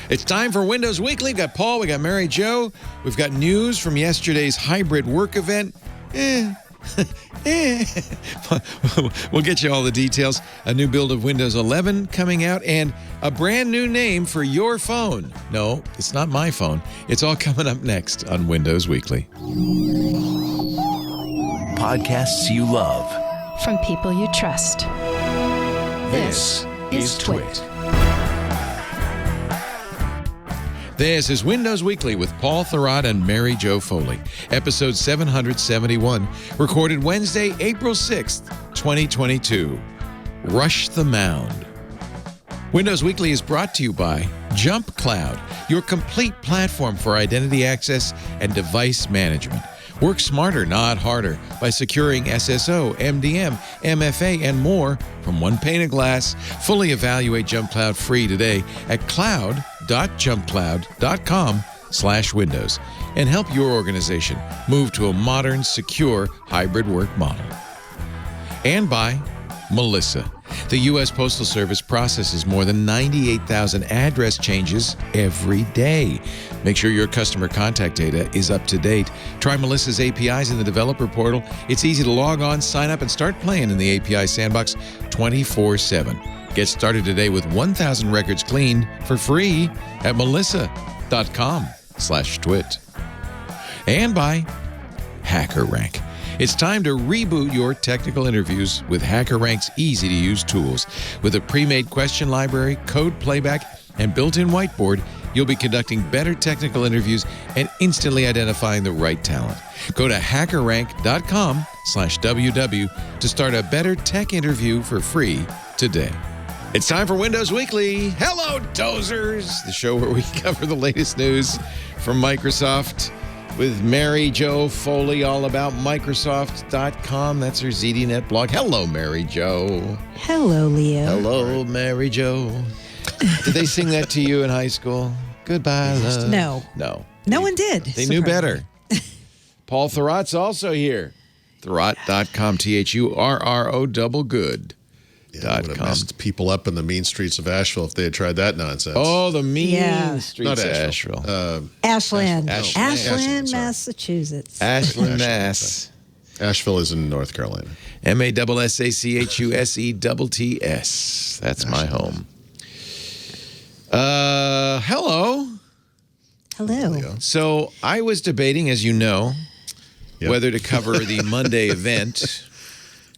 It's time for Windows Weekly. We've got Paul, we got Mary Jo. We've got news from yesterday's hybrid work event. We'll get you all the details. A new build of Windows 11 coming out and a brand new name for your phone. No, it's not my phone. It's all coming up next on Windows Weekly. Podcasts you love. From people you trust. This is Twit. This is Windows Weekly with Paul Thurrott and Mary Jo Foley. Episode 771, recorded Wednesday, April 6th, 2022. Rush the Mound. Windows Weekly is brought to you by JumpCloud, your complete platform for identity access and device management. Work smarter, not harder, by securing SSO, MDM, MFA, and more from one pane of glass. Fully evaluate JumpCloud free today at cloud.jumpcloud.com/Windows and help your organization move to a modern, secure hybrid work model. And by Melissa. The U.S. Postal Service processes more than 98,000 address changes every day. Make sure your customer contact data is up to date. Try Melissa's APIs in the developer portal. It's easy to log on, sign up, and start playing in the API sandbox 24/7. Get started today with 1,000 records cleaned for free at melissa.com/twit. And by HackerRank. It's time to reboot your technical interviews with HackerRank's easy-to-use tools. With a pre-made question library, code playback, and built-in whiteboard, you'll be conducting better technical interviews and instantly identifying the right talent. Go to hackerrank.com/WW to start a better tech interview for free today. It's time for Windows Weekly. Hello, Dozers, the show where we cover the latest news from Microsoft with Mary Jo Foley, all about Microsoft.com. That's her ZDNet blog. Hello, Mary Jo. Hello, Leo. Hello, Mary Jo. Did they sing that to you in high school? Goodbye, love. No. No. No one did. They knew better. Paul Thurrott's also here. Thurrott.com, THURRO good. Yeah, would have messed people up in the mean streets of Asheville if they had tried that nonsense. Oh, the mean streets Not of Asheville. Ashland. Ashland. Ashland, sorry. Massachusetts. Ashland, Mass. Asheville is in North Carolina. MASSACHUSETTS. That's my home. Hello. Hello. So I was debating, as you know, Yep. whether to cover the Monday event.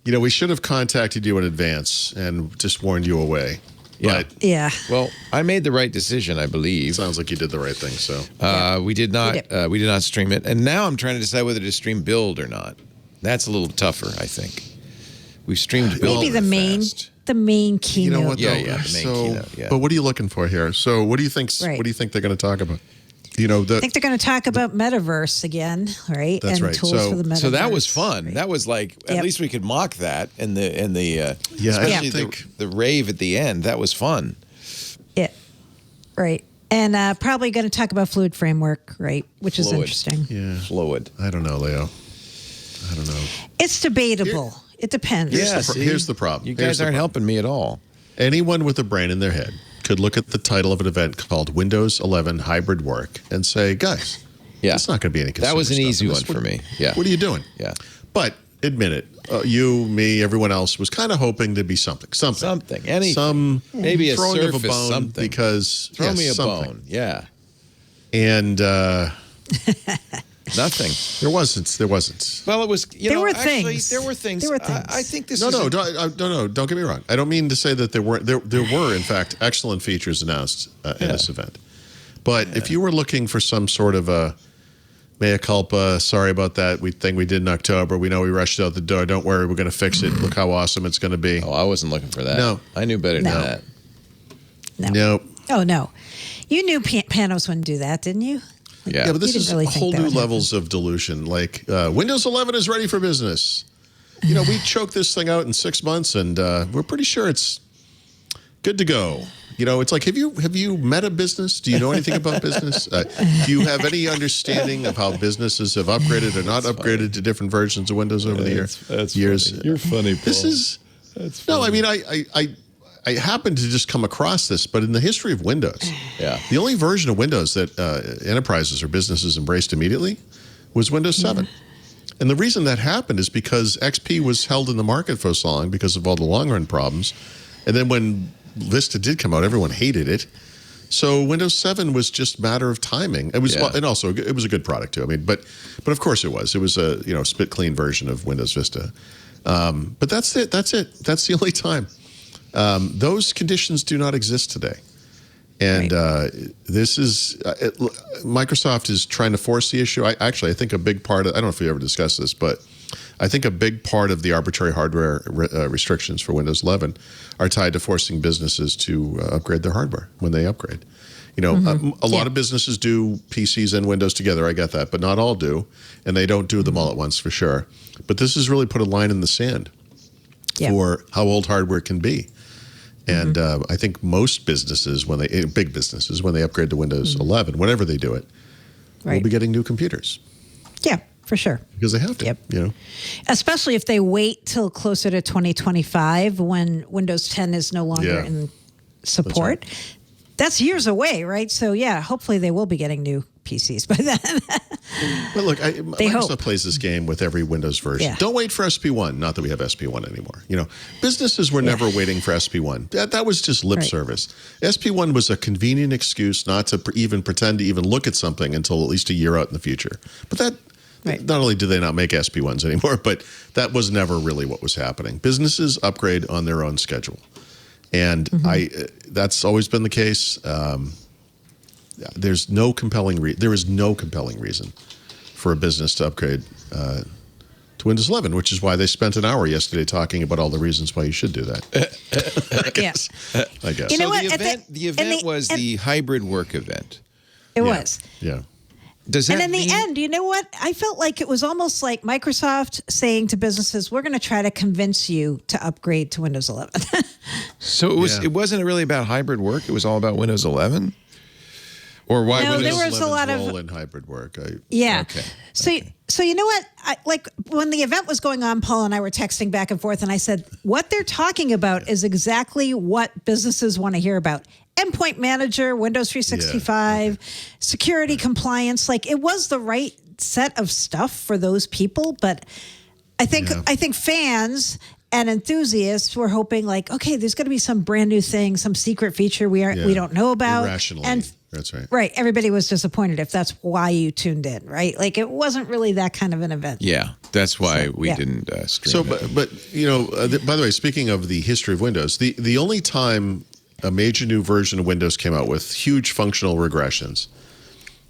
You know, we should have contacted you in advance and just warned you away. Yeah. But Yeah. Well, I made the right decision, I believe. sounds like you did the right thing. So We did not. did. We did not stream it, and now I'm trying to decide whether to stream Build or not. That's a little tougher, I think. We've streamed Build. Maybe the main keynote. you know what? Yeah, though? yeah, the main So, keynote, yeah. But what are you looking for here? So what do you think? Right. What do you think they're going to talk about? You know, I think they're going to talk about metaverse again, right? That's and right. tools So- for the metaverse. So that was fun. That was like at Yep. least we could mock that and the Yeah, I especially think- the rave at the end. That was fun. Yeah. Right. And probably going to talk about fluid framework, right? Which is Fluid. interesting. Yeah. Fluid. I don't know, Leo. I don't know. It's debatable. It depends. Yeah, Here's the problem. You Here's guys the aren't problem. helping me at all. Anyone with a brain in their head could look at the title of an event called Windows 11 Hybrid Work and say, guys, Yeah. it's not going to be any consumer That was an stuff easy in one this. for me. Yeah. What are you doing? Yeah. But admit it. You, me, everyone else was kind of hoping there'd be something. Something. Anything. Some Maybe a throwing of a surface bone something. because Throw me a something. bone. Yeah. And Nothing. there wasn't. Well, it was. There were actually, things. There were things. There were things. I think this. No, is no, a- don't get me wrong. I don't mean to say that there weren't. There were, in fact, excellent features announced in this event. But if you were looking for some sort of a mea culpa, sorry about that thing we did in October. We know we rushed out the door. Don't worry, we're going to fix it. Look how awesome it's going to be. Oh, I wasn't looking for that. No. I knew better No. than that. No. No. Oh, no. You knew Panos wouldn't do that, didn't you? Yeah. Yeah, but this You is didn't really think whole that new would levels of delusion. Like Windows 11 is ready for business. You know, we choked this thing out in 6 months, and we're pretty sure it's good to go. You know, it's like, have you met a business? Do you know anything about business? Do you have any understanding of how businesses have upgraded or not upgraded to different versions of Windows over the years? Funny. You're funny, Paul. This is That's no. funny. I mean, I I happened to just come across this, but in the history of Windows, the only version of Windows that enterprises or businesses embraced immediately was Windows 7. And the reason that happened is because XP was held in the market for so long because of all the long-run problems. And then when Vista did come out, everyone hated it. So Windows 7 was just a matter of timing. It was, and also it was a good product too. I mean, but of course it was. It was a spit clean version of Windows Vista. But that's it. That's the only time. Those conditions do not exist today. And this is Microsoft is trying to force the issue. I think a big part of, I don't know if we ever discussed this, but I think a big part of the arbitrary hardware restrictions for Windows 11 are tied to forcing businesses to upgrade their hardware when they upgrade. A lot of businesses do PCs and Windows together. I get that, but not all do, and they don't do them all at once for sure. But this has really put a line in the sand for how old hardware can be. And I think most businesses, big businesses, when they upgrade to Windows 11, whenever they do it, will be getting new computers. Yeah, for sure. Because they have to, Especially if they wait till closer to 2025 when Windows 10 is no longer in support. That's years away, right? So, hopefully they will be getting new PCs by then. But look, Microsoft plays this game with every Windows version. Don't wait for SP1. Not that we have SP1 anymore. Businesses were never waiting for SP1. That was just lip service. SP1 was a convenient excuse not to even pretend to even look at something until at least a year out in the future. But that not only do they not make SP1s anymore, but that was never really what was happening. Businesses upgrade on their own schedule. And that's always been the case. There is no compelling reason for a business to upgrade to Windows 11, which is why they spent an hour yesterday talking about all the reasons why you should do that. I guess. You know so what? the event was the hybrid work event. It was. Yeah. Does that and in the end, you know what? I felt like it was almost like Microsoft saying to businesses, we're going to try to convince you to upgrade to Windows 11. So it wasn't really about hybrid work. It was all about Windows 11? Or why there Windows was a lot of role in hybrid work. Okay. So you know what? Like when the event was going on, Paul and I were texting back and forth, and I said, what they're talking about is exactly what businesses want to hear about. Endpoint manager, Windows 365, security compliance. Like it was the right set of stuff for those people, but I think fans and enthusiasts were hoping like, okay, there's going to be some brand new thing, some secret feature we don't know about. Irrationally. And that's right. Right. Everybody was disappointed if that's why you tuned in, right? Like it wasn't really that kind of an event. Yeah, that's why we didn't stream it. But by the way, speaking of the history of Windows, the only time a major new version of Windows came out with huge functional regressions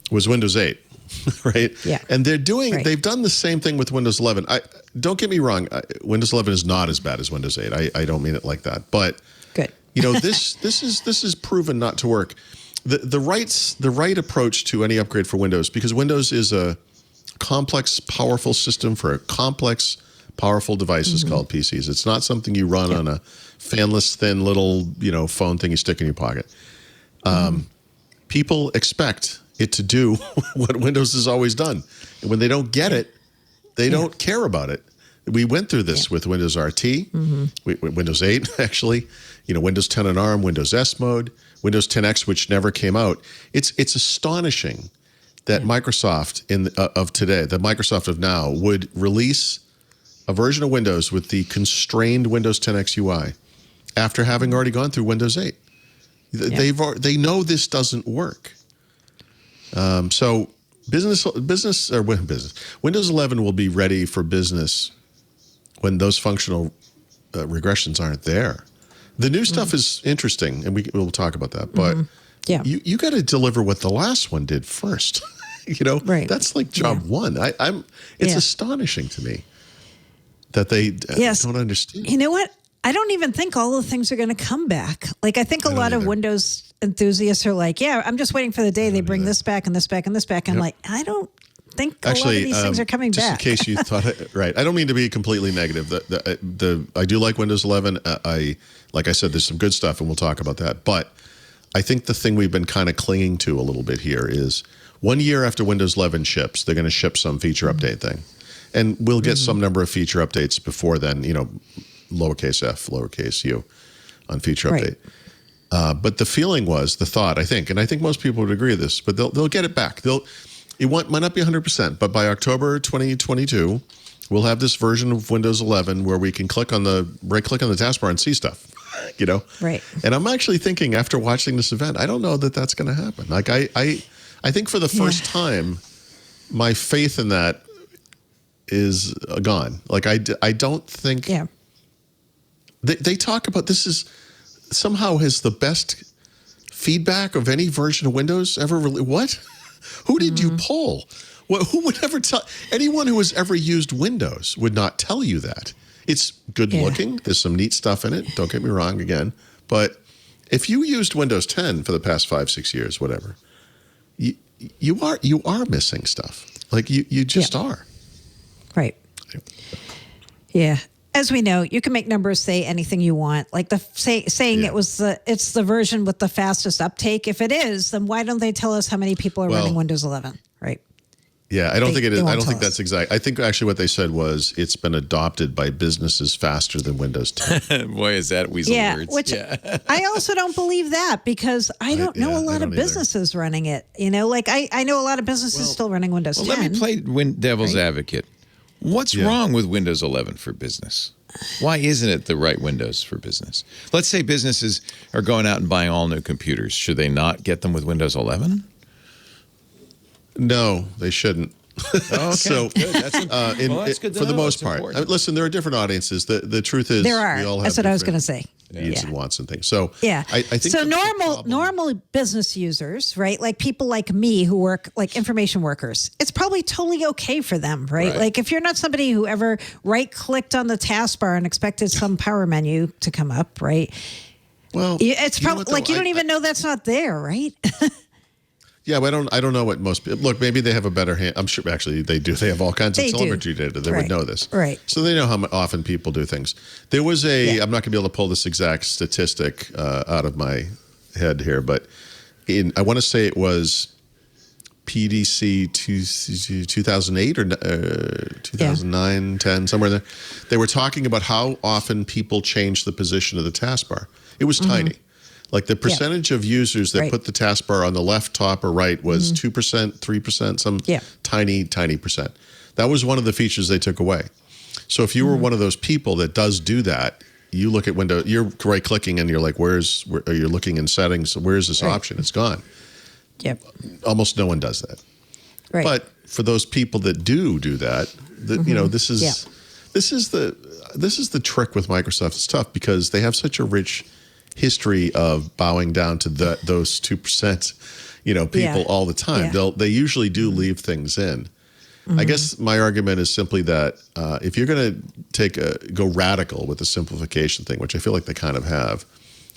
was Windows 8, right? Yeah. And they've done the same thing with Windows 11. Don't get me wrong, Windows 11 is not as bad as Windows 8. I don't mean it like that, but good. This is proven not to work. The right approach to any upgrade for Windows, because Windows is a complex, powerful system for a complex, powerful devices called PCs. It's not something you run on a fanless, thin little phone thing you stick in your pocket. People expect it to do what Windows has always done, and when they don't get it, they don't care about it. We went through this with Windows RT, Windows 8 actually, Windows 10 on ARM, Windows S mode, Windows 10X, which never came out. It's astonishing that Microsoft of today, the Microsoft of now, would release a version of Windows with the constrained Windows 10X UI after having already gone through Windows 8. They know this doesn't work. So Windows 11 will be ready for business when those functional regressions aren't there. The new stuff is interesting, and we'll talk about that. But you got to deliver what the last one did first. That's like job one. It's astonishing to me that they don't understand. You know what? I don't even think all the things are going to come back. Like I think a lot of Windows enthusiasts are like, I'm just waiting for the day they bring this back and this back and this back. I'm like, I don't think a lot of these things are coming just back. In case you thought right. I don't mean to be completely negative. I do like Windows 11. Like I said, there's some good stuff, and we'll talk about that. But I think the thing we've been kind of clinging to a little bit here is 1 year after Windows 11 ships, they're going to ship some feature update thing. And we'll get some number of feature updates before then, lowercase f, lowercase u. on feature Right. update. But the feeling was, the thought, I think, and I think most people would agree with this, but they'll get it back. Might not be 100%, but by October 2022, we'll have this version of Windows 11 where we can right-click on the taskbar and see stuff, Right. And I'm actually thinking, after watching this event, I don't know that that's going to happen. Like, I think for the first time, my faith in that is gone. Like, I don't think... Yeah. They talk about this is somehow has the best feedback of any version of Windows ever. What? Who did you poll? Who would ever tell? Anyone who has ever used Windows would not tell you that. It's good looking. There's some neat stuff in it. Don't get me wrong again. But if you used Windows 10 for the past 5-6 years, whatever, you are missing stuff. Like you just are. Right. Yeah. As we know, you can make numbers say anything you want. Like saying it's the version with the fastest uptake. If it is, then why don't they tell us how many people are running Windows 11? Right. Yeah, I don't think it is. I don't think us. that's exact. I think actually what they said was it's been adopted by businesses faster than Windows 10. Boy, is that weasel words. Which I also don't believe that because I don't know a lot of businesses running it. Like I know a lot of businesses still running Windows 10. Let me play devil's advocate. What's wrong with Windows 11 for business? Why isn't it the right Windows for business? Let's say businesses are going out and buying all new computers. Should they not get them with Windows 11? No, they shouldn't. Okay. So, good. That's good for the most part. Listen, there are different audiences. The truth is, There are. we all have That's what I was different going to say. needs and wants and things. So I think so normal business users, right? Like people like me who work like information workers, it's probably totally okay for them, right? Like if you're not somebody who ever right-clicked on the taskbar and expected some power menu to come up, right? Well, it's probably like you don't even know that's not there, right? Yeah, but I don't know what most people look. Maybe they have a better hand. I'm sure actually they do. They have all kinds of telemetry data. They would know this, right? So they know how often people do things. There was I'm not going to be able to pull this exact statistic out of my head here, but I want to say it was PDC 2008 or 2009, 10, somewhere there. They were talking about how often people change the position of the taskbar. It was tiny. Like the percentage of users that put the taskbar on the left, top, or right was 2%, 3%, some tiny percent. That was one of the features they took away. So if you were one of those people that does do that, you look at Windows, you're right-clicking and you're like, you're looking in settings, where's this option? It's gone. Yep. Almost no one does that. Right. But for those people that do that, this is the trick with Microsoft. It's tough because they have such a rich history of bowing down to those 2%, people all the time. They usually do leave things in. I guess my argument is simply that if you're going to go radical with the simplification thing, which I feel like they kind of have,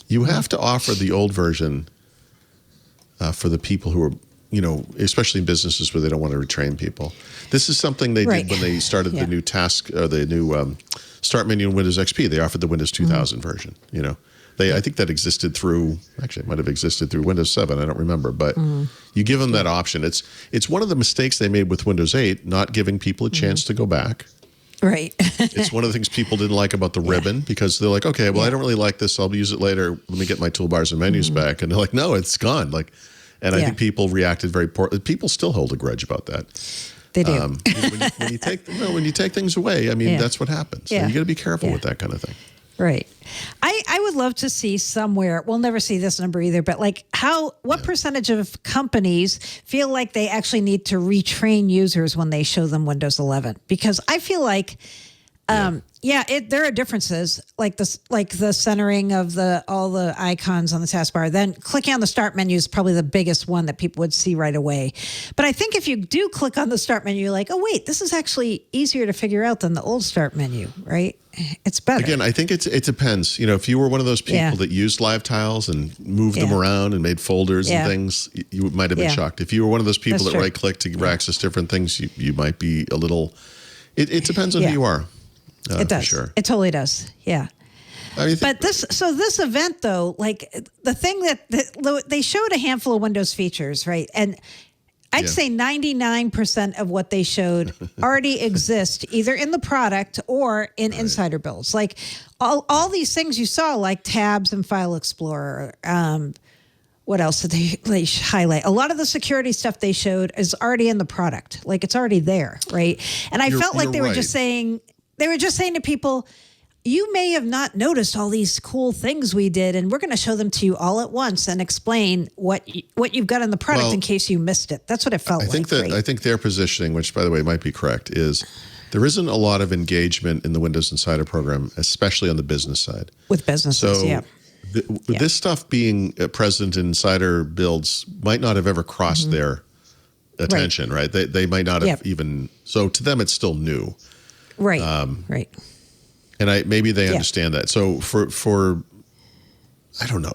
you have to offer the old version for the people who are, especially in businesses where they don't want to retrain people. This is something they did when they started the new the new start menu in Windows XP. They offered the Windows 2000 version, I think that existed through, actually it might have existed through Windows 7, I don't remember, but you give them that option. It's one of the mistakes they made with Windows 8, not giving people a chance to go back. Right. It's one of the things people didn't like about the ribbon because they're like, okay, well, I don't really like this. I'll use it later. Let me get my toolbars and menus back. And they're like, no, it's gone. And I think people reacted very poorly. People still hold a grudge about that. They do. When you take things away, I mean, that's what happens. Yeah. So you got to be careful with that kind of thing. Right. I would love to see somewhere, we'll never see this number either, but like what percentage of companies feel like they actually need to retrain users when they show them Windows 11? Because I feel like, there are differences like the centering of all the icons on the taskbar. Then clicking on the start menu is probably the biggest one that people would see right away. But I think if you do click on the start menu, you're like, oh wait, this is actually easier to figure out than the old start menu, right? It's better. Again, I think it depends. If you were one of those people that used live tiles and moved them around and made folders and things, you might have been shocked. If you were one of those people that right-click to access different things, you might be a little. It depends on who you are. It does. For sure. It totally does. Yeah. But this event though, like the thing that they showed a handful of Windows features, right? And I'd say 99% of what they showed already exist either in the product or in insider builds. Like all these things you saw, like tabs and File Explorer. What else did they highlight? A lot of the security stuff they showed is already in the product. Like it's already there, right? And I felt like they were just saying to people, you may have not noticed all these cool things we did, and we're going to show them to you all at once and explain what you've got in the product in case you missed it. That's what it felt like. I think their positioning, which by the way might be correct, is there isn't a lot of engagement in the Windows Insider program, especially on the business side. With businesses, so this stuff being present in Insider builds might not have ever crossed their attention, right? They might not have even. So to them, it's still new, right? Right. And maybe they understand that. So for I don't know.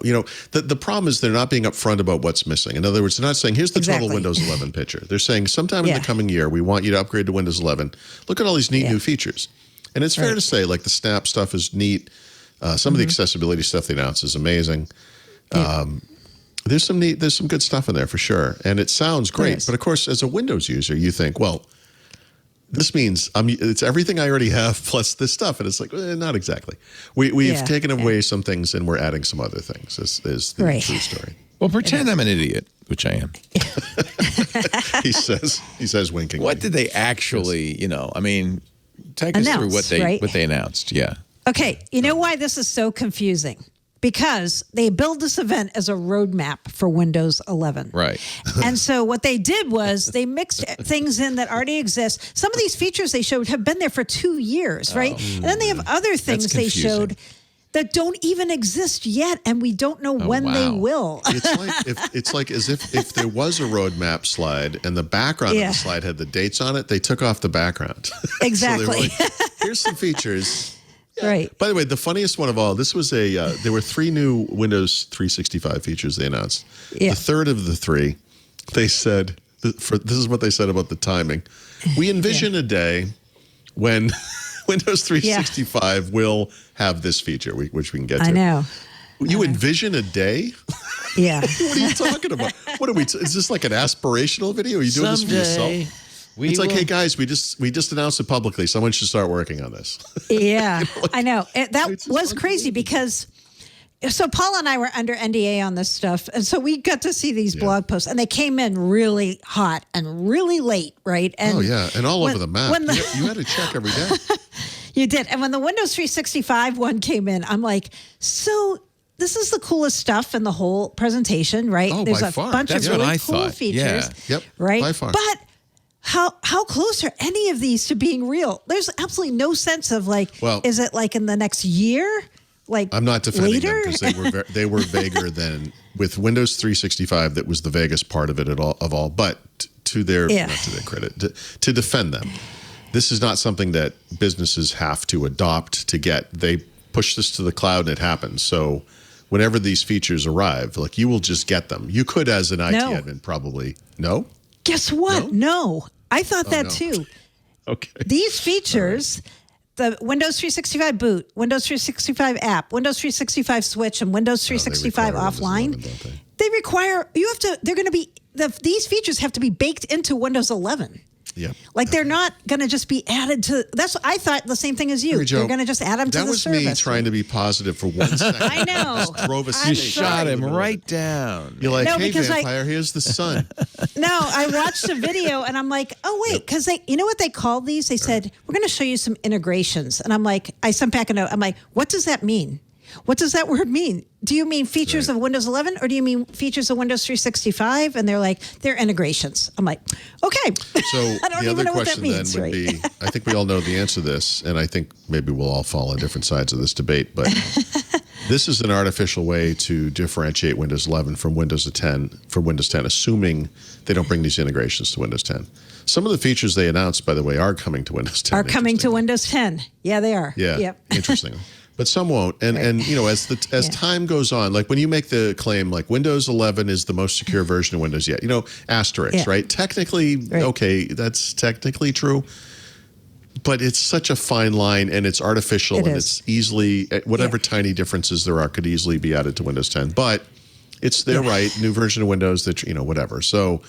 The problem is they're not being upfront about what's missing. In other words, they're not saying, here's the total Windows 11 picture. They're saying sometime in the coming year, we want you to upgrade to Windows 11. Look at all these neat new features. And it's fair to say, like the Snap stuff is neat. Some of the accessibility stuff they announced is amazing. There's some good stuff in there for sure. And it sounds great. But of course, as a Windows user, you think, well, this means it's everything I already have plus this stuff. And it's like, not exactly. We've taken away some things and we're adding some other things is the true story. Well, pretend I'm an idiot, which I am. He says winking. What did they actually, take us through what they announced. Yeah. Okay. You know why this is so confusing? Because they build this event as a roadmap for Windows 11. Right. And so what they did was they mixed things in that already exist. Some of these features they showed have been there for 2 years, right? And then they have other things they showed that don't even exist yet, and we don't know when they will. It's like as if there was a roadmap slide and the background of the slide had the dates on it, they took off the background. Exactly. So they were like, here's some features. Yeah. Right. By the way, the funniest one of all, this was there were 3 new Windows 365 features they announced. Yeah. The third of the 3, they said, this is what they said about the timing. We envision a day when Windows 365 will have this feature, which we can get to. I know. You envision a day? Yeah. What are you talking about? What are we? Is this like an aspirational video? Are you doing this for yourself? It's like, hey guys, we just announced it publicly. Someone should start working on this. Yeah, I know. That was crazy because so Paul and I were under NDA on this stuff, and so we got to see these blog posts, and they came in really hot and really late, right? And and all over the map. You had to check every day. You did, and when the Windows 365 one came in, I'm like, so. This is the coolest stuff in the whole presentation, right? Oh, There's by a far. bunch That's of really what I cool thought. features, Yep, right? by far. But how close are any of these to being real? There's absolutely no sense of is it like in the next year? Like I'm not defending later? them because they were vaguer than with Windows 365. That was the vaguest part of it of all. But to their not to their credit, to defend them, this is not something that businesses have to adopt to get. They push this to the cloud and it happens. So whenever these features arrive, like you will just get them. You could, as an IT admin, probably Guess what? No. I thought that too. Okay. These features, the Windows 365 boot, Windows 365 app, Windows 365 switch, and Windows 365 offline, they require these features have to be baked into Windows 11. Yeah. Like they're not going to just be added to. That's what I thought. The same thing as you. They're going to just add them to the service. That was me trying to be positive for 1 second. I know. You shot him right down. You're like, hey, vampire, here's the sun. No, I watched a video and I'm like, oh wait, because you know what they called these? They said we're going to show you some integrations, and I'm like, I sent back a note. I'm like, what does that mean? What does that word mean? Do you mean features of Windows 11 or do you mean features of Windows 365? And they're like, they're integrations. I'm like, okay. So I don't the even other know what that question means, then would be, I think we all know the answer to this, and I think maybe we'll all fall on different sides of this debate, but this is an artificial way to differentiate Windows 11 from Windows 10, assuming they don't bring these integrations to Windows 10. Some of the features they announced, by the way, are coming to Windows 10. Are coming to Windows 10. Yeah, they are. Yeah. Yep. Interesting. But some won't. And as time goes on, like when you make the claim like Windows 11 is the most secure version of Windows yet, asterisk, right? Technically, okay, that's technically true. But it's such a fine line and it's artificial and it's easily, whatever tiny differences there are could easily be added to Windows 10. But it's their right, new version of Windows that, whatever. So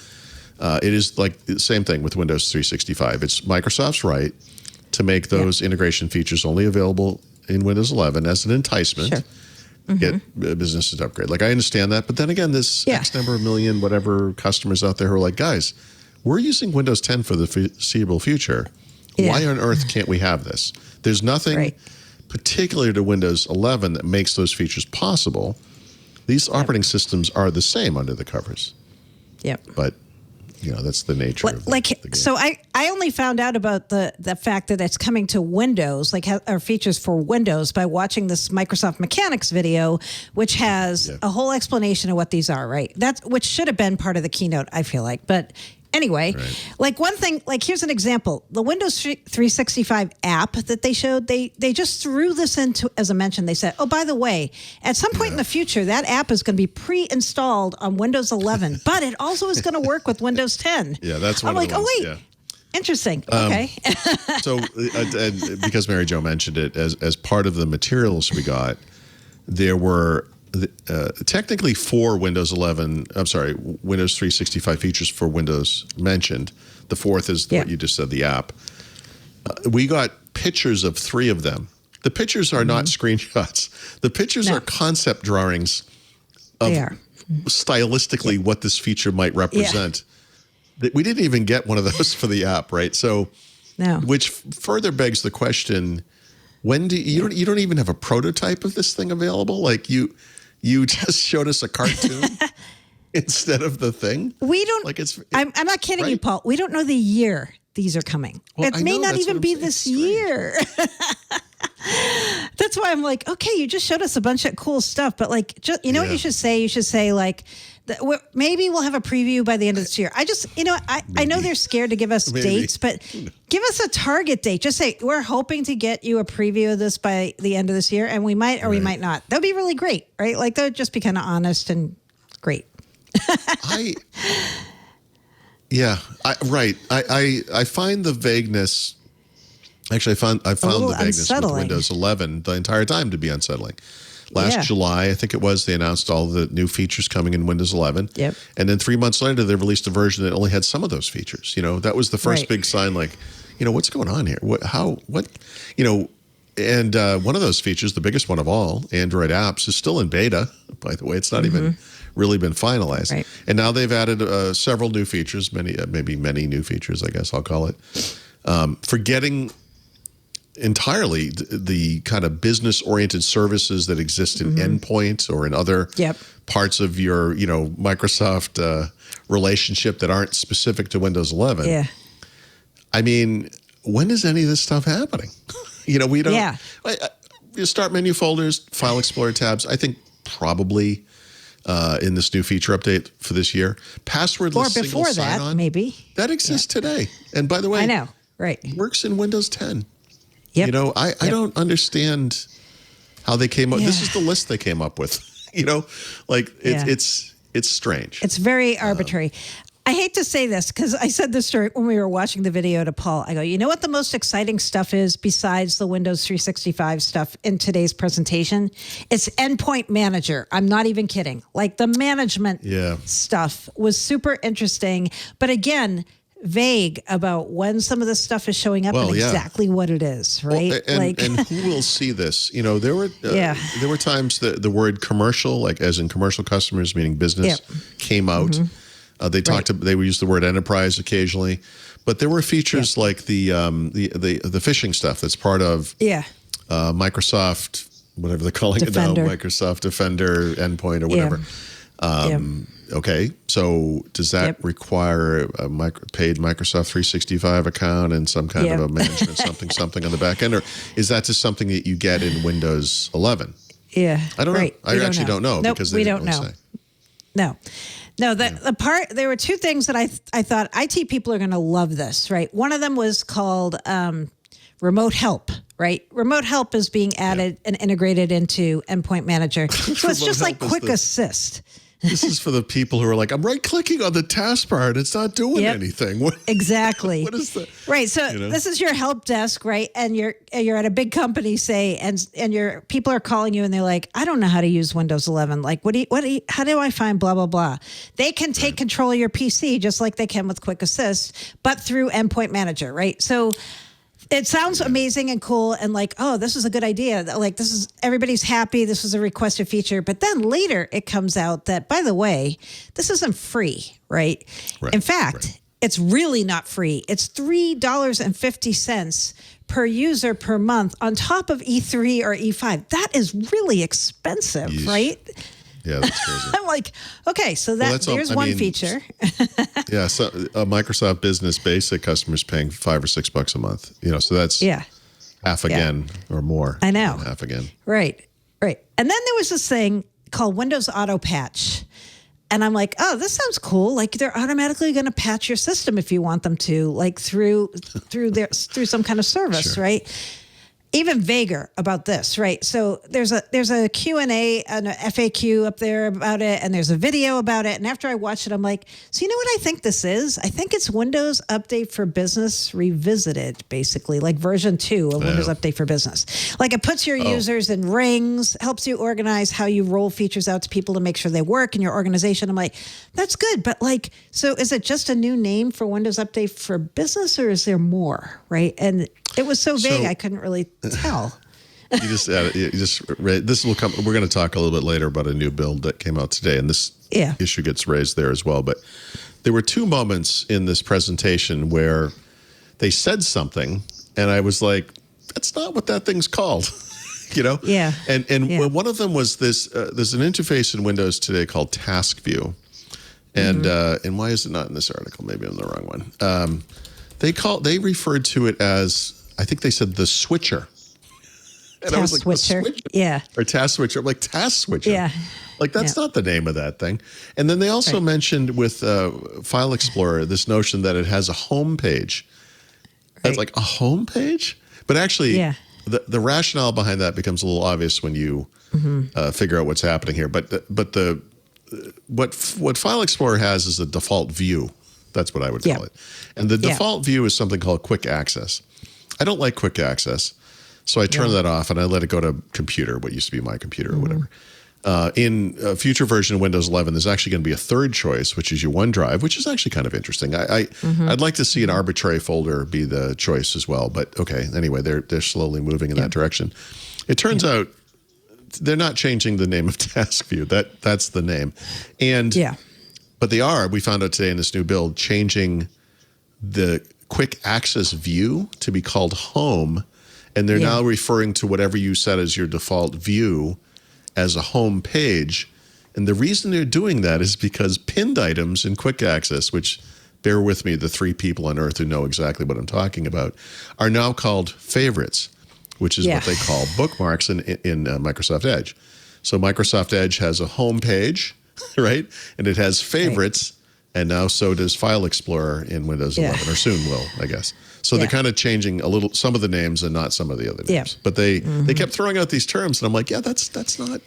It is like the same thing with Windows 365. It's Microsoft's right to make those integration features only available in Windows 11 as an enticement. Sure. Get businesses to upgrade. Like, I understand that, but then again, this X number of million, whatever customers out there who are like, guys, we're using Windows 10 for the foreseeable future. Yeah. Why on earth can't we have this? There's nothing particular to Windows 11 that makes those features possible. These operating systems are the same under the covers. Yep. But, you know, that's the nature of the game. So I only found out about the fact that it's coming to Windows, like our features for Windows, by watching this Microsoft Mechanics video, which has a whole explanation of what these are, right? Which should have been part of the keynote, I feel like. But anyway, like one thing, like here's an example. The Windows 365 app that they showed, they just threw this into, as I mentioned, they said, oh, by the way, at some point in the future, that app is going to be pre-installed on Windows 11, but it also is going to work with Windows 10. Yeah, that's one I'm of like, the ones. oh, wait. Interesting. Okay. So, and because Mary Jo mentioned it, as part of the materials we got, there were technically 4 Windows 365 features for Windows mentioned. The 4th is what you just said, the app. We got pictures of 3 of them. The pictures are not screenshots. The pictures are concept drawings of stylistically what this feature might represent. We didn't even get one of those for the app, right? So, which further begs the question: when do you don't even have a prototype of this thing available? Like you just showed us a cartoon instead of the thing. We don't. Like I'm not kidding you, Paul. We don't know the year these are coming. Well, it may not even be this year. That's why I'm like, okay, you just showed us a bunch of cool stuff, but like, just, you know what you should say? You should say like, maybe we'll have a preview by the end of this year. I know they're scared to give us dates, but give us a target date. Just say, we're hoping to get you a preview of this by the end of this year, and we might or we might not. That would be really great, right? Like, that would just be kind of honest and great. I find the vagueness. Actually, I found the vagueness with Windows 11 the entire time to be unsettling. Last July, I think it was, they announced all the new features coming in Windows 11. Yep. And then 3 months later, they released a version that only had some of those features. You know, that was the first big sign, like, you know, what's going on here? And one of those features, the biggest one of all, Android apps, is still in beta, by the way. It's not even really been finalized. Right. And now they've added several new features, maybe many new features, I guess I'll call it, forgetting entirely the kind of business-oriented services that exist in endpoint or in other parts of your, Microsoft relationship that aren't specific to Windows 11. Yeah. I mean, when is any of this stuff happening? We don't. Yeah. You start menu folders, File Explorer tabs. I think probably in this new feature update for this year, passwordless single sign-on. Or before that, maybe. That exists today. And by the way, I know, right? It works in Windows 10. Yep. I don't understand how they came up. This is the list they came up with. It's strange. It's very arbitrary. I hate to say this because I said this when we were watching the video to Paul. I go, you know what the most exciting stuff is besides the Windows 365 stuff in today's presentation? It's Endpoint Manager. I'm not even kidding. Like the management stuff was super interesting. But again, vague about when some of this stuff is showing up and exactly what it is, right? Well, and who will see this? There were times that the word commercial, like as in commercial customers, meaning business, came out. They they used the word enterprise occasionally, but there were features like the phishing stuff that's part of Microsoft, whatever they're calling Defender. it now, Microsoft Defender endpoint or whatever. Okay, so does that require a paid Microsoft 365 account and some kind of a management something on the back end, or is that just something that you get in Windows 11? Yeah, I don't know. I actually don't know because they didn't really say. No, the part, there were two things that I thought IT people are going to love this, right? One of them was called Remote Help, right? Remote Help is being added and integrated into Endpoint Manager. So it's just like Quick Assist, This is for the people who are like, I'm right-clicking on the taskbar and it's not doing anything. What, exactly. What is that? Right. So this is your help desk, right? And you're at a big company, say, and your people are calling you and they're like, I don't know how to use Windows 11. Like, how do I find blah, blah, blah? They can take control of your PC just like they can with Quick Assist, but through Endpoint Manager, right? So it sounds amazing and cool and like, oh, this is a good idea. Like, everybody's happy. This was a requested feature. But then later it comes out that, by the way, this isn't free, right? In fact, it's really not free. It's $3.50 per user per month on top of E3 or E5. That is really expensive, right? Yeah, that's crazy. I'm like, okay, so there's one feature. Yeah, so a Microsoft Business Basic customer is paying $5 or $6 a month. So that's half again or more. I know. Half again. Right. And then there was this thing called Windows Auto Patch. And I'm like, oh, this sounds cool. Like they're automatically going to patch your system if you want them to, like through some kind of service, right? Even vaguer about this, right? So there's a Q&A and a FAQ up there about it, and there's a video about it. And after I watched it, I'm like, so you know what I think this is? I think it's Windows Update for Business Revisited, basically, like version 2 of Windows Update for Business. Like it puts your users in rings, helps you organize how you roll features out to people to make sure they work in your organization. I'm like, that's good. But like, so is it just a new name for Windows Update for Business, or is there more, right? And it was so vague, I couldn't really tell. This will come. We're going to talk a little bit later about a new build that came out today, and this issue gets raised there as well. But there were two moments in this presentation where they said something, and I was like, "That's not what that thing's called," Yeah. And one of them was this. There's an interface in Windows today called Task View, and why is it not in this article? Maybe I'm the wrong one. They referred to it as, I think they said, the switcher. And I was like, switcher. Yeah. Or task switcher. I'm like, task switcher. Yeah. Like, that's not the name of that thing. And then they also mentioned with File Explorer this notion that it has a home page. That's like, a home page? But actually, the rationale behind that becomes a little obvious when you figure out what's happening here. But what File Explorer has is a default view. That's what I would call it. And the default view is something called Quick Access. I don't like Quick Access, so I turn that off and I let it go to computer, what used to be my computer or whatever. In a future version of Windows 11, there's actually going to be a third choice, which is your OneDrive, which is actually kind of interesting. I'd like to see an arbitrary folder be the choice as well. But okay, anyway, they're slowly moving in that direction. It turns out they're not changing the name of Task View. That's the name. And but they are, we found out today in this new build, changing the Quick Access view to be called Home. And they're now referring to whatever you set as your default view as a home page. And the reason they're doing that is because pinned items in Quick Access, which, bear with me, the three people on earth who know exactly what I'm talking about, are now called favorites, which is what they call bookmarks in Microsoft Edge. So Microsoft Edge has a home page, right? And it has favorites, and now so does File Explorer in Windows 11, or soon will, I guess. So they're kind of changing some of the names and not some of the other names. But they kept throwing out these terms, and I'm like, that's not what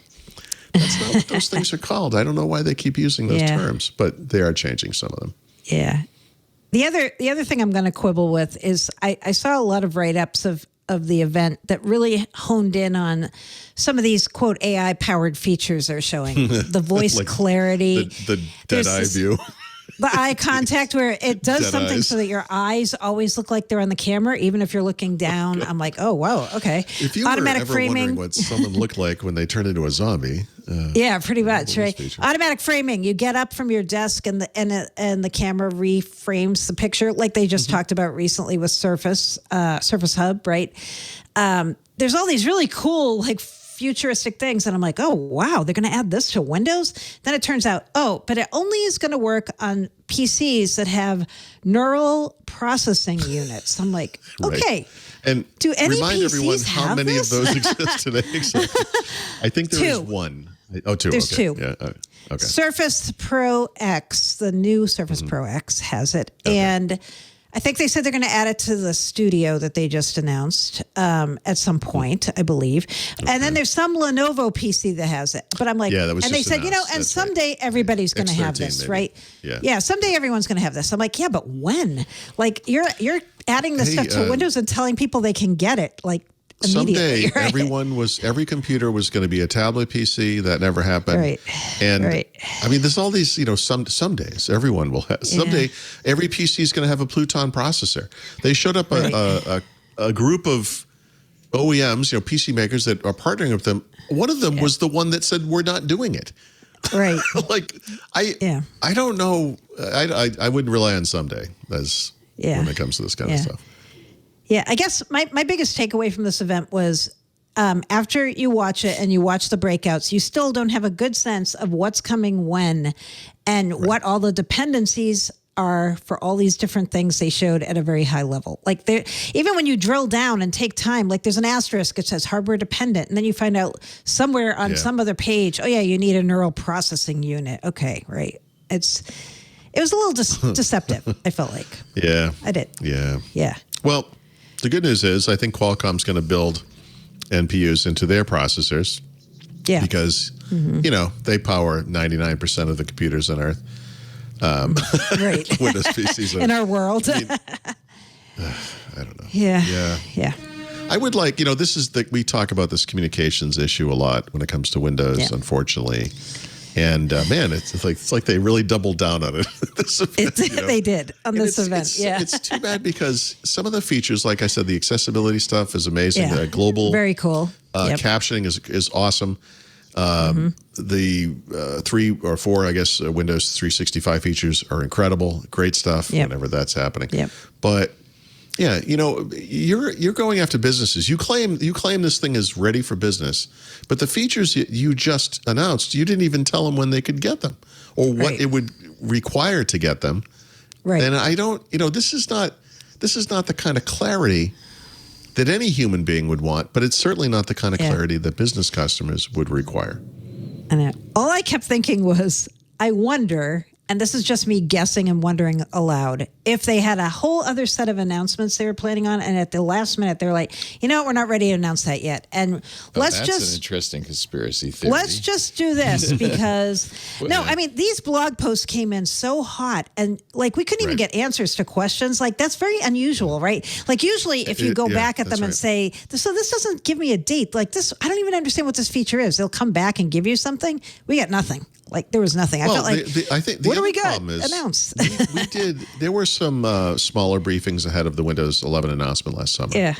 those things are called. I don't know why they keep using those terms, but they are changing some of them. Yeah. The other thing I'm going to quibble with is I saw a lot of write-ups of the event that really honed in on some of these, quote, AI-powered features they're showing. The voice like clarity. The dead eye view. The eye contact where it does something so that your eyes always look like they're on the camera, even if you're looking down. I'm like, oh, wow, okay. If you automatic were ever framing. wondering what someone looked like when they turned into a zombie. Pretty much, right? Features. Automatic framing. You get up from your desk and the camera reframes the picture, like they just talked about recently with Surface Hub, right? There's all these really cool, like, futuristic things. And I'm like, oh, wow, they're going to add this to Windows? Then it turns out, but it only is going to work on PCs that have neural processing units. I'm like, okay. And do any remind PCs everyone how have many this? of those exist today. I think there is one. Oh, two. There's two. Yeah. Okay. Surface Pro X, the new Surface Pro X has it. Okay. And I think they said they're going to add it to the studio that they just announced at some point, I believe. Okay. And then there's some Lenovo PC that has it. But I'm like, yeah, that was and just they said, announced. and someday everybody's going to have this, maybe. right? Yeah, someday everyone's going to have this. I'm like, yeah, but when? Like, you're adding this stuff to Windows and telling people they can get it, like, someday, right? every computer was going to be a tablet PC. That never happened. Right. And I mean, there's all these, some days everyone will have. Someday, every PC is going to have a Pluton processor. They showed up a group of OEMs, PC makers that are partnering with them. One of them was the one that said, we're not doing it. Right. I don't know. I wouldn't rely on someday as when it comes to this kind of stuff. Yeah, I guess my biggest takeaway from this event was after you watch it and you watch the breakouts, you still don't have a good sense of what's coming when and what all the dependencies are for all these different things they showed at a very high level. Like even when you drill down and take time, like there's an asterisk that says hardware dependent, and then you find out somewhere on some other page, you need a neural processing unit. Okay, right. It was a little deceptive, I felt like. Yeah. I did. Yeah. Well, the good news is I think Qualcomm's going to build NPUs into their processors. Yeah. Because, they power 99% of the computers on Earth. Right. Windows PCs. In our world. I don't know. Yeah. I would like, this is we talk about this communications issue a lot when it comes to Windows, unfortunately. And man, it's like they really doubled down on it. This event, They did on this event. It's too bad because some of the features, like I said, the accessibility stuff is amazing. Yeah. The global, very cool. Captioning is awesome. The 3 or 4, I guess, Windows 365 features are incredible. Great stuff. Whenever that's happening. But yeah, you're going after businesses. You claim this thing is ready for business, but the features you just announced, you didn't even tell them when they could get them or what it would require to get them. Right. And I don't, this is not the kind of clarity that any human being would want, but it's certainly not the kind of clarity that business customers would require. I know. All I kept thinking was, I wonder, and this is just me guessing and wondering aloud, if they had a whole other set of announcements they were planning on, and at the last minute they're like, we're not ready to announce that yet. And that's an interesting conspiracy theory. Let's just do this because these blog posts came in so hot, and like we couldn't even get answers to questions. Like that's very unusual, right? Like usually if you go back at them and say, so this doesn't give me a date, like this, I don't even understand what this feature is. They'll come back and give you something. We got nothing. Like there was nothing. Well, I felt like, I think what do we got? Announce. we did. There were some smaller briefings ahead of the Windows 11 announcement last summer. Yeah.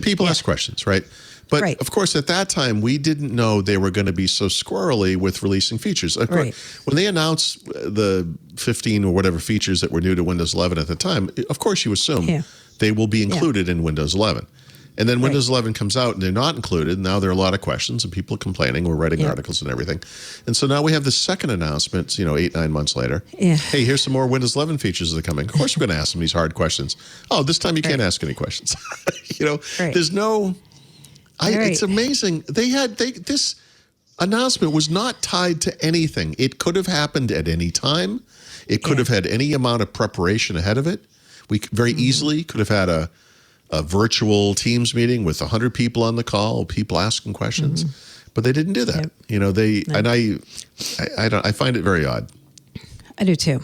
People asked questions, right? But of course, at that time, we didn't know they were going to be so squirrely with releasing features. Of course, when they announced the 15 or whatever features that were new to Windows 11 at the time, of course, you assume they will be included in Windows 11. And then Windows 11 comes out and they're not included. Now there are a lot of questions and people complaining. We're writing articles and everything. And so now we have the second announcement, 8-9 months later. Yeah. Hey, here's some more Windows 11 features that are coming. Of course, we're going to ask them these hard questions. Oh, this time you can't ask any questions. There's no. It's amazing. This announcement was not tied to anything. It could have happened at any time. It could have had any amount of preparation ahead of it. We very easily could have had a virtual Teams meeting with 100 people on the call, people asking questions, but they didn't do that. I find it very odd. I do too.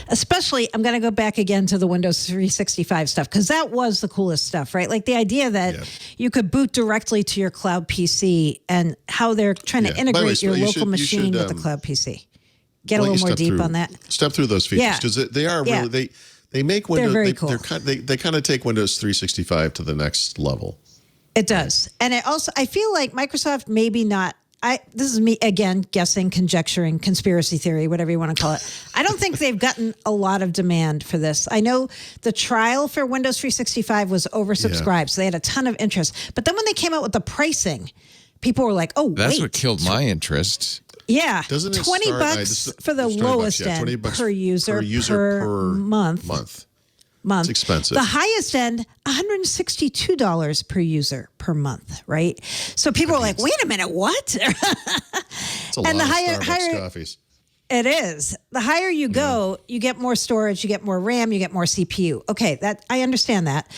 Especially, I'm going to go back again to the Windows 365 stuff because that was the coolest stuff, right? Like the idea that you could boot directly to your cloud PC and how they're trying to integrate your local machine with the cloud PC. Get a little more deep on that. Step through those features because they are really they make Windows. They're very cool. They kind of take Windows 365 to the next level. It does, and it also I feel like Microsoft maybe not. This is me again guessing, conjecturing, conspiracy theory, whatever you want to call it. I don't think they've gotten a lot of demand for this. I know the trial for Windows 365 was oversubscribed, so they had a ton of interest. But then when they came out with the pricing, people were like, "Oh, that's what killed my interest." Yeah, $20 for the lowest end per user per month. It's expensive. The highest end, $162 per user per month, right? So people are like, wait a minute, what? It's a lot of Starbucks coffees. It is. The higher you go, you get more storage, you get more RAM, you get more CPU. Okay, that I understand that.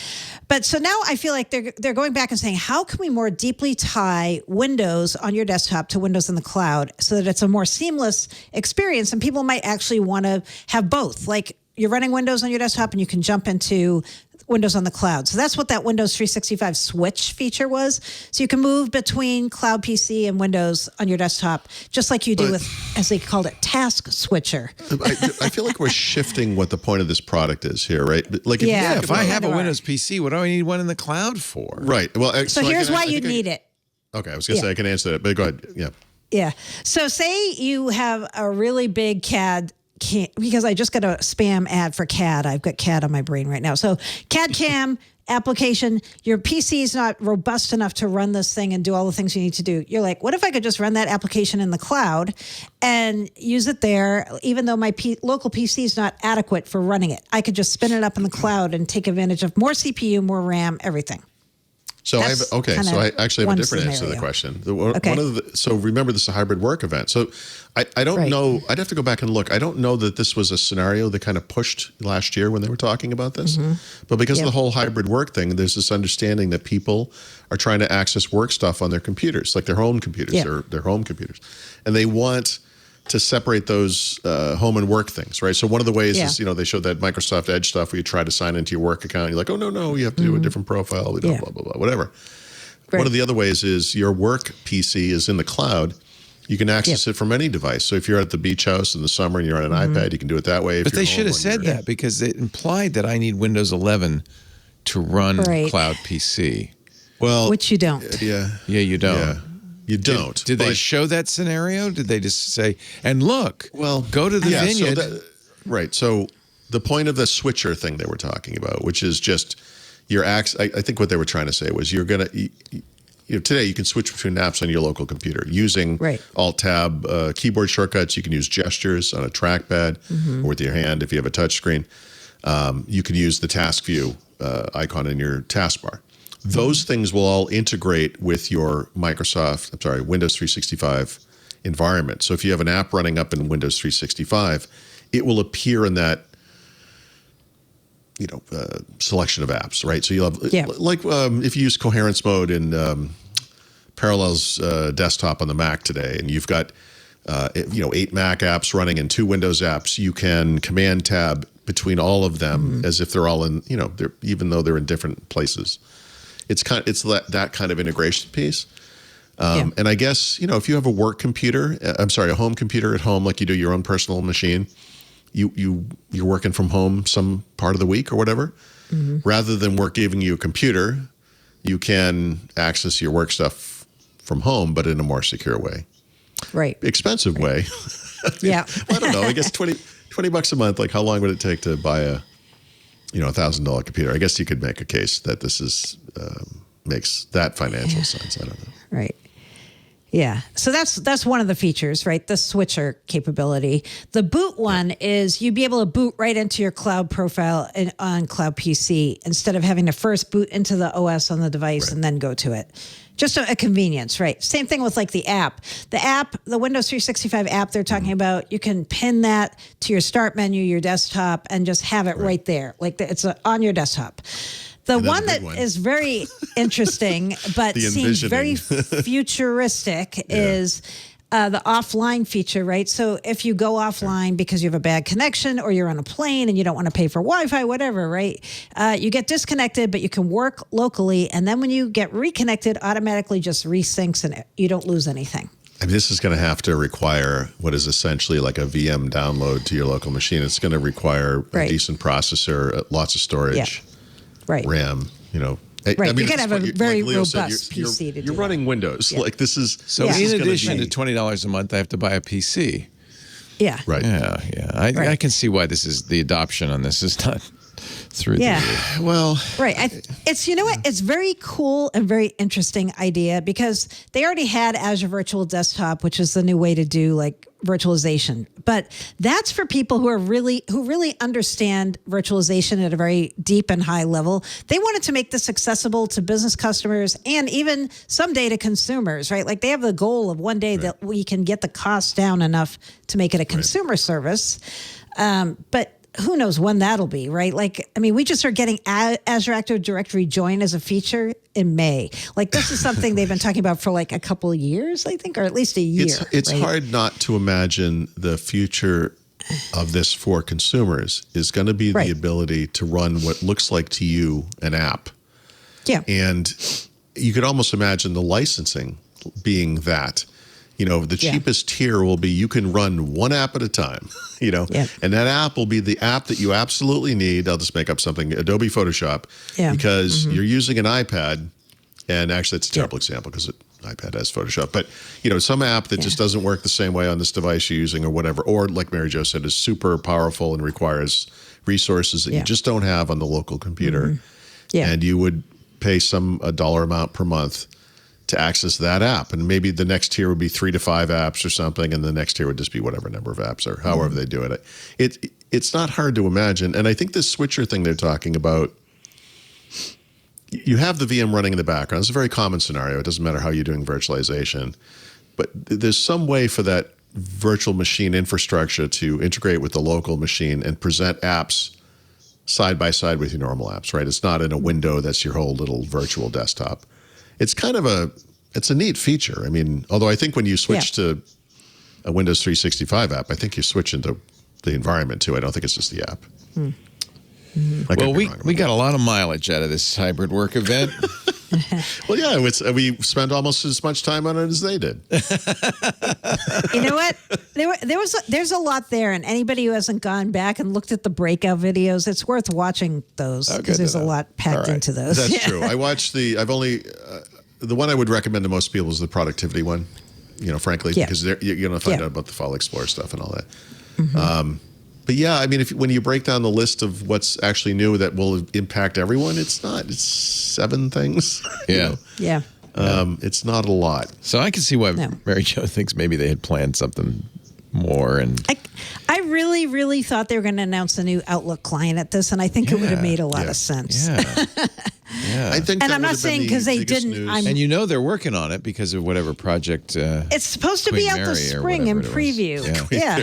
But so now I feel like they're going back and saying, how can we more deeply tie Windows on your desktop to Windows in the cloud so that it's a more seamless experience, and people might actually want to have both. Like you're running Windows on your desktop and you can jump into Windows on the cloud. So that's what that Windows 365 switch feature was. So you can move between cloud PC and Windows on your desktop, just like you do with, as they called it, Task Switcher. I feel like we're shifting what the point of this product is here, right? Like, if I have a Windows PC, what do I need one in the cloud for? Right. Well, so here's why you need it. Okay, I was going to say I can answer that, but go ahead. Yeah. Yeah. So say you have a really big CAD, because I just got a spam ad for CAD. I've got CAD on my brain right now. So CAD CAM application, your PC is not robust enough to run this thing and do all the things you need to do. You're like, what if I could just run that application in the cloud and use it there, even though my local PC is not adequate for running it? I could just spin it up in the cloud and take advantage of more CPU, more RAM, everything. So I actually have a different answer to the question. So remember, this is a hybrid work event. So I don't know. I'd have to go back and look. I don't know that this was a scenario that kind of pushed last year when they were talking about this. But because of the whole hybrid work thing, there's this understanding that people are trying to access work stuff on their computers, like their home computers or their home computers, and they want to separate those home and work things, right? So one of the ways is, they showed that Microsoft Edge stuff where you try to sign into your work account. You're like, oh, no, you have to do a different profile, blah, blah, blah, whatever. Right. One of the other ways is your work PC is in the cloud. You can access it from any device. So if you're at the beach house in the summer and you're on an iPad, you can do it that way. But they should have said that because it implied that I need Windows 11 to run cloud PC. Well, which you don't. Yeah, you don't. Yeah. You don't. Did they show that scenario? Did they just say, and look, go to the vineyard? Right. So the point of the switcher thing they were talking about, which is just your apps. I think what they were trying to say was you're going to, today you can switch between apps on your local computer using Alt-Tab keyboard shortcuts. You can use gestures on a trackpad or with your hand if you have a touch screen. You can use the task view icon in your taskbar. Those things will all integrate with your Windows 365 environment. So if you have an app running up in Windows 365, it will appear in that, selection of apps, right? So you'll have, like if you use coherence mode in Parallels desktop on the Mac today, and you've got, 8 Mac apps running and 2 Windows apps, you can command tab between all of them as if they're all in, even though they're in different places. It's that kind of integration piece. And I guess, if you have a work computer, a home computer at home, like you do your own personal machine, you're working from home some part of the week or whatever, rather than work giving you a computer, you can access your work stuff from home, but in a more secure way. Right. Expensive way. Yeah. I don't know. I guess $20 a month, like how long would it take to buy a $1,000 computer? I guess you could make a case that this is makes that financial sense. I don't know. Right. Yeah. So that's one of the features, right? The switcher capability. The boot one is you'd be able to boot right into your cloud profile on Cloud PC instead of having to first boot into the OS on the device and then go to it. Just a convenience, right? Same thing with like the app. The Windows 365 app they're talking about, you can pin that to your start menu, your desktop, and just have it right there. Like it's on your desktop. The one that is very interesting, but seems very futuristic is the offline feature, right? So if you go offline because you have a bad connection or you're on a plane and you don't want to pay for Wi-Fi, whatever, right? You get disconnected, but you can work locally. And then when you get reconnected, automatically just resyncs and you don't lose anything. I mean, this is going to have to require what is essentially like a VM download to your local machine. It's going to require a decent processor, lots of storage. RAM, Right, I mean, you got to have a very robust PC to do You're running Windows. Like this is so. In addition to $20 a month, I have to buy a PC. Yeah. Right. Yeah. I can see why this is the adoption on this is not through the Yeah. roof. Well, Right. It's, you know what? It's very cool and very interesting idea because they already had Azure Virtual Desktop, which is the new way to do like virtualization. But that's for people who really understand virtualization at a very deep and high level. They wanted to make this accessible to business customers and even someday to consumers, right? Like they have the goal of one day that we can get the cost down enough to make it a consumer service. But who knows when that'll be, right? Like, I mean, we just are getting Azure Active Directory join as a feature in May. Like, this is something they've been talking about for like a couple of years, I think, or at least a year. It's right? hard not to imagine the future of this for consumers is going to be the ability to run what looks like to you an app. Yeah. And you could almost imagine the licensing being that. You know, the cheapest tier will be you can run one app at a time, you know, and that app will be the app that you absolutely need. I'll just make up something, Adobe Photoshop, because you're using an iPad. And actually, it's a terrible example because iPad has Photoshop. But, you know, some app that just doesn't work the same way on this device you're using or whatever, or like Mary Jo said, is super powerful and requires resources that you just don't have on the local computer. And you would pay a dollar amount per month to access that app. And maybe the next tier would be 3 to 5 apps or something. And the next tier would just be whatever number of apps or however they do it. It's not hard to imagine. And I think this switcher thing they're talking about, you have the VM running in the background. It's a very common scenario. It doesn't matter how you're doing virtualization. But there's some way for that virtual machine infrastructure to integrate with the local machine and present apps side by side with your normal apps, right? It's not in a window that's your whole little virtual desktop. It's kind of it's a neat feature. I mean, although I think when you switch to a Windows 365 app, I think you're switching to the environment too. I don't think it's just the app. Well, we got a lot of mileage out of this hybrid work event. Well, yeah, we spent almost as much time on it as they did. You know what? There's a lot there, and anybody who hasn't gone back and looked at the breakout videos, it's worth watching those because there's a lot packed into those. That's true. I watched the one I would recommend to most people is the productivity one. You know, frankly, because you're going to find out about the File Explorer stuff and all that. But yeah, I mean, when you break down the list of what's actually new that will impact everyone, it's 7 things. Yeah. It's not a lot. So I can see why Mary Jo thinks maybe they had planned something more. And I really, really thought they were going to announce a new Outlook client at this, and I think it would have made a lot of sense. Yeah. I think and that I'm not saying because they didn't. And you know they're working on it because of whatever project. It's supposed to Queen be out Mary this or spring in whatever it was. preview. Yeah.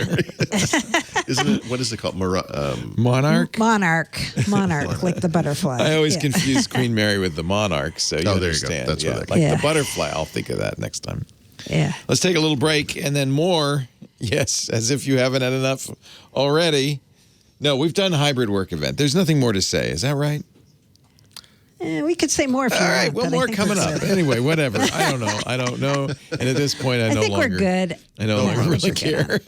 Isn't it? What is it called? Monarch? Monarch, like the butterfly. I always confuse Queen Mary with the monarch. So you understand. There you go. That's what like the butterfly. I'll think of that next time. Yeah. Let's take a little break and then more. Yes, as if you haven't had enough already. No, we've done a hybrid work event. There's nothing more to say. Is that right? We could say more if you All want. right, well, more coming up. Anyway, whatever. I don't know. And at this point, I no think longer. We're good. I no longer really care.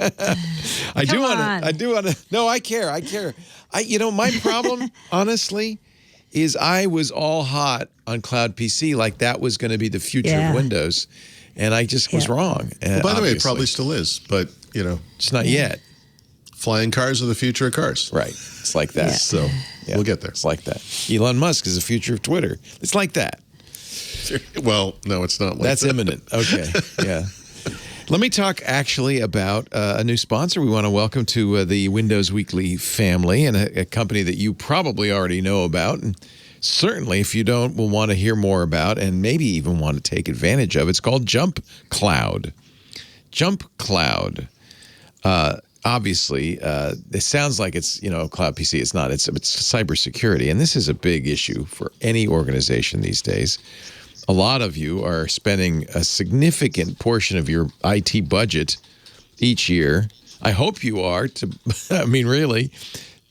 I do want to. No, I care. My problem, honestly, is I was all hot on Cloud PC, like that was going to be the future of Windows, and I just was wrong. Well, by the way, it probably still is, but it's not yet. Flying cars are the future of cars. Right. It's like that. So we'll get there. It's like that. Elon Musk is the future of Twitter. It's like that. Well, no, it's not like That's that. imminent. Okay. Yeah. Let me talk actually about a new sponsor we want to welcome to the Windows Weekly family, and a company that you probably already know about. And certainly, if you don't, will want to hear more about and maybe even want to take advantage of. It's called JumpCloud. JumpCloud. Obviously, it sounds like it's, Cloud PC. It's not. It's cybersecurity. And this is a big issue for any organization these days. A lot of you are spending a significant portion of your IT budget each year. I hope you are, really,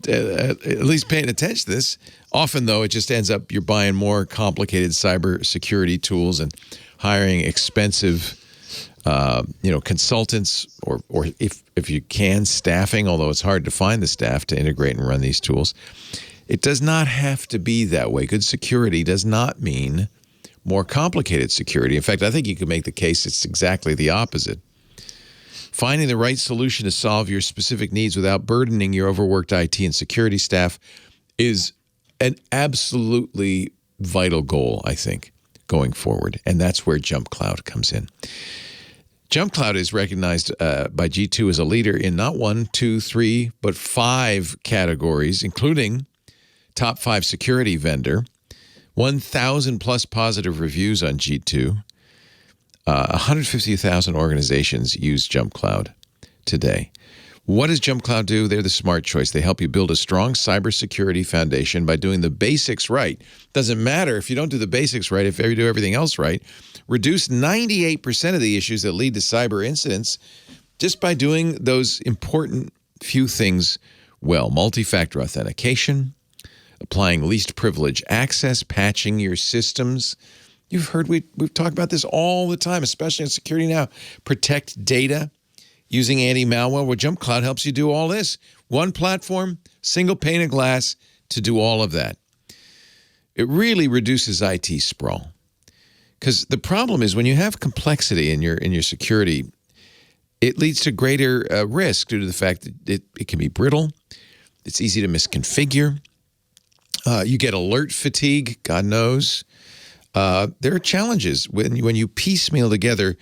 at least paying attention to this. Often, though, it just ends up you're buying more complicated cybersecurity tools and hiring expensive consultants or if you can, staffing, although it's hard to find the staff to integrate and run these tools. It does not have to be that way. Good security does not mean more complicated security. In fact, I think you could make the case it's exactly the opposite. Finding the right solution to solve your specific needs without burdening your overworked IT and security staff is an absolutely vital goal, I think, going forward. And that's where JumpCloud comes in. JumpCloud is recognized by G2 as a leader in not 1, 2, 3, but 5 categories, including top 5 security vendor, 1,000 plus positive reviews on G2. 150,000 organizations use JumpCloud today. What does JumpCloud do? They're the smart choice. They help you build a strong cybersecurity foundation by doing the basics right. Doesn't matter if you don't do the basics right, if you do everything else right. Reduce 98% of the issues that lead to cyber incidents just by doing those important few things well. Multi-factor authentication, applying least privilege access, patching your systems. You've heard we've talked about this all the time, especially in security now. Protect data using anti-malware. Well, JumpCloud helps you do all this. One platform, single pane of glass to do all of that. It really reduces IT sprawl. Because the problem is when you have complexity in your security, it leads to greater risk due to the fact that it can be brittle. It's easy to misconfigure. You get alert fatigue, God knows. There are challenges when you piecemeal together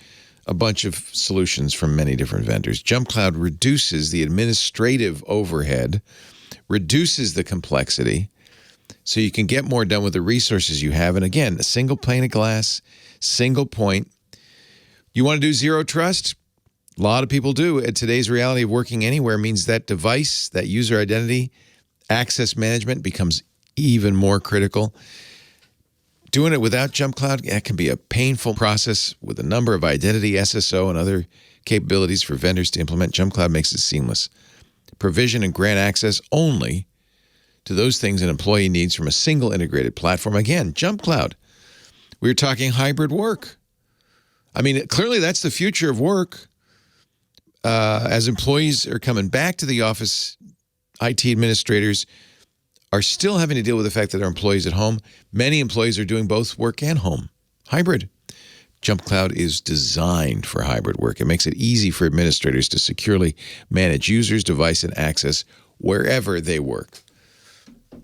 a bunch of solutions from many different vendors. JumpCloud reduces the administrative overhead, reduces the complexity, so you can get more done with the resources you have. And again, a single pane of glass, single point. You want to do zero trust? A lot of people do. Today's reality of working anywhere means that device, that user identity, access management becomes even more critical. Doing it without JumpCloud, that can be a painful process with a number of identity, SSO, and other capabilities for vendors to implement. JumpCloud makes it seamless. Provision and grant access only to those things an employee needs from a single integrated platform. Again, JumpCloud. We were talking hybrid work. I mean, clearly that's the future of work. As employees are coming back to the office, IT administrators are still having to deal with the fact that our employees at home. Many employees are doing both work and home, hybrid. JumpCloud is designed for hybrid work. It makes it easy for administrators to securely manage users, device, and access wherever they work.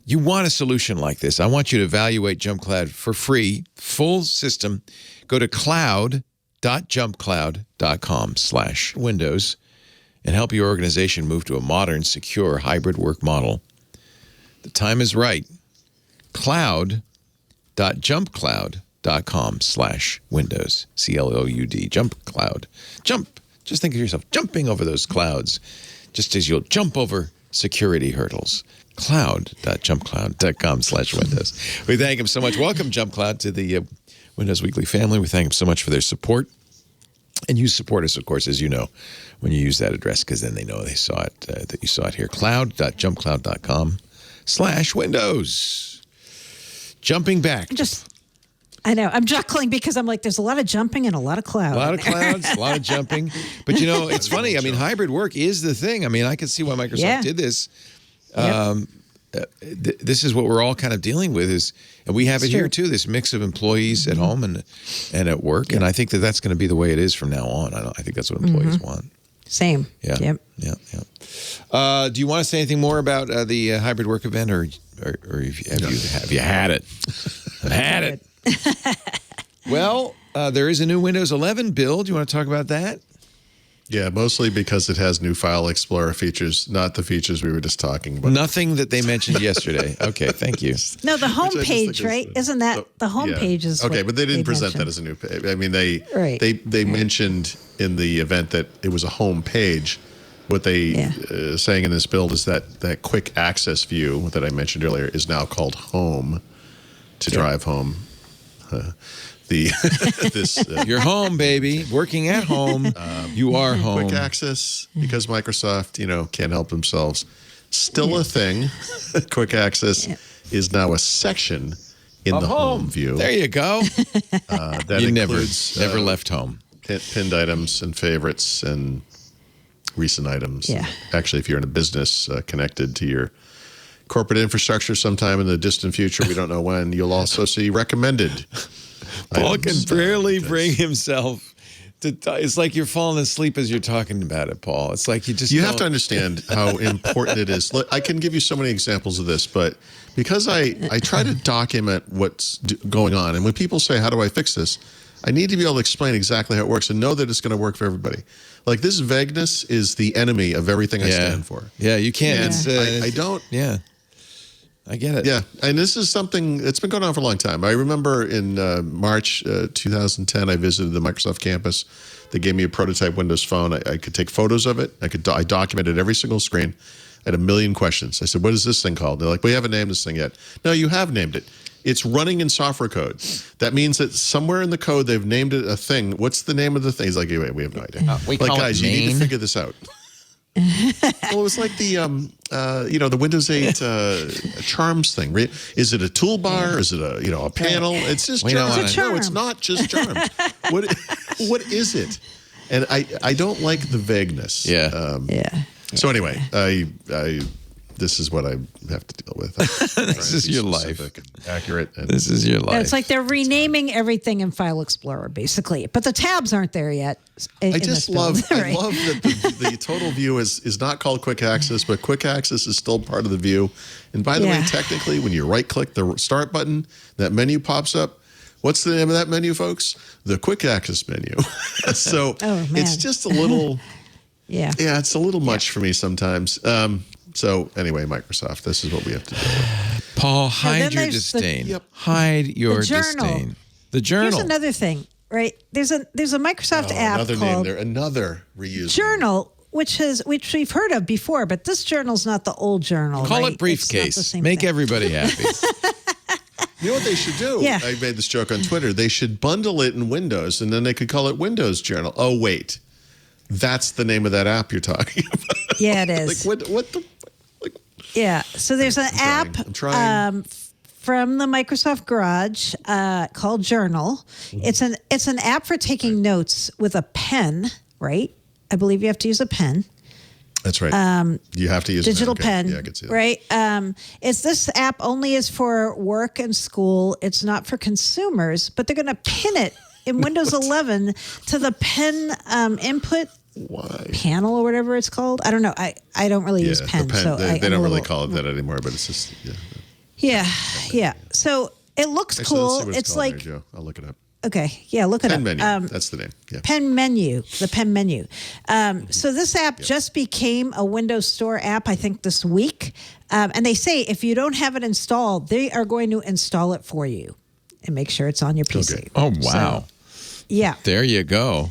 You want a solution like this. I want you to evaluate JumpCloud for free, full system. Go to cloud.jumpcloud.com/Windows and help your organization move to a modern, secure hybrid work model. The time is right. Cloud.jumpcloud.com/Windows. CLOUD. JumpCloud. Jump. Just think of yourself jumping over those clouds, just as you'll jump over security hurdles. Cloud.jumpcloud.com/Windows. We thank him so much. Welcome, JumpCloud, to the Windows Weekly family. We thank him so much for their support. And you support us, of course, as you know, when you use that address, because then they know they saw it, that you saw it here. Cloud.jumpcloud.com/Windows. Jumping back. I know. I'm chuckling because I'm like, there's a lot of jumping and a lot of cloud. A lot of clouds, a lot of jumping. But, you know, it's funny. I mean, hybrid work is the thing. I mean, I can see why Microsoft did this. This is what we're all kind of dealing with and we have it here too, this mix of employees at home and at work. And I think that's going to be the way it is from now on. I think that's what employees want. Same. Yeah. Yep. Yeah. Do you want to say anything more about the hybrid work event, or have you had it? I've had it. Well, there is a new Windows 11 build. You want to talk about that? Yeah, mostly because it has new File Explorer features, not the features we were just talking about. Nothing that they mentioned yesterday. Okay, thank you. No, the home page, right? Isn't that the home page is okay? But they didn't present mentioned. that as a new page. I mean, they mentioned in the event that it was a home page. What they saying in this build is that quick access view that I mentioned earlier is now called Home to drive home. You're home, baby. Working at home. You are home. Quick access, because Microsoft, can't help themselves. Still a thing. Quick access is now a section in the home view. There you go. That you includes never left home. Pinned items and favorites and recent items. Yeah. Actually, if you're in a business connected to your corporate infrastructure sometime in the distant future, we don't know when, you'll also see recommended. Paul can barely bring himself It's like you're falling asleep as you're talking about it, Paul. It's like you have to understand how important it is. I can give you so many examples of this, but because I try to document what's going on, and when people say, how do I fix this? I need to be able to explain exactly how it works and know that it's going to work for everybody. Like, this vagueness is the enemy of everything I stand for. Yeah, you can't. I don't. Yeah. I get it. Yeah, and this is something that's been going on for a long time. I remember in March 2010, I visited the Microsoft campus. They gave me a prototype Windows Phone. I could take photos of it. I documented every single screen. I had a million questions. I said, what is this thing called? They're like, we haven't named this thing yet. No, you have named it. It's running in software code. That means that somewhere in the code, they've named it a thing. What's the name of the thing? He's like, wait, we have no idea. We call guys, it you need to main. figure this out. Well, it was like the the Windows 8 charms thing. Is it a toolbar? Is it a panel? It's just We don't charm. wanna- It's a No, it's charm. not just charm. What is it? And I don't like the vagueness. Yeah. So anyway, this is what I have to deal with. This is your life. And accurate. And This is your life. It's like they're renaming everything in File Explorer, basically. But the tabs aren't there yet. I love that the total view is not called quick access, but quick access is still part of the view. And by the way, Yeah. technically, when you right click the start button, that menu pops up. What's the name of that menu, folks? The quick access menu. So Oh, man. it's just a little, Yeah. it's a little much for me sometimes. So anyway, Microsoft, this is what we have to deal with. Paul, then hide your there's the- disdain. Yep. Hide your journal. disdain. The journal. Here's another thing, right? There's a Microsoft app Another name called there, another reused Journal, which we've heard of before, but this journal's not the old journal. Call right? it briefcase. It's not the same Make thing. everybody happy. You know what they should do? Yeah. I made this joke on Twitter. They should bundle it in Windows, and then they could call it Windows Journal. Oh, wait. That's the name of that app you're talking about. Yeah, it is. Like, what the... Like, Yeah. So there's an app I'm trying. from the Microsoft Garage called Journal. Mm-hmm. It's an app for taking notes with a pen, right? I believe you have to use a pen. That's right. You have to use Digital okay. pen, Yeah, I can see that. right? This app only is for work and school. It's not for consumers, but they're going to pin it in Windows 11 to the pen input Why? panel or whatever it's called. I don't know. I don't really use the pen, pen. so They I'm don't a really little- call it that anymore, but it's just... Yeah. So it looks Actually, cool. let's see what it's called like there, Joe. I'll look it up. okay, yeah, look it Pen up. menu. That's the name. Yeah. Pen menu, the pen menu. So this app just became a Windows Store app, I think, this week. And they say if you don't have it installed, they are going to install it for you and make sure it's on your PC. Okay. Oh, wow. Yeah, There you go.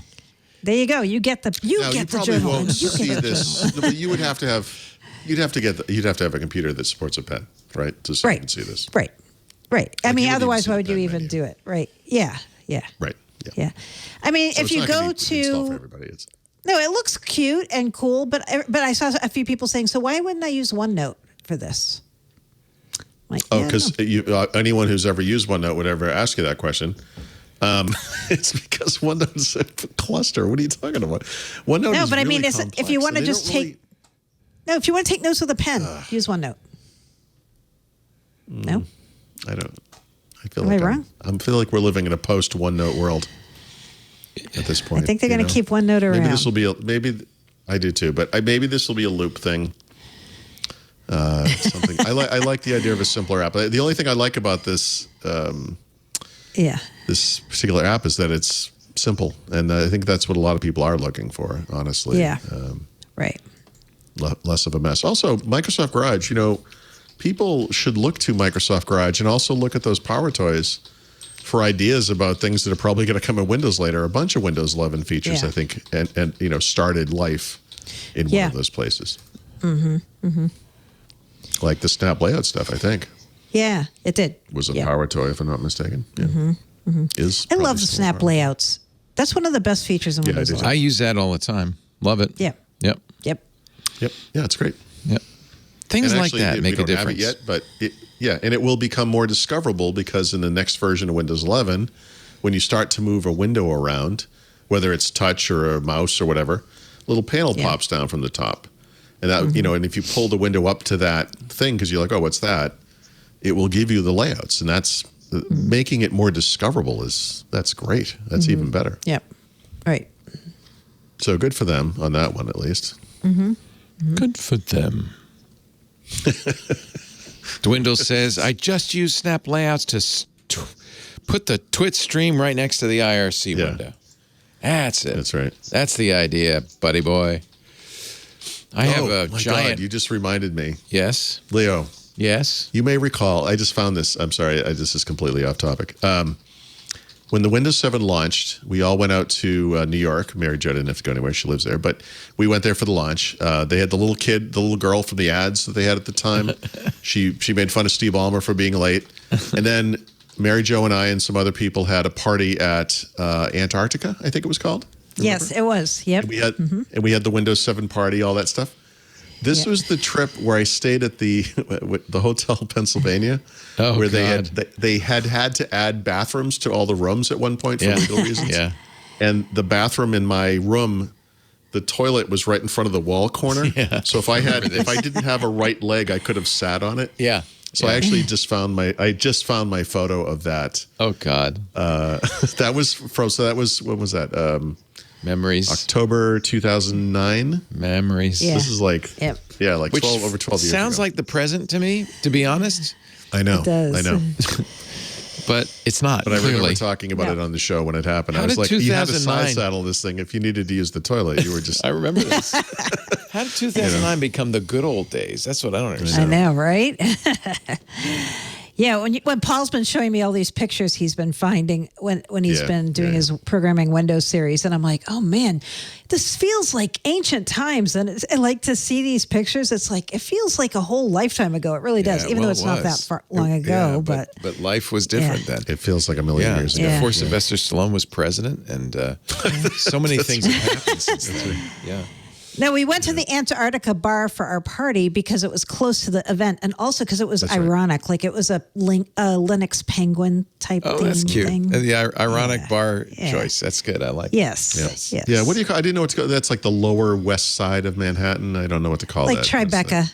there you go. You get the Now, you get the probably journal. won't and you see get the this. journal. No, but you would have to have... You'd have to have a computer that supports a pen, right? So you Right. can see this. Right. I you mean, would need otherwise, to see why the would you pen even menu. do it? Right. Yeah. Right. Yeah. I mean, So if it's you not gonna go be installed for to everybody. It's, no, it looks cute and cool, but I saw a few people saying, so why wouldn't I use OneNote for this? Like, oh, yeah, I don't because know. anyone who's ever used OneNote would ever ask you that question. It's because OneNote is a cluster. What are you talking about? OneNote No, is but I really mean, if you complex, want to and they just don't take really- no, if you want to take notes with a pen, use OneNote. No, I don't. I feel Am I like wrong? I feel like we're living in a post OneNote world at this point. I think they're you going to know? keep OneNote around. Maybe this will be maybe I do too, but maybe this will be a loop thing. Something I like the idea of a simpler app. The only thing I like about this yeah, this particular app is that it's simple, and I think that's what a lot of people are looking for. Honestly, yeah, right. less of a mess. Also, Microsoft Garage. You know, people should look to Microsoft Garage and also look at those Power Toys for ideas about things that are probably going to come in Windows later. A bunch of Windows 11 features, Yeah. I think, and you know, started life in one Yeah. of those places. Mm-hmm. Like the snap layout stuff, I think, Yeah, it did. was a yeah. Power Toy, if I'm not mistaken. Yeah. Is I probably love the still snap Power. layouts. That's one of the best features in Yeah, I Windows do. 11. I use that all the time. Love it. Yeah. Yep. Yep. Yep. Yeah, it's great. Yep. Things And like actually, that we make a don't have it difference. yet, but and it will become more discoverable because in the next version of Windows 11, when you start to move a window around, whether it's touch or a mouse or whatever, a little panel Yeah. pops down from the top, and that you know, and if you pull the window up to that thing because you're like, oh, what's that? It will give you the layouts, and that's making it more discoverable. That's great. That's even better. Yep. Right. So good for them on that one, at least. Good for them. Dwindle says, I just used Snap Layouts to put the Twit stream right next to the IRC window. That's it. That's right. That's the idea, buddy boy. I have a my giant. God, you just reminded me. Yes. Leo, Yes. you may recall, I just found this. I'm sorry, this is completely off topic. When the Windows 7 launched, we all went out to New York. Mary Jo didn't have to go anywhere. She lives there. But we went there for the launch. They had the little girl from the ads that they had at the time. She made fun of Steve Ballmer for being late. And then Mary Jo and I and some other people had a party at Antarctica, I think it was called. Yes, it was. Yep. And we had the Windows 7 party, all that stuff. This was the trip where I stayed at the Hotel Pennsylvania, where they had to add bathrooms to all the rooms at one point for legal reasons. And the bathroom in my room, the toilet was right in front of the wall corner. So if I didn't have a right leg, I could have sat on it. So I actually just found my photo of that. Oh God. That was when was that? Memories. October 2009. Memories. Yeah. This is like Which 12 over 12 years sounds ago. like the present to me, to be honest. I know. It does. I know. But it's not. But I remember clearly. talking about it on the show when it happened. How I was did like, you had to 2009 side saddle this thing if you needed to use the toilet. You were just I remember this. How did 2009 become the good old days? That's what I don't I understand. know, right? Yeah, when Paul's been showing me all these pictures he's been finding when he's been doing his programming Windows series, and I'm like, oh man, this feels like ancient times, and like to see these pictures, it's like it feels like a whole lifetime ago. It really does, even though it's not that far long ago. But life was different then. it feels like a million years ago. Before Sylvester Stallone was president, and so many things have happened since then. Yeah. No, we went to the Antarctica bar for our party because it was close to the event, and also because it was ironic. Like it was a Linux Penguin type thing. Oh, that's cute. Thing. The ironic bar choice. That's good. I like Yes. Yes. Yeah, what do you call? I didn't know what to call. That's like the lower west side of Manhattan. I don't know what to call Like that. Tribeca.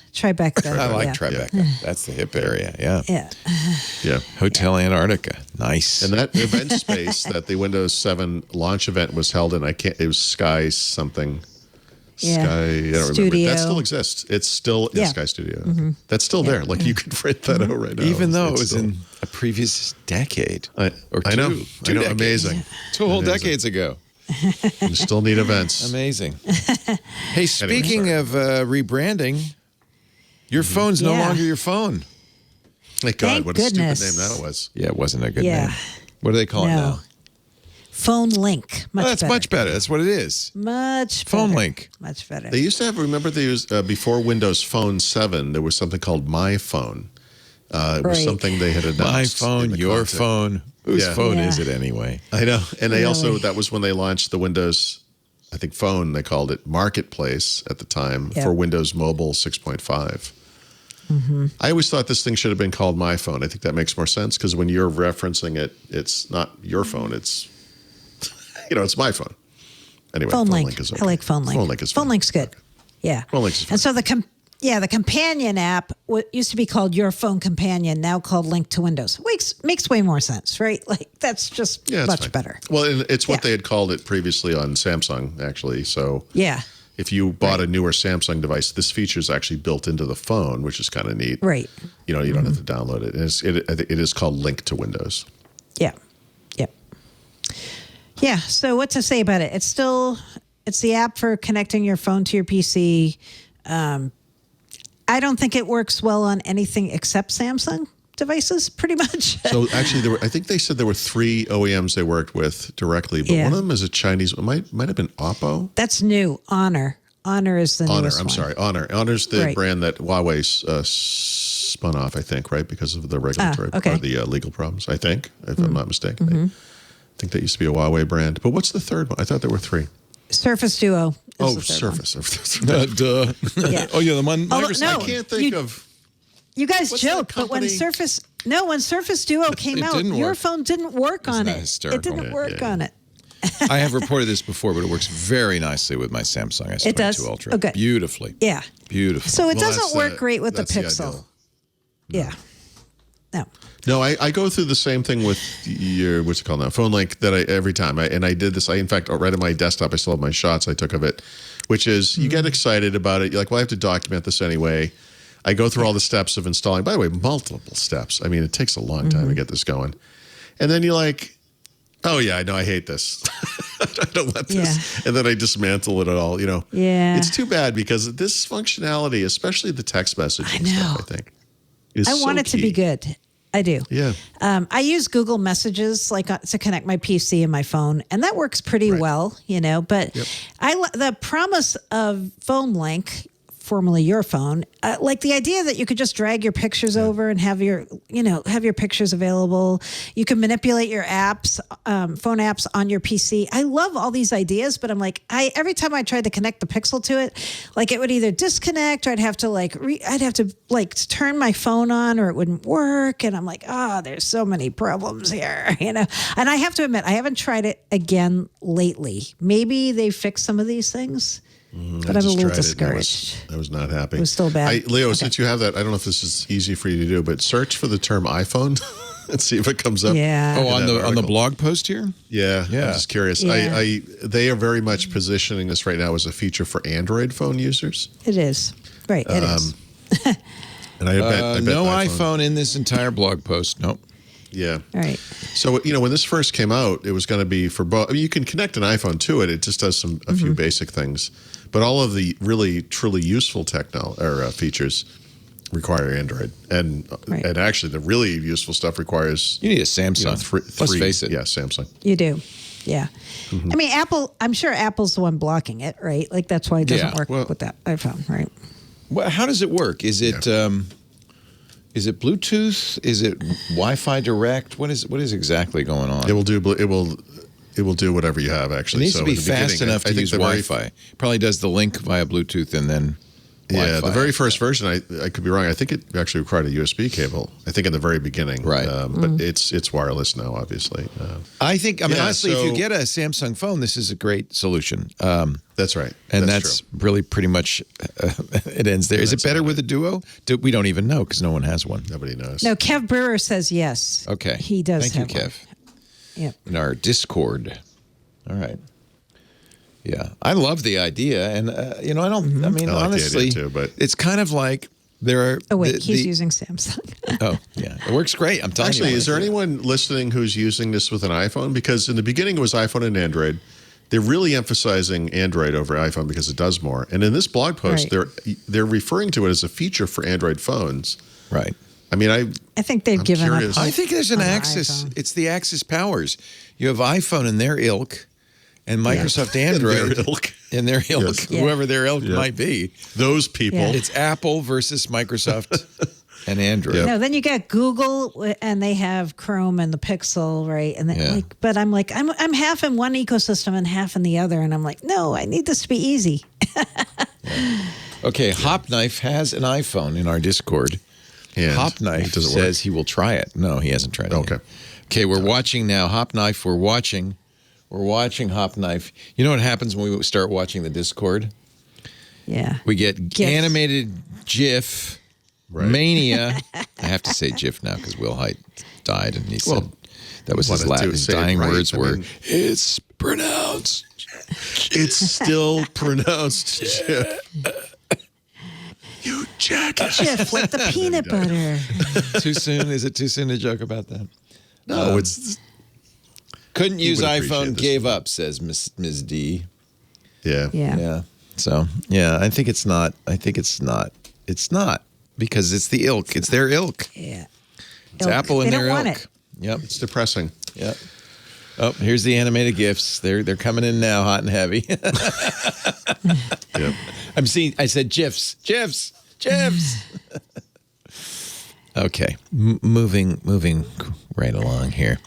I like Tribeca. That's the hip area. Yeah. Yeah. Hotel Antarctica. Nice. And that event space that the Windows 7 launch event was held in, it was Sky something. Yeah. Sky, I don't remember. Studio. That still exists. It's still Sky Studio. That's still there. Like you could print that out right now. Even though it It's was still, in a previous decade. I know. Two decades. Amazing. 2 whole decades ago. You still need events. Amazing. Hey, speaking of rebranding, your phone's no longer your phone. Thank God. Thank What a goodness. stupid name that was. Yeah, it wasn't a good Yeah. name. What do they call it now? Phone Link. That's much better. That's what it is. Much better. Phone Link. Much better. They used to have, remember they used, before Windows Phone 7, there was something called My Phone. It was something they had announced. My phone, your content. phone. Whose phone Yeah. is it anyway? I know. And they also, Really? that was when they launched the Windows, I think phone, they called it Marketplace at the time for Windows Mobile 6.5. I always thought this thing should have been called My Phone. I think that makes more sense because when you're referencing it, it's not your phone. It's, it's my phone. Anyway, Phone Link. is okay. I like Phone Link. Phone Link is Phone fine. Link's good. Yeah. Phone Link's fine. And so the companion app used to be called Your Phone Companion, now called Link to Windows. Makes way more sense, right? Like that's just it's much fine. better. Well, and it's what they had called it previously on Samsung, actually. So Yeah. if you bought a newer Samsung device, this feature is actually built into the phone, which is kind of neat. Right. You don't have to download it. It is called Link to Windows. Yeah. Yep. Yeah. So what to say about it? It's the app for connecting your phone to your PC. I don't think it works well on anything except Samsung devices, pretty much. So actually, I think they said there were 3 OEMs they worked with directly, but one of them is a Chinese. It might have been Oppo. That's new. Honor. Honor is the newest I'm one. sorry, Honor. Honor's the brand that Huawei spun off, I think, right, because of the regulatory or the legal problems. I think, if I'm not mistaken. I think that used to be a Huawei brand. But what's the third one? I thought there were 3. Surface Duo. Oh, Surface. Duh. Yeah. Oh, yeah, the one. Microsoft. no. I can't think of. You guys What's that joke, but when company? Surface Duo came out, didn't your work. phone didn't work on that it. hysterical? It didn't work Yeah. on it. I have reported this before, but it works very nicely with my Samsung S22 does? Ultra. Oh, good. Beautifully. Yeah. Beautiful. So it Well, doesn't work great with the that's the Pixel. ideal. Yeah. No. No, I go through the same thing with your, what's it called now? Phone Link that every time. And I did this. In fact, right on my desktop, I still have my shots I took of it, which is you get excited about it. You're like, well, I have to document this anyway. I go through all the steps of installing, by the way, multiple steps. I mean, it takes a long time to get this going. And then you're like, oh, yeah, I know I hate this. I don't want this. And then I dismantle it all, It's too bad because this functionality, especially the text messaging stuff, I think, is I want it to be good. I do. Yeah. I use Google Messages to connect my PC and my phone, and that works pretty well, But the promise of Phone Link, formerly your phone, like the idea that you could just drag your pictures over and have your pictures available. You can manipulate your apps, phone apps on your PC. I love all these ideas, but I'm like, every time I tried to connect the Pixel to it, like it would either disconnect or I'd have to turn my phone on or it wouldn't work. And I'm like, there's so many problems here, And I have to admit, I haven't tried it again lately. Maybe they fixed some of these things. But I'm a little discouraged. I was not happy. It was still bad. Leo, since you have that, I don't know if this is easy for you to do, but search for the term iPhone and see if it comes up. Yeah. Oh, on the blog post here? Yeah. I'm just curious. Yeah. They are very much positioning this right now as a feature for Android phone users. It is. Right. It is. And I bet no iPhone in this entire blog post. Nope. Yeah. All right. So, when this first came out, it was going to be for both. I mean, you can connect an iPhone to it. It just does a few basic things. But all of the really, truly useful features require Android. And actually, the really useful stuff requires... You need a Samsung. Let's face it. Yeah, Samsung. You do. Yeah. I mean, Apple, I'm sure Apple's the one blocking it, right? Like, that's why it doesn't work with that iPhone, right? Well, how does it work? Is it... Is it Bluetooth? Is it Wi-Fi Direct? What is exactly going on? It will do whatever you have, actually. It needs to be fast enough to use Wi-Fi. Probably does the link via Bluetooth and then Wi-Fi. Yeah, the very first version, I could be wrong. I think it actually required a USB cable. I think in the very beginning. Right. But it's wireless now, obviously. Honestly, if you get a Samsung phone, this is a great solution. That's right. And that's really pretty much, it ends there. Is it better with a Duo? We don't even know because no one has one. Nobody knows. No, Kev Brewer says yes. Okay. He does Thank you, have Kev. one. Yep. In our Discord. All right. Yeah. I love the idea. And, I mean, I like honestly, the idea too, but it's kind of like there are... Oh, wait, he's using Samsung. Oh, yeah. It works great. I'm telling you. Actually, is there anyone listening who's using this with an iPhone? Because in the beginning, it was iPhone and Android. They're really emphasizing Android over iPhone because it does more. And in this blog post, they're referring to it as a feature for Android phones. Right. I mean, I think they've given up. I think there's an Axis. It's the Axis powers. You have iPhone in their ilk and Microsoft Android in their ilk, Yes. whoever their ilk might be. Those people. Yeah. It's Apple versus Microsoft and Android. No, then you got Google, and they have Chrome and the Pixel, right? And then, but I'm like, I'm half in one ecosystem and half in the other, and I'm like, no, I need this to be easy. Okay, Hop Knife has an iPhone in our Discord. And Hop Knife says he will try it. No, he hasn't tried it. Okay. Yet. Okay, we're watching now. Hop Knife, we're watching Hop Knife. You know what happens when we start watching the Discord? Yeah. We get animated GIF mania. I have to say GIF now because Will Hite died, and he said that was his last. His dying words were, "It's pronounced. It's still pronounced GIF." You jackass. GIF with the peanut butter. Too soon? Is it too soon to joke about that? No, it's... Couldn't use would appreciate iPhone, this. gave up, says Ms. D. Yeah. Yeah. So, I think it's not. It's not because it's the ilk. It's their ilk. Yeah. It's Apple and they their don't want ilk. it. Yep. It's depressing. Yep. Oh, here's the animated GIFs. They're coming in now, hot and heavy. Yep. I said GIFs. Okay, moving right along here.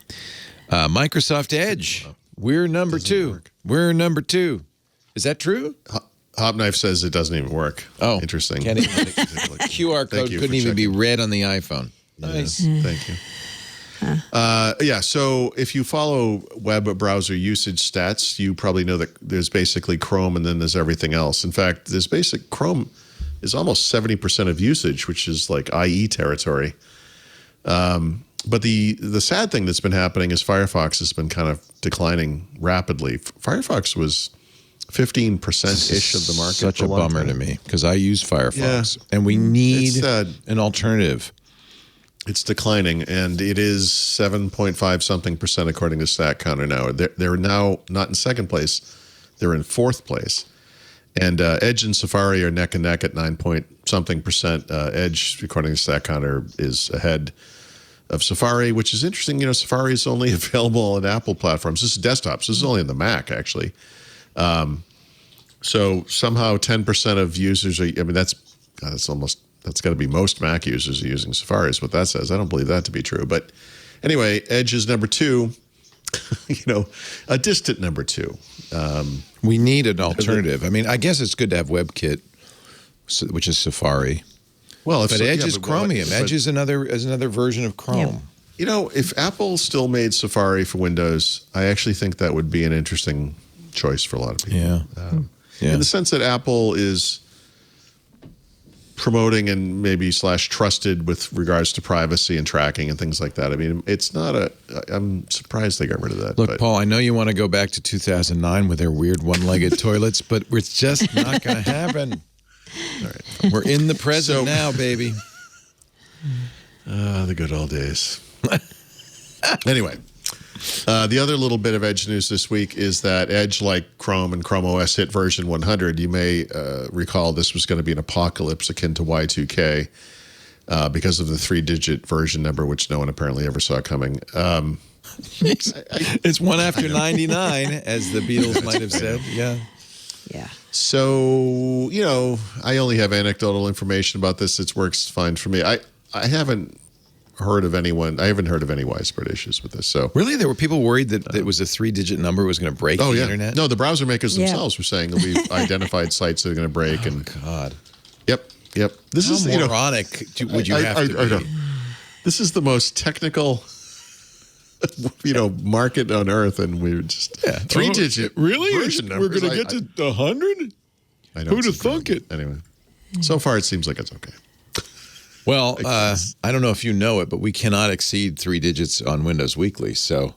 Microsoft Edge. We're number two. We're number two. Is that true? Hop Knife says it doesn't even work. Oh, interesting. Can't even, QR code couldn't even be read on the iPhone. Nice. Thank you. So if you follow web browser usage stats, you probably know that there's basically Chrome and then there's everything else. In fact, Chrome is almost 70% of usage, which is like IE territory. But the sad thing that's been happening is Firefox has been kind of declining rapidly. Firefox was 15%-ish of the market. Such for a bummer long to time. me because I use Firefox and we It's need sad. an alternative. It's declining, and it is 7.5 something percent according to StatCounter now. They're now not in second place; they're in fourth place. And Edge and Safari are neck and neck at 9 point something percent. Edge, according to StatCounter, is ahead of Safari, which is interesting. You know, Safari is only available on Apple platforms. This is desktops. This is only on the Mac, actually. So somehow 10% of users are, I mean, that's got to be most Mac users are using Safari is what that says. I don't believe that to be true. But anyway, Edge is number 2, a distant number 2. We need an alternative. I mean, I guess it's good to have WebKit, which is Safari. Well, But Edge is Chromium. Edge is another version of Chrome. Yeah. If Apple still made Safari for Windows, I actually think that would be an interesting choice for a lot of people. Yeah. In the sense that Apple is promoting and maybe / trusted with regards to privacy and tracking and things like that. I mean, it's not I'm surprised they got rid of that. Look, but Paul, I know you want to go back to 2009 with their weird one-legged toilets, but it's just not going to happen. all right. We're in the present now, baby. The good old days. Anyway, the other little bit of Edge news this week is that Edge, like Chrome and Chrome OS, hit version 100. You may recall this was going to be an apocalypse akin to Y2K because of the 3-digit version number, which no one apparently ever saw coming. It's one after 99, as the Beatles might have said. Yeah. Yeah. So, I only have anecdotal information about this. It works fine for me. I haven't heard of any widespread issues with this. So Really? There were people worried that it was a 3-digit number was going to break the internet? No, the browser makers themselves were saying that we've identified sites that are going to break. God. Yep. This How is moronic would you have to I be? know. This is the most technical, market on earth, and we're just 3-digit version numbers. We're going to get to 100? I know Who'd it's have thunk it? Anyway, so far it seems like it's okay. Well, I don't know if you know it, but we cannot exceed 3 digits on Windows Weekly. So,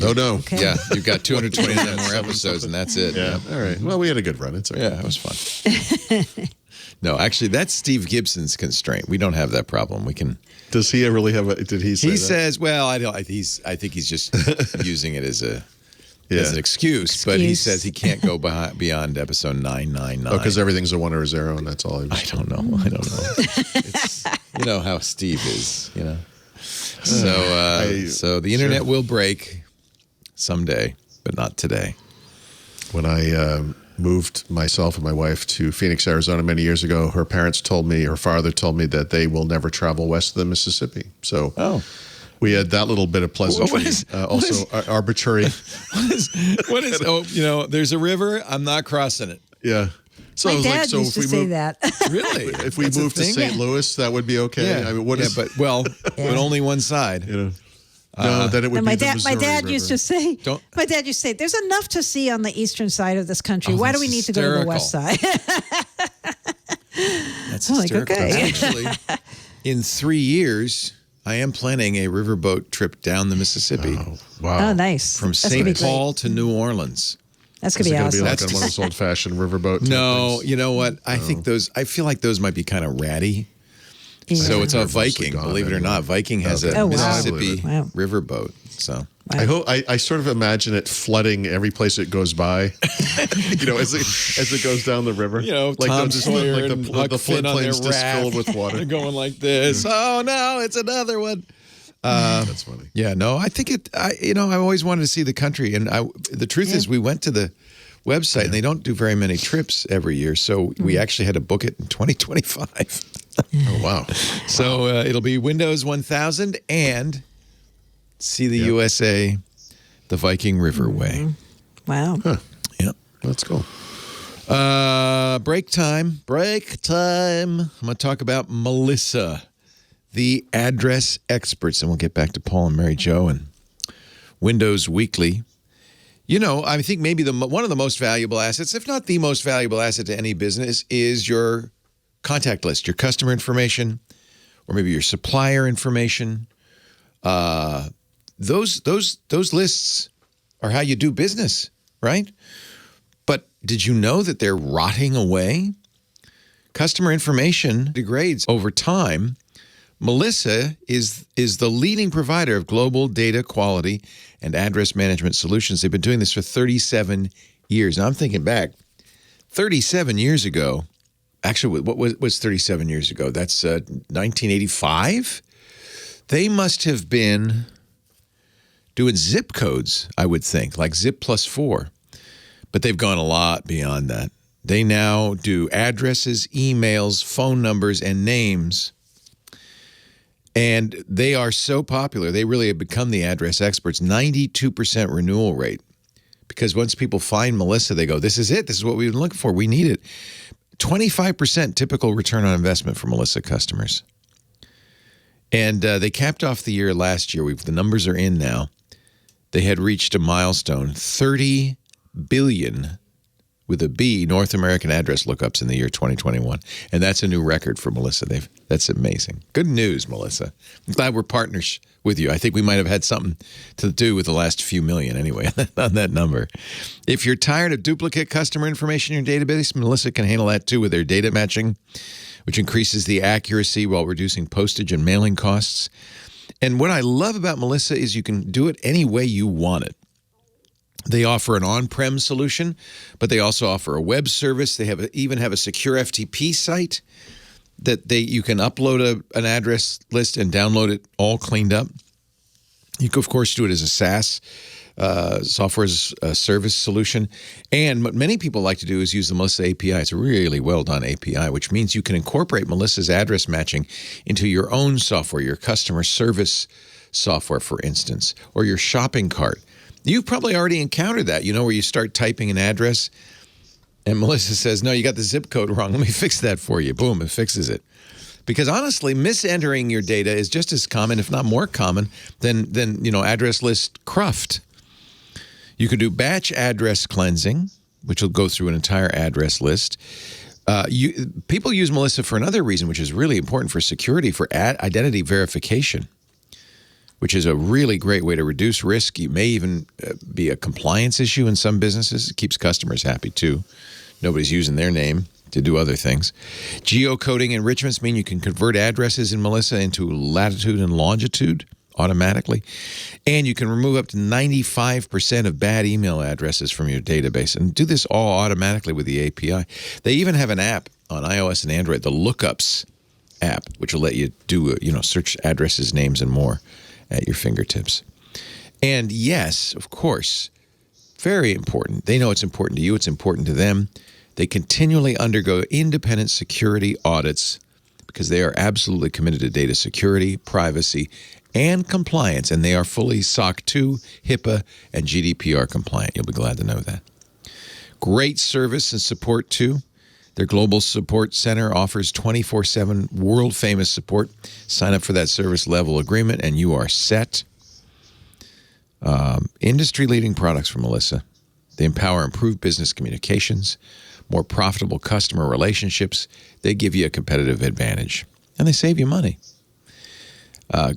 Oh no. Okay. yeah, you've got 229 more episodes, and that's it. Yeah. All right. Well, we had a good run. It's okay. Yeah, it was fun. No, actually, that's Steve Gibson's constraint. We don't have that problem. We can. Does he really have did he say He that? says, well, I think he's just using it as an excuse, but he Excuse. says he can't go beyond episode 999. Oh, because everything's a 1 or a 0, and that's all. I don't know. It's, you know how Steve is, So the internet will break someday, but not today. When I moved myself and my wife to Phoenix, Arizona many years ago, her father told me that they will never travel west of the Mississippi. So we had that little bit of pleasantry. Arbitrary. What is? There's a river. I'm not crossing it. Yeah. So I My was like, dad so used if to we say move, that. Really? if we That's a move to thing? St. Louis, that would be okay. I mean, but only one side. No, that it would And be my the dad, Missouri used River. to say, Don't- there's enough to see on the eastern side of this country. Why do we that's need to go to the west side? That's I'm like, hysterical. okay. Actually, in 3 years, I am planning a riverboat trip down the Mississippi Wow. Oh, nice. from That's gonna be St. great. Paul to New Orleans. That's Is gonna it be going to be awesome. like on one of those old-fashioned riverboat type No, things? you know what? I feel like those might be kind of ratty. So it's a They're mostly Viking, gone believe it or anyway. not. Viking has Okay. a Oh, wow. Mississippi Wow. riverboat. So I hope I sort of imagine it flooding every place it goes by. As it goes down the river. Tom Sawyer like and the Huck Finn on their floodplains just raft. filled with water. They're going like this. Oh no, it's another one. That's funny. Yeah, no, I think I always wanted to see the country, and the truth is, we went to the website, and they don't do very many trips every year, so we actually had to book it in 2025. Oh wow. So it'll be Windows 1000 and see the USA, the Viking River way. Wow. Yeah. That's cool. Break time. I'm going to talk about Melissa, the address experts, and we'll get back to Paul and Mary Jo and Windows Weekly. I think maybe one of the most valuable assets, if not the most valuable asset to any business, is your contact list, your customer information, or maybe your supplier information. those lists are how you do business, right? But did you know that they're rotting away? Customer information degrades over time. Melissa is the leading provider of global data quality and address management solutions. They've been doing this for 37 years. Now, I'm thinking back, 37 years ago, actually, what was 37 years ago? That's 1985? They must have been doing zip codes, I would think, like zip +4. But they've gone a lot beyond that. They now do addresses, emails, phone numbers, and names. And they are so popular. They really have become the address experts. 92% renewal rate. Because once people find Melissa, they go, this is it. This is what we've been looking for. We need it. 25% typical return on investment for Melissa customers. And they capped off the year last year. The numbers are in now. They had reached a milestone, 30 billion with a B North American address lookups in the year 2021. And that's a new record for Melissa. That's amazing. Good news, Melissa. I'm glad we're partners with you. I think we might have had something to do with the last few million anyway on that number. If you're tired of duplicate customer information in your database, Melissa can handle that too with their data matching, which increases the accuracy while reducing postage and mailing costs. And what I love about Melissa is you can do it any way you want it. They offer an on-prem solution, but they also offer a web service. They even have a secure FTP site that you can upload an address list and download it all cleaned up. You can, of course, do it as a SaaS, software as a service solution. And what many people like to do is use the Melissa API. It's a really well-done API, which means you can incorporate Melissa's address matching into your own software, your customer service software, for instance, or your shopping cart. You've probably already encountered that, where you start typing an address and Melissa says, no, you got the zip code wrong. Let me fix that for you. Boom, it fixes it. Because honestly, misentering your data is just as common, if not more common, than address list cruft. You can do batch address cleansing, which will go through an entire address list. People use Melissa for another reason, which is really important for security, for identity verification, which is a really great way to reduce risk. You may even be a compliance issue in some businesses. It keeps customers happy, too. Nobody's using their name to do other things. Geocoding enrichments mean you can convert addresses in Melissa into latitude and longitude automatically. And you can remove up to 95% of bad email addresses from your database and do this all automatically with the API. They even have an app on iOS and Android, the Lookups app, which will let you do, search addresses, names, and more at your fingertips. And yes, of course, very important. They know it's important to you. It's important to them. They continually undergo independent security audits because they are absolutely committed to data security, privacy, and compliance. And they are fully SOC 2, HIPAA, and GDPR compliant. You'll be glad to know that. Great service and support, too. Their global support center offers 24/7 world-famous support. Sign up for that service level agreement, and you are set. Industry-leading products from Melissa. They empower improved business communications, more profitable customer relationships. They give you a competitive advantage, and they save you money.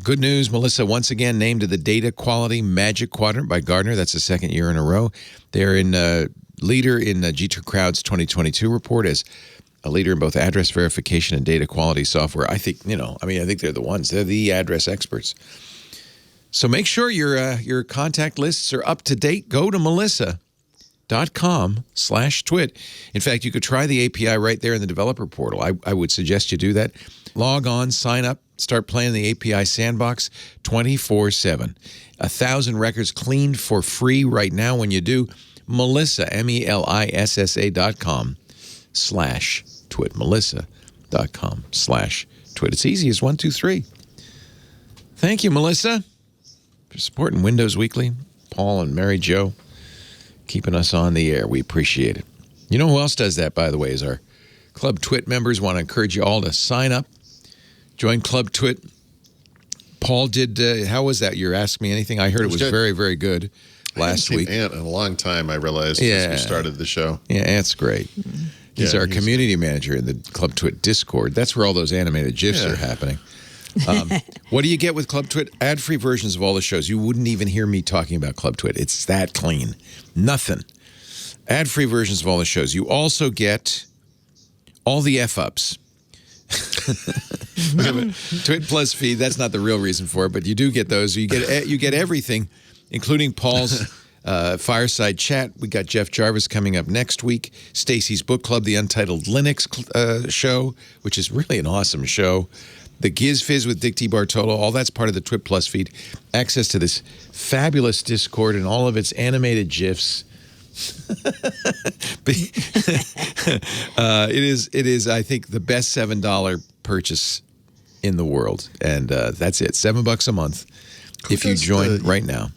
Good news, Melissa once again named to the Data Quality Magic Quadrant by Gartner. That's the second year in a row. They're in leader in JumpCloud's 2022 report as a leader in both address verification and data quality software. I think, I think they're the ones. They're the address experts. So make sure your contact lists are up to date. Go to melissa.com/twit. In fact, you could try the API right there in the developer portal. I would suggest you do that. Log on, sign up, start playing the API sandbox 24/7. 1,000 records cleaned for free right now when you do. Melissa, melissa.com/twit. melissa.com/twit. It's easy as 1, 2, 3. Thank you, Melissa, for supporting Windows Weekly. Paul and Mary Jo keeping us on the air. We appreciate it. You know who else does that, by the way, is our Club Twit members. Want to encourage you all to sign up, join Club Twit. Paul did, how was that? You're asking me anything? I heard it was very, very good last week. Ant in a long time, I realized, since we started the show. Yeah, Ant's great. He's our community manager in the Club Twit Discord. That's where all those animated GIFs are happening. What do you get with Club Twit? Ad-free versions of all the shows. You wouldn't even hear me talking about Club Twit. It's that clean. Nothing. Ad-free versions of all the shows. You also get all the F-ups. Twit Plus feed, that's not the real reason for it, but you do get those. You get everything, including Paul's fireside chat. We got Jeff Jarvis coming up next week. Stacy's Book Club, the Untitled Linux show, which is really an awesome show. The Giz Fizz with Dick T. Bartolo, all that's part of the Twit Plus feed. Access to this fabulous Discord and all of its animated GIFs. It is, I think, the best $7 purchase in the world. And that's it. $7 a month if you join right now.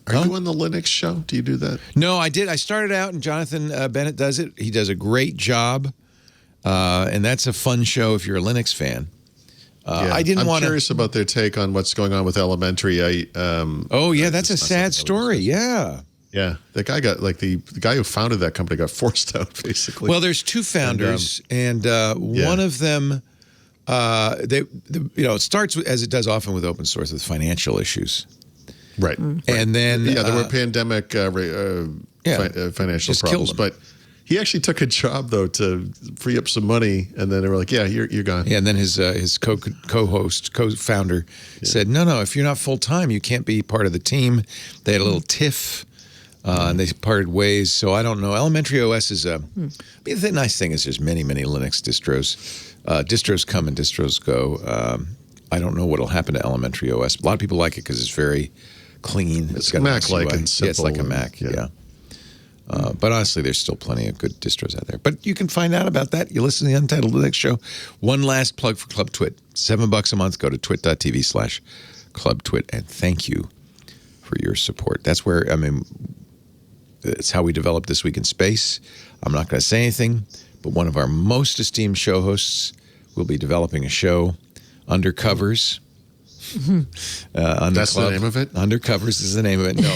Are you on the Linux show? Do you do that? No, I did. I started out, and Jonathan Bennett does it. He does a great job. And that's a fun show if you're a Linux fan. I'm curious about their take on what's going on with Elementary. That's a sad story. Yeah. Yeah, that guy got the guy who founded that company got forced out basically. Well, there's two founders, and one of them, it starts as it does often with open source with financial issues, right? And then there were pandemic financial problems, but he actually took a job though to free up some money, and then they were like, "Yeah, you're gone." Yeah, and then his co-founder said, "No, if you're not full time, you can't be part of the team." They had a little tiff. And they parted ways, so I don't know. Elementary OS is the nice thing is there's many Linux distros. Distros come and distros go. I don't know what'll happen to Elementary OS. A lot of people like it because it's very clean. It's got Mac-like and simple. Yeah, it's like a Mac, yeah. But honestly, there's still plenty of good distros out there. But you can find out about that. You listen to the Untitled Linux Show. One last plug for Club Twit. $7 a month. Go to twit.tv/ClubTwit. And thank you for your support. That's where, it's how we develop This Week in Space. I'm not going to say anything, but one of our most esteemed show hosts will be developing a show, Undercovers. That's the name of it? Undercovers is the name of it. No,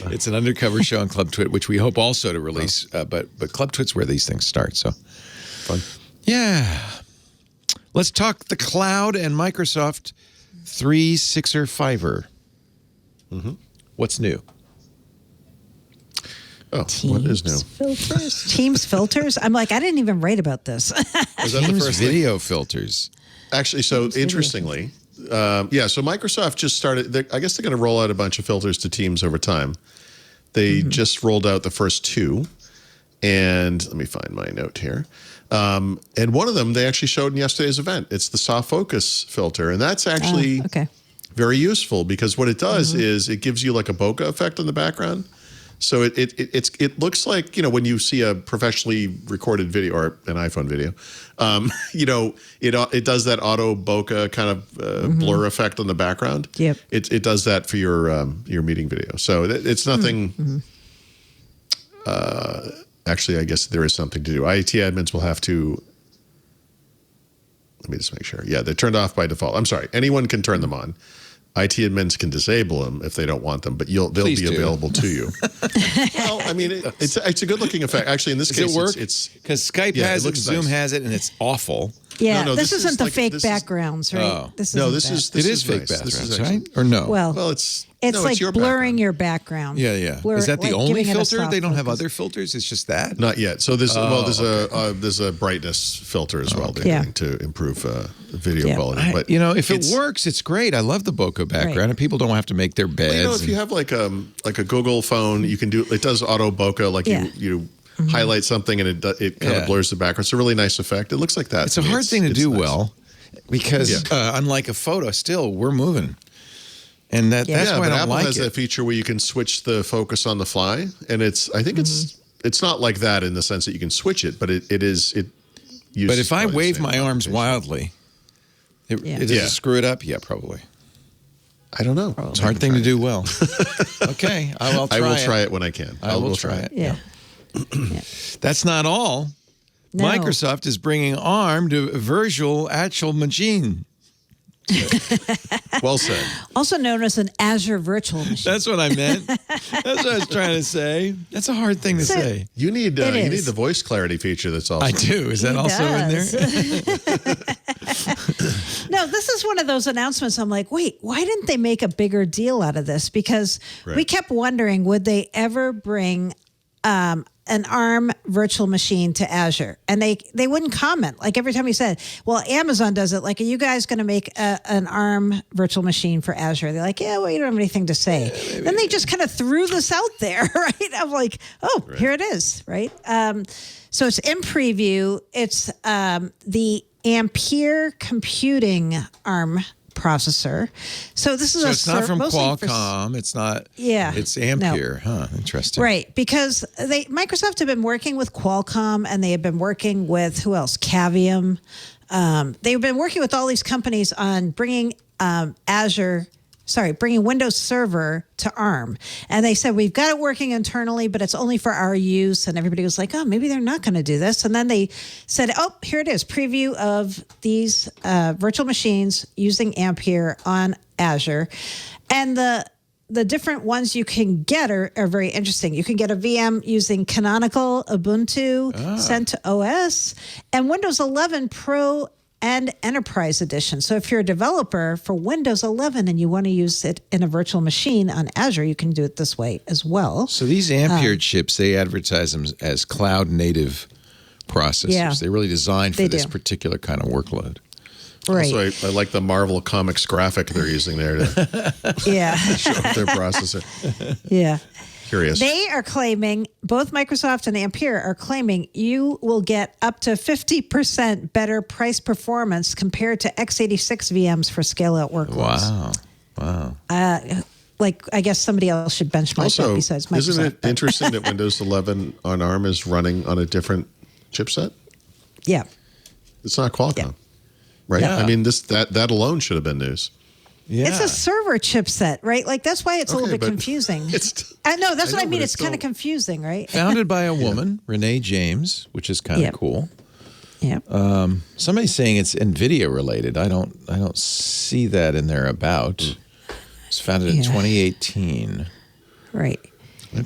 it's an undercover show on Club Twit, which we hope also to release. But Club Twit's where these things start. So, fun. Yeah. Let's talk the cloud and Microsoft 365er 5er. What's new? Oh, what is new? Filters. Teams filters. I'm like, I didn't even write about this. Was that Teams the first video filters. Actually, so interestingly, so Microsoft just started. I guess they're going to roll out a bunch of filters to Teams over time. They just rolled out the first two, and let me find my note here. And one of them they actually showed in yesterday's event. It's the soft focus filter, and that's actually very useful because what it does is it gives you like a bokeh effect in the background. So it looks like, when you see a professionally recorded video or an iPhone video, it does that auto bokeh kind of blur effect on the background. Yep. It does that for your meeting video. So it's nothing. Actually, I guess there is something to do. IT admins will have to. Let me just make sure. Yeah, they're turned off by default. I'm sorry. Anyone can turn them on. IT admins can disable them if they don't want them, but they'll be available to you. Well, it's a good looking effect. Actually, in this case, it work? It's because Skype has it, Zoom has it, and it's awful. Yeah, no, this isn't the fake backgrounds, right? Oh. This is fake nice. backgrounds, right? Or no? Well, it's like blurring your background. Yeah. Is that the only filter? They don't have other filters? It's just that? Not yet. So there's a brightness filter as well they're doing to improve video quality. But if it works, it's great. I love the bokeh background, and people don't have to make their beds. If you have like a Google phone, you can do it does auto bokeh, like you highlight something and it kind of blurs the background. It's a really nice effect. It looks like that. It's a hard thing to do well because unlike a photo, still we're moving. And that's why I don't Apple like has that feature where you can switch the focus on the fly, and I think it's not like that in the sense that you can switch it, but it is. But if I wave my arms wildly, does it screw it up? Yeah, probably. I don't know. It's a hard thing to do well. Okay, I will try it when I can. I will try it. Yeah. That's not all. No. Microsoft is bringing ARM to virtual actual machine. Well said. Also known as an Azure virtual machine. That's what I meant. That's what I was trying to say. That's a hard thing to say. You need the voice clarity feature that's also. I do. Is that also in there? No, this is one of those announcements. I'm like, wait, why didn't they make a bigger deal out of this? Because we kept wondering, would they ever bring an ARM virtual machine to Azure? And they wouldn't comment. Like every time we said, well, Amazon does it. Like, are you guys going to make an ARM virtual machine for Azure? They're like, yeah, well, you don't have anything to say. Then they just kind of threw this out there, right? I'm like, oh, here it is, right? So it's in preview. It's the Ampere computing ARM processor. So this is it's not from Qualcomm. It's not. Yeah. It's Ampere. No. Huh. Interesting. Right. Because Microsoft have been working with Qualcomm, and they have been working with, who else? Cavium. They've been working with all these companies on bringing bringing Windows Server to ARM. And they said, we've got it working internally, but it's only for our use. And everybody was like, oh, maybe they're not going to do this. And then they said, oh, here it is, preview of these virtual machines using Ampere on Azure. And the different ones you can get are very interesting. You can get a VM using Canonical, Ubuntu, CentOS, and Windows 11 Pro and Enterprise Edition. So if you're a developer for Windows 11 and you want to use it in a virtual machine on Azure, you can do it this way as well. So these Ampere chips, they advertise them as cloud native processors. Yeah, they're really designed for this particular kind of workload. Right. Also, I like the Marvel Comics graphic they're using there to show off their processor. Yeah. Curious. They are claiming, both Microsoft and Ampere are claiming, you will get up to 50% better price performance compared to x86 VMs for scale-out workloads. Wow. I guess somebody else should benchmark that besides Microsoft. Isn't it interesting that Windows 11 on ARM is running on a different chipset? Yeah. It's not Qualcomm, right? Yeah. I mean, that alone should have been news. Yeah. It's a server chipset, right? Like, that's why it's a little bit confusing. No, that's what I mean. It's kind of confusing, right? Founded by a woman, Renee James, which is kind of cool. Yeah. Somebody's saying it's NVIDIA related. I don't see that in there about. It's founded in 2018. Right.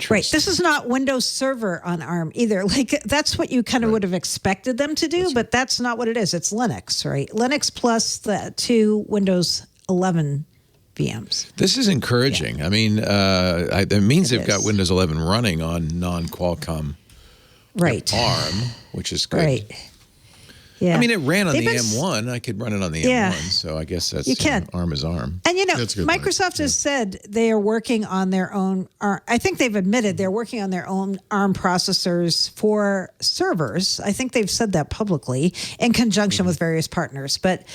Right. This is not Windows Server on ARM either. Like, that's what you kind of would have expected them to do, but that's not what it is. It's Linux, right? Linux plus the 2 Windows 11 VMs. This is encouraging. Yeah. I mean, it means they've got Windows 11 running on non-Qualcomm ARM, which is good. Right. Yeah. I mean, it ran on the M1. I could run it on the M1, so I guess that's ARM is ARM. And, Microsoft has said they are working on their own. I think they've admitted they're working on their own ARM processors for servers. I think they've said that publicly in conjunction with various partners. But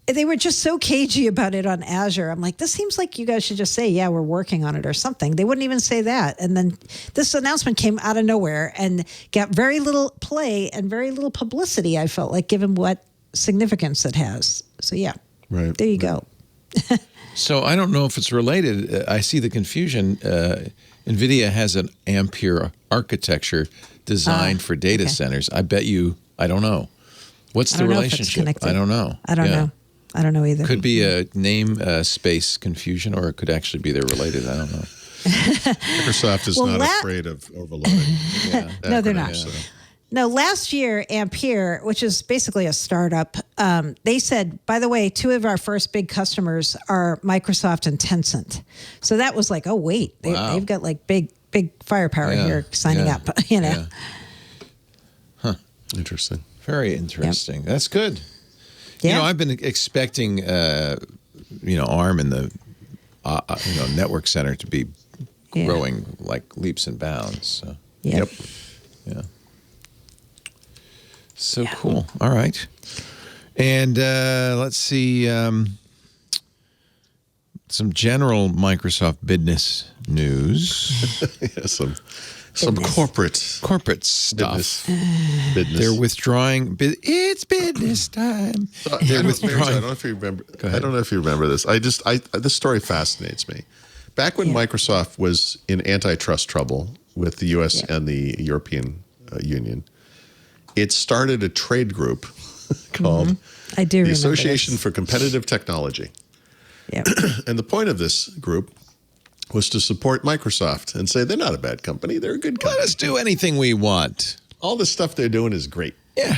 they were just so cagey about it on Azure. I'm like, this seems like you guys should just say, yeah, we're working on it or something. They wouldn't even say that. And then this announcement came out of nowhere and got very little play and very little publicity, I felt like, given what significance it has. So, there you go. So I don't know if it's related. I see the confusion. NVIDIA has an Ampere architecture designed for data centers. I bet you, I don't know. What's the relationship? I don't know. I don't know. I don't know either. Could be a name space confusion, or it could actually be they're related. I don't know. Microsoft is not afraid of overloading. No, they're not. No, last year, Ampere, which is basically a startup, they said, by the way, 2 of our first big customers are Microsoft and Tencent. So that was like, oh, wait, they've got like big firepower here signing up, Yeah. Huh. Interesting. Very interesting. That's good. Yeah. I've been expecting, ARM in the, network center to be growing like leaps and bounds. So. Yep. Yeah. So cool. All right. And let's see some general Microsoft business news. Some corporate stuff. Business. They're withdrawing. It's business time. They're withdrawing. I don't know if you remember. I don't know if you remember this. This story fascinates me. Back when Microsoft was in antitrust trouble with the U.S. and the European Union, it started a trade group called the Association for Competitive Technology. Yep. And the point of this group was to support Microsoft and say they're not a bad company, they're a good company. Let us do anything we want. All the stuff they're doing is great. Yeah.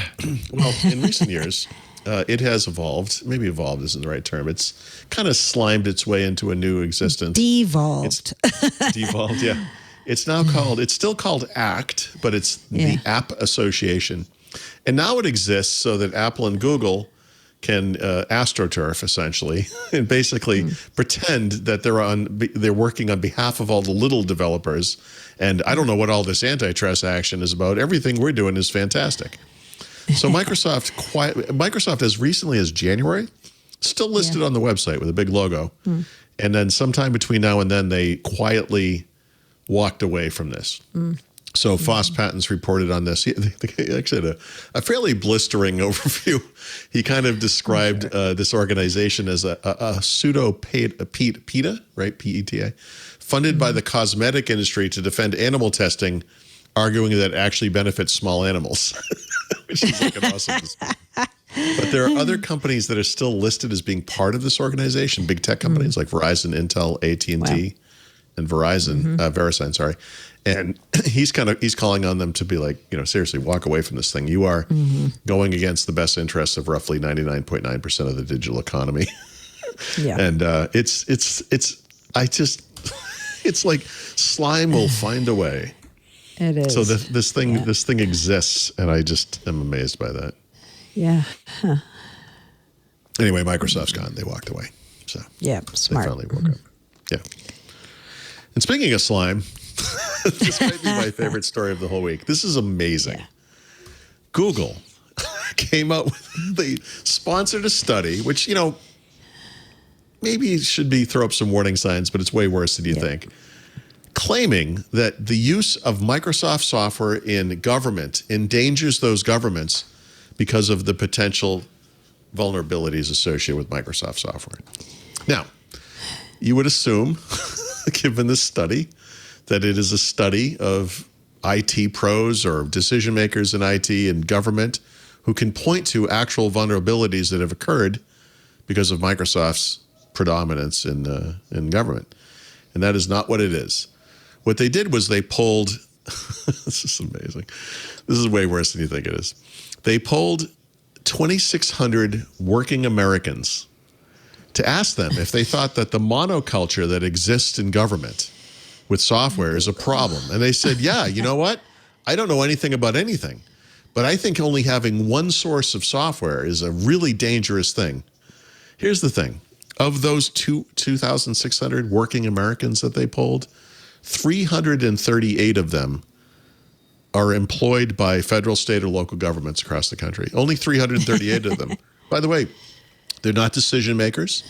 Well, in recent years, it has evolved. Maybe evolved isn't the right term. It's kind of slimed its way into a new existence. Devolved. It's devolved, yeah. It's still called ACT, but it's the App Association. And now it exists so that Apple and Google can astroturf, essentially, and basically pretend that they're working on behalf of all the little developers. And I don't know what all this antitrust action is about. Everything we're doing is fantastic. So Microsoft, as recently as January, still listed on the website with a big logo. And then sometime between now and then, they quietly walked away from this. So Foss Patents reported on this. He actually had a fairly blistering overview. He kind of described this organization as a pseudo-PETA, right? PETA, funded by the cosmetic industry to defend animal testing, arguing that it actually benefits small animals, which is like an awesome display. But there are other companies that are still listed as being part of this organization, big tech companies like Verizon, Intel, AT&T, and VeriSign, sorry. And he's calling on them to be like, seriously, walk away from this thing. You are going against the best interests of roughly 99.9% of the digital economy. And it's like slime will find a way. It is. So this thing exists, and I just am amazed by that. Yeah. Huh. Anyway, Microsoft's gone. They walked away. So smart. They finally woke up. Yeah. And speaking of slime, this might be my favorite story of the whole week. This is amazing. Google came out with, they sponsored a study, which, maybe should throw up some warning signs, but it's way worse than you think, claiming that the use of Microsoft software in government endangers those governments because of the potential vulnerabilities associated with Microsoft software. Now, you would assume, given this study, that it is a study of IT pros or decision makers in IT and government who can point to actual vulnerabilities that have occurred because of Microsoft's predominance in government. And that is not what it is. What they did was they polled, this is amazing. This is way worse than you think it is. They polled 2,600 working Americans to ask them if they thought that the monoculture that exists in government with software is a problem. And they said, yeah, you know what? I don't know anything about anything, but I think only having one source of software is a really dangerous thing. Here's the thing. Of those 2,600 working Americans that they polled, 338 of them are employed by federal, state, or local governments across the country. Only 338 of them. By the way, they're not decision makers.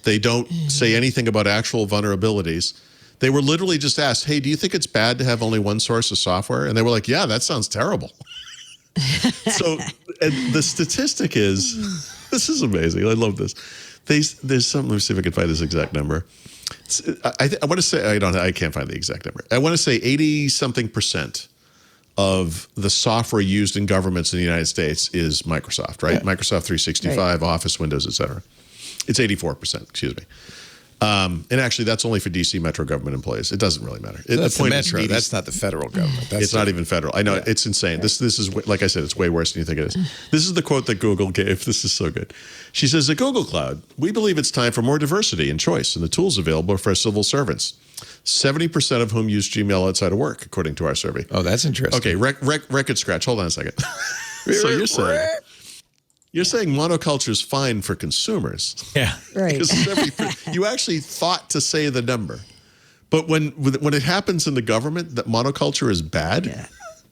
They don't say anything about actual vulnerabilities. They were literally just asked, hey, do you think it's bad to have only one source of software? And they were like, yeah, that sounds terrible. So and the statistic is, this is amazing. I love this. There's something, let me see if I can find this exact number. I want to say, I can't find the exact number. I want to say 80-something% of the software used in governments in the United States is Microsoft, right? Microsoft 365, Office, Windows, et cetera. It's 84%, excuse me. And actually, that's only for DC Metro government employees. It doesn't really matter. That's the Metro. That's not the federal government. It's not even federal. I know. It's insane. This is, like I said, it's way worse than you think it is. This is the quote that Google gave. This is so good. She says, at Google Cloud, we believe it's time for more diversity and choice in the tools available for our civil servants, 70% of whom use Gmail outside of work, according to our survey. Oh, that's interesting. Okay, record scratch. Hold on a second. So you're saying monoculture is fine for consumers. Yeah. Right. Because you actually thought to say the number. But when it happens in the government that monoculture is bad,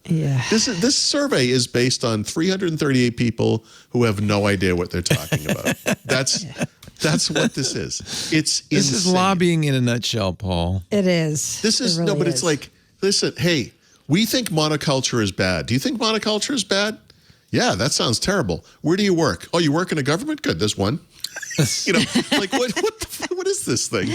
this survey is based on 338 people who have no idea what they're talking about. That's what this is. This is lobbying in a nutshell, Paul. It is. This is, really it's like, listen, hey, we think monoculture is bad. Do you think monoculture is bad? Yeah, that sounds terrible. Where do you work? Oh, you work in a government? Good, there's one. Like what is this thing?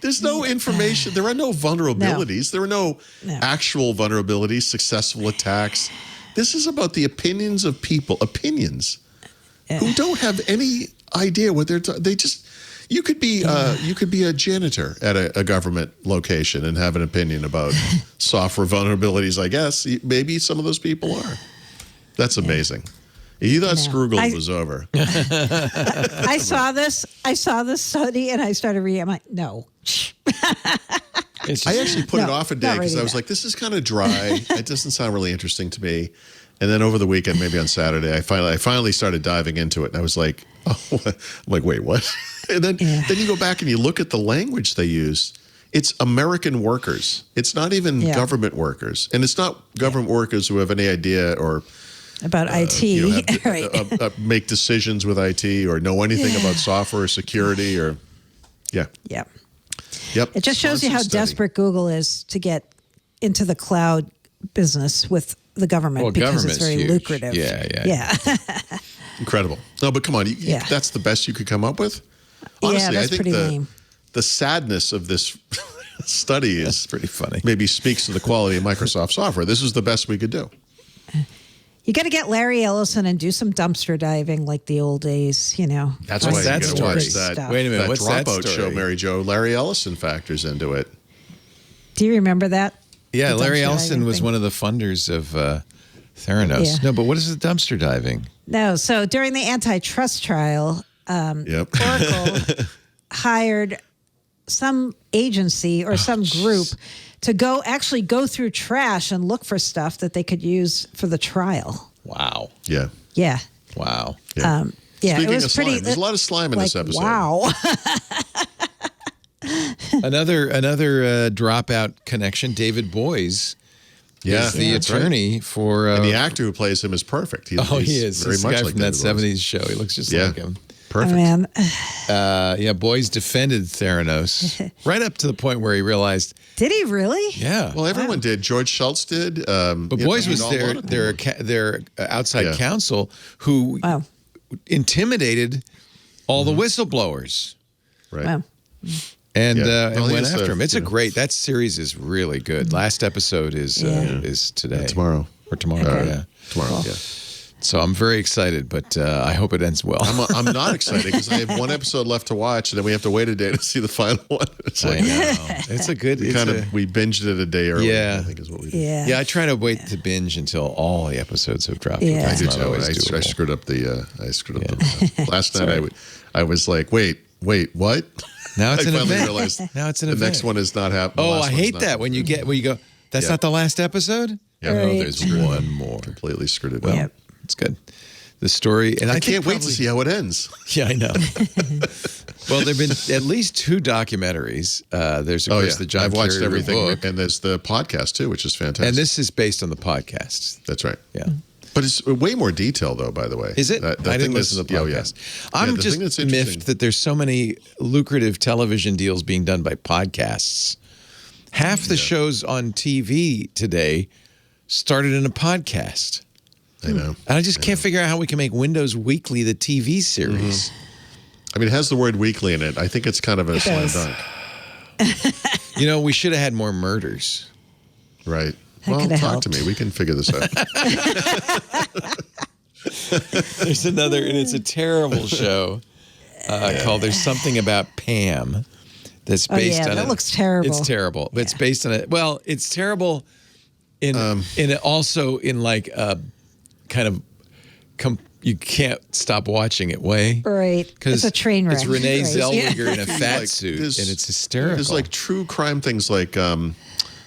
There's no information. There are no vulnerabilities. There are no actual vulnerabilities, successful attacks. This is about the opinions of people, who don't have any idea what they're talking. They just, you could be a janitor at a government location and have an opinion about software vulnerabilities, I guess. Maybe some of those people are. That's amazing. You thought No. Scroogle was over. I saw this study and I started reading. I'm like, no. It's I just- actually put it No, off a day not because I reading was that. like, this is kind of dry. It doesn't sound really interesting to me. And then over the weekend, maybe on Saturday, I finally started diving into it. And I was like, oh, what? I'm like, wait, what? And then you go back and you look at the language they use. It's American workers. It's not even government workers. And it's not government workers who have any idea or About IT. have, Right. make decisions with IT or know anything about software or security or, Yep. Yep. It just shows you how Constant study. desperate Google is to get into the cloud business with the government Well, because it's government's very huge. lucrative. Yeah. Incredible. No, but come on. Yeah. That's the best you could come up with? Yeah, Honestly, that's I think pretty lame. the sadness of this study is pretty funny. maybe speaks to the quality of Microsoft software. This is the best we could do. You got to get Larry Ellison and do some dumpster diving like the old days, you know. That's What's why that you got to story? watch that, Stuff. Wait a minute, that what's that Dropout story? show, Mary Jo. Larry Ellison factors into it. Do you remember that? Yeah, The Larry dumpster Ellison diving was thing? one of the funders of Theranos. Yeah. No, but what is the dumpster diving? No. So during the antitrust trial, Yep. Oracle hired some agency or some group to go through trash and look for stuff that they could use for the trial. Wow. Yeah. Yeah. Wow. Yeah. Yeah. Speaking it was of pretty. slime, there's a lot of slime in like, this episode. wow. Another dropout connection, David Boies Yeah. is the that's right. attorney for And the actor who plays him is perfect. he he's is. very This much guy like from that David Boies. 70s show. He looks just Yeah. like him. Perfect. Oh, man. Boies defended Theranos right up to the point where he realized, Did he really? yeah. Well, everyone did. George Schultz did. But Boies was their outside Yeah. counsel who Wow. intimidated all the whistleblowers Right. Wow. and Yeah. Well, and he went is after the- him. It's you a know. great. That series is really good. Last episode is today, Tomorrow. or tomorrow. Yeah. Tomorrow, yeah. So I'm very excited, but I hope it ends well. I'm not excited because I have one episode left to watch, and then we have to wait a day to see the final one. It's I like know. It's a good. we we binged it a day early. Yeah. I think is what we did. Yeah. Yeah, I try to wait to binge until all the episodes have dropped. Yeah. That's I do not too. always I doable. screwed up the. Last night I was like, wait, what? Now it's I an finally event. realized Now it's an the event. next one is not happening. Oh, I hate that when you go. That's Yeah. not the last episode. Yeah. Oh, Right. there's one more. completely screwed it Well, up. Yep. it's good. The story, and I think can't wait to probably- see how it ends. Yeah, I know. Well, there've been at least 2 documentaries. There's of course the John I've watched Carrier everything, book, and there's the podcast too, which is fantastic. and this is based on the podcast. That's right. Yeah. But it's way more detail, though. By the way, Is it? The I thing didn't listen to the that's- podcast. Yeah, I'm the just thing that's interesting- miffed that there's so many lucrative television deals being done by podcasts. Half the shows on TV today started in a podcast. I know. And I just can't figure out how we can make Windows Weekly the TV series. I mean, it has the word "weekly" in it. I think it's kind of a slam does. dunk, You know, we should have had more murders. right? That Well, coulda talk to helped. me. We can figure this out. There's another, and it's a terrible show called "There's Something About Pam." That's Oh, based yeah, on that it. looks terrible. It's terrible, but it's based on it. Well, it's terrible in it also in like a kind of you can't stop watching it way. Right. It's a train wreck. It's Renee Right. Zellweger in a fat Like, suit, there's- and it's hysterical. There's like true crime things like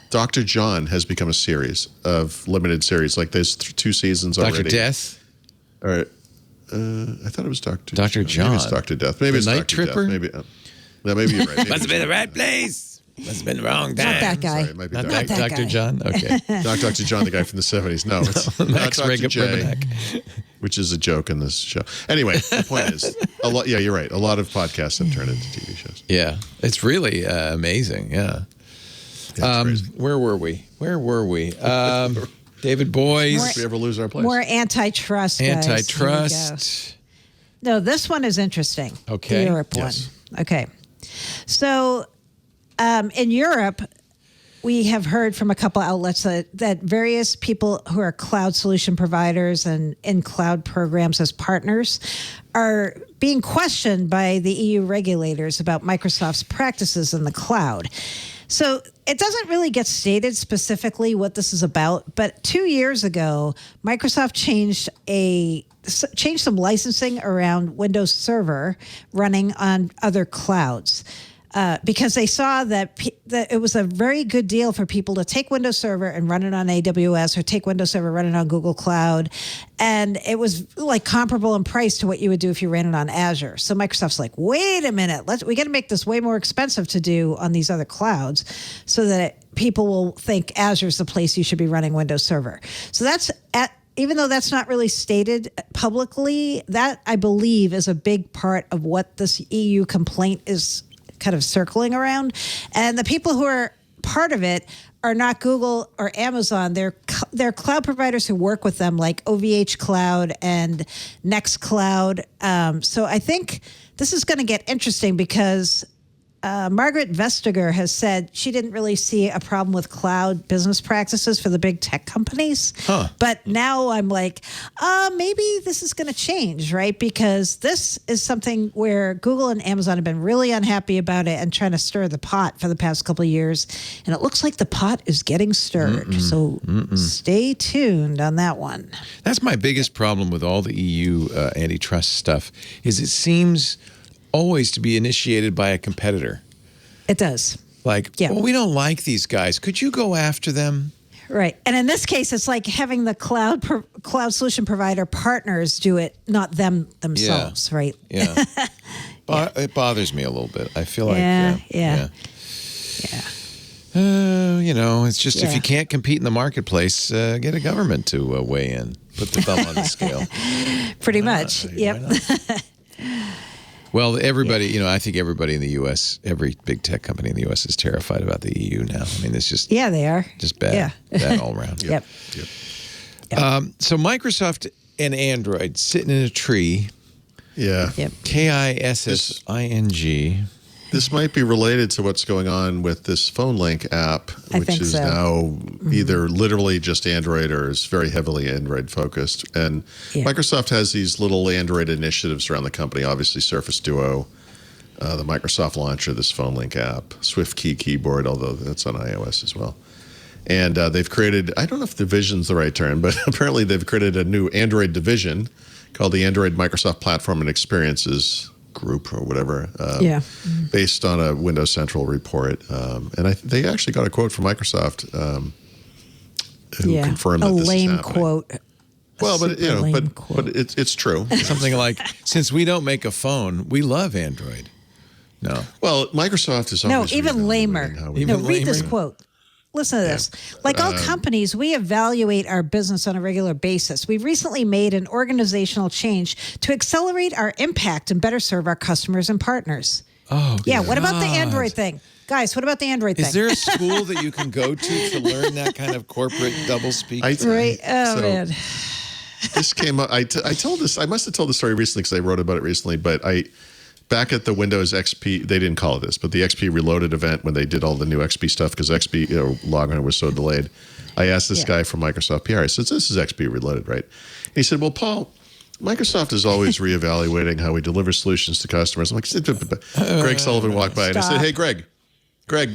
Dr. John has become a series of limited series. Like there's 2 seasons Dr. already. Death. All right. I thought it was Dr. Dr. Maybe it's John. Dr. Death. Maybe The it's Night Dr. Tripper? Death. Maybe. No, maybe you're right. Maybe Must have it's been the right place. Must have been the wrong time. Not that guy. Sorry, it might be Not Dr. that, that Dr. guy. John? Okay. Not Dr. John, the guy from the 70s. No, it's not Max Dr. J, Ribenack. which is a joke in this show. Anyway, the point is, a lot. Yeah, you're right. A lot of podcasts have turned into TV shows. Yeah. It's really amazing. Yeah. Yeah, it's crazy. Where were we? David Boies. If we ever lose our place. More antitrust. Guys. Here we go. Antitrust. No, this one is interesting. Okay. The Europe Yes. one. Okay. So in Europe, we have heard from a couple outlets that various people who are cloud solution providers and in cloud programs as partners are being questioned by the EU regulators about Microsoft's practices in the cloud. So it doesn't really get stated specifically what this is about, but 2 years ago, Microsoft changed some licensing around Windows Server running on other clouds. Because they saw that it was a very good deal for people to take Windows Server and run it on AWS, or take Windows Server, run it on Google Cloud. And it was like comparable in price to what you would do if you ran it on Azure. So Microsoft's like, wait a minute, we got to make this way more expensive to do on these other clouds so that people will think Azure's the place you should be running Windows Server. So even though that's not really stated publicly, that I believe is a big part of what this EU complaint is kind of circling around. And the people who are part of it are not Google or Amazon. They're cloud providers who work with them, like OVH Cloud and Nextcloud. So I think this is going to get interesting because Margaret Vestager has said she didn't really see a problem with cloud business practices for the big tech companies. But now I'm like, maybe this is going to change, right? Because this is something where Google and Amazon have been really unhappy about it and trying to stir the pot for the past couple of years. And it looks like the pot is getting stirred. So stay tuned on that one. That's my biggest problem with all the EU antitrust stuff, is it seems always to be initiated by a competitor. It does. Like, well, we don't like these guys. Could you go after them? Right. And in this case, it's like having the cloud solution provider partners do it, not them themselves, right? Yeah. It bothers me a little bit. I feel like, it's just if you can't compete in the marketplace, get a government to weigh in, put the thumb on the scale. Pretty much. Yep. Well, everybody, I think everybody in the U.S., every big tech company in the U.S. is terrified about the EU now. I mean, it's just... Yeah, they are. Just bad. Bad all around. Yep. So Microsoft and Android sitting in a tree. Yeah. Yep. KISSING. This might be related to what's going on with this phone link app, which is now either literally just Android or is very heavily Android focused. And Microsoft has these little Android initiatives around the company, obviously Surface Duo, the Microsoft Launcher, this phone link app, Swift Key Keyboard, although that's on iOS as well. And they've created, I don't know if division's the right term, but apparently they've created a new Android division called the Android Microsoft Platform and Experiences Group or whatever, based on a Windows Central report. And they actually got a quote from Microsoft who confirmed that this is happening. A lame quote. Well, but it's true. Something like, since we don't make a phone, we love Android. No. Well, Microsoft is always even lamer. Read this quote. Listen to this. Like all companies, we evaluate our business on a regular basis. We've recently made an organizational change to accelerate our impact and better serve our customers and partners. Oh, yeah. What about the Android thing? Guys, what about the Android thing? Is there a school that you can go to learn that kind of corporate doublespeak? Man. This came up. I told this. I must have told the story recently because I wrote about it recently. But back at the Windows XP, they didn't call it this, but the XP Reloaded event when they did all the new XP stuff because XP login was so delayed. I asked this guy from Microsoft PR. I said, "This is XP Reloaded, right?" And he said, "Well, Paul, Microsoft is always reevaluating how we deliver solutions to customers." I'm like, Greg Sullivan walked by and I said, "Hey, Greg,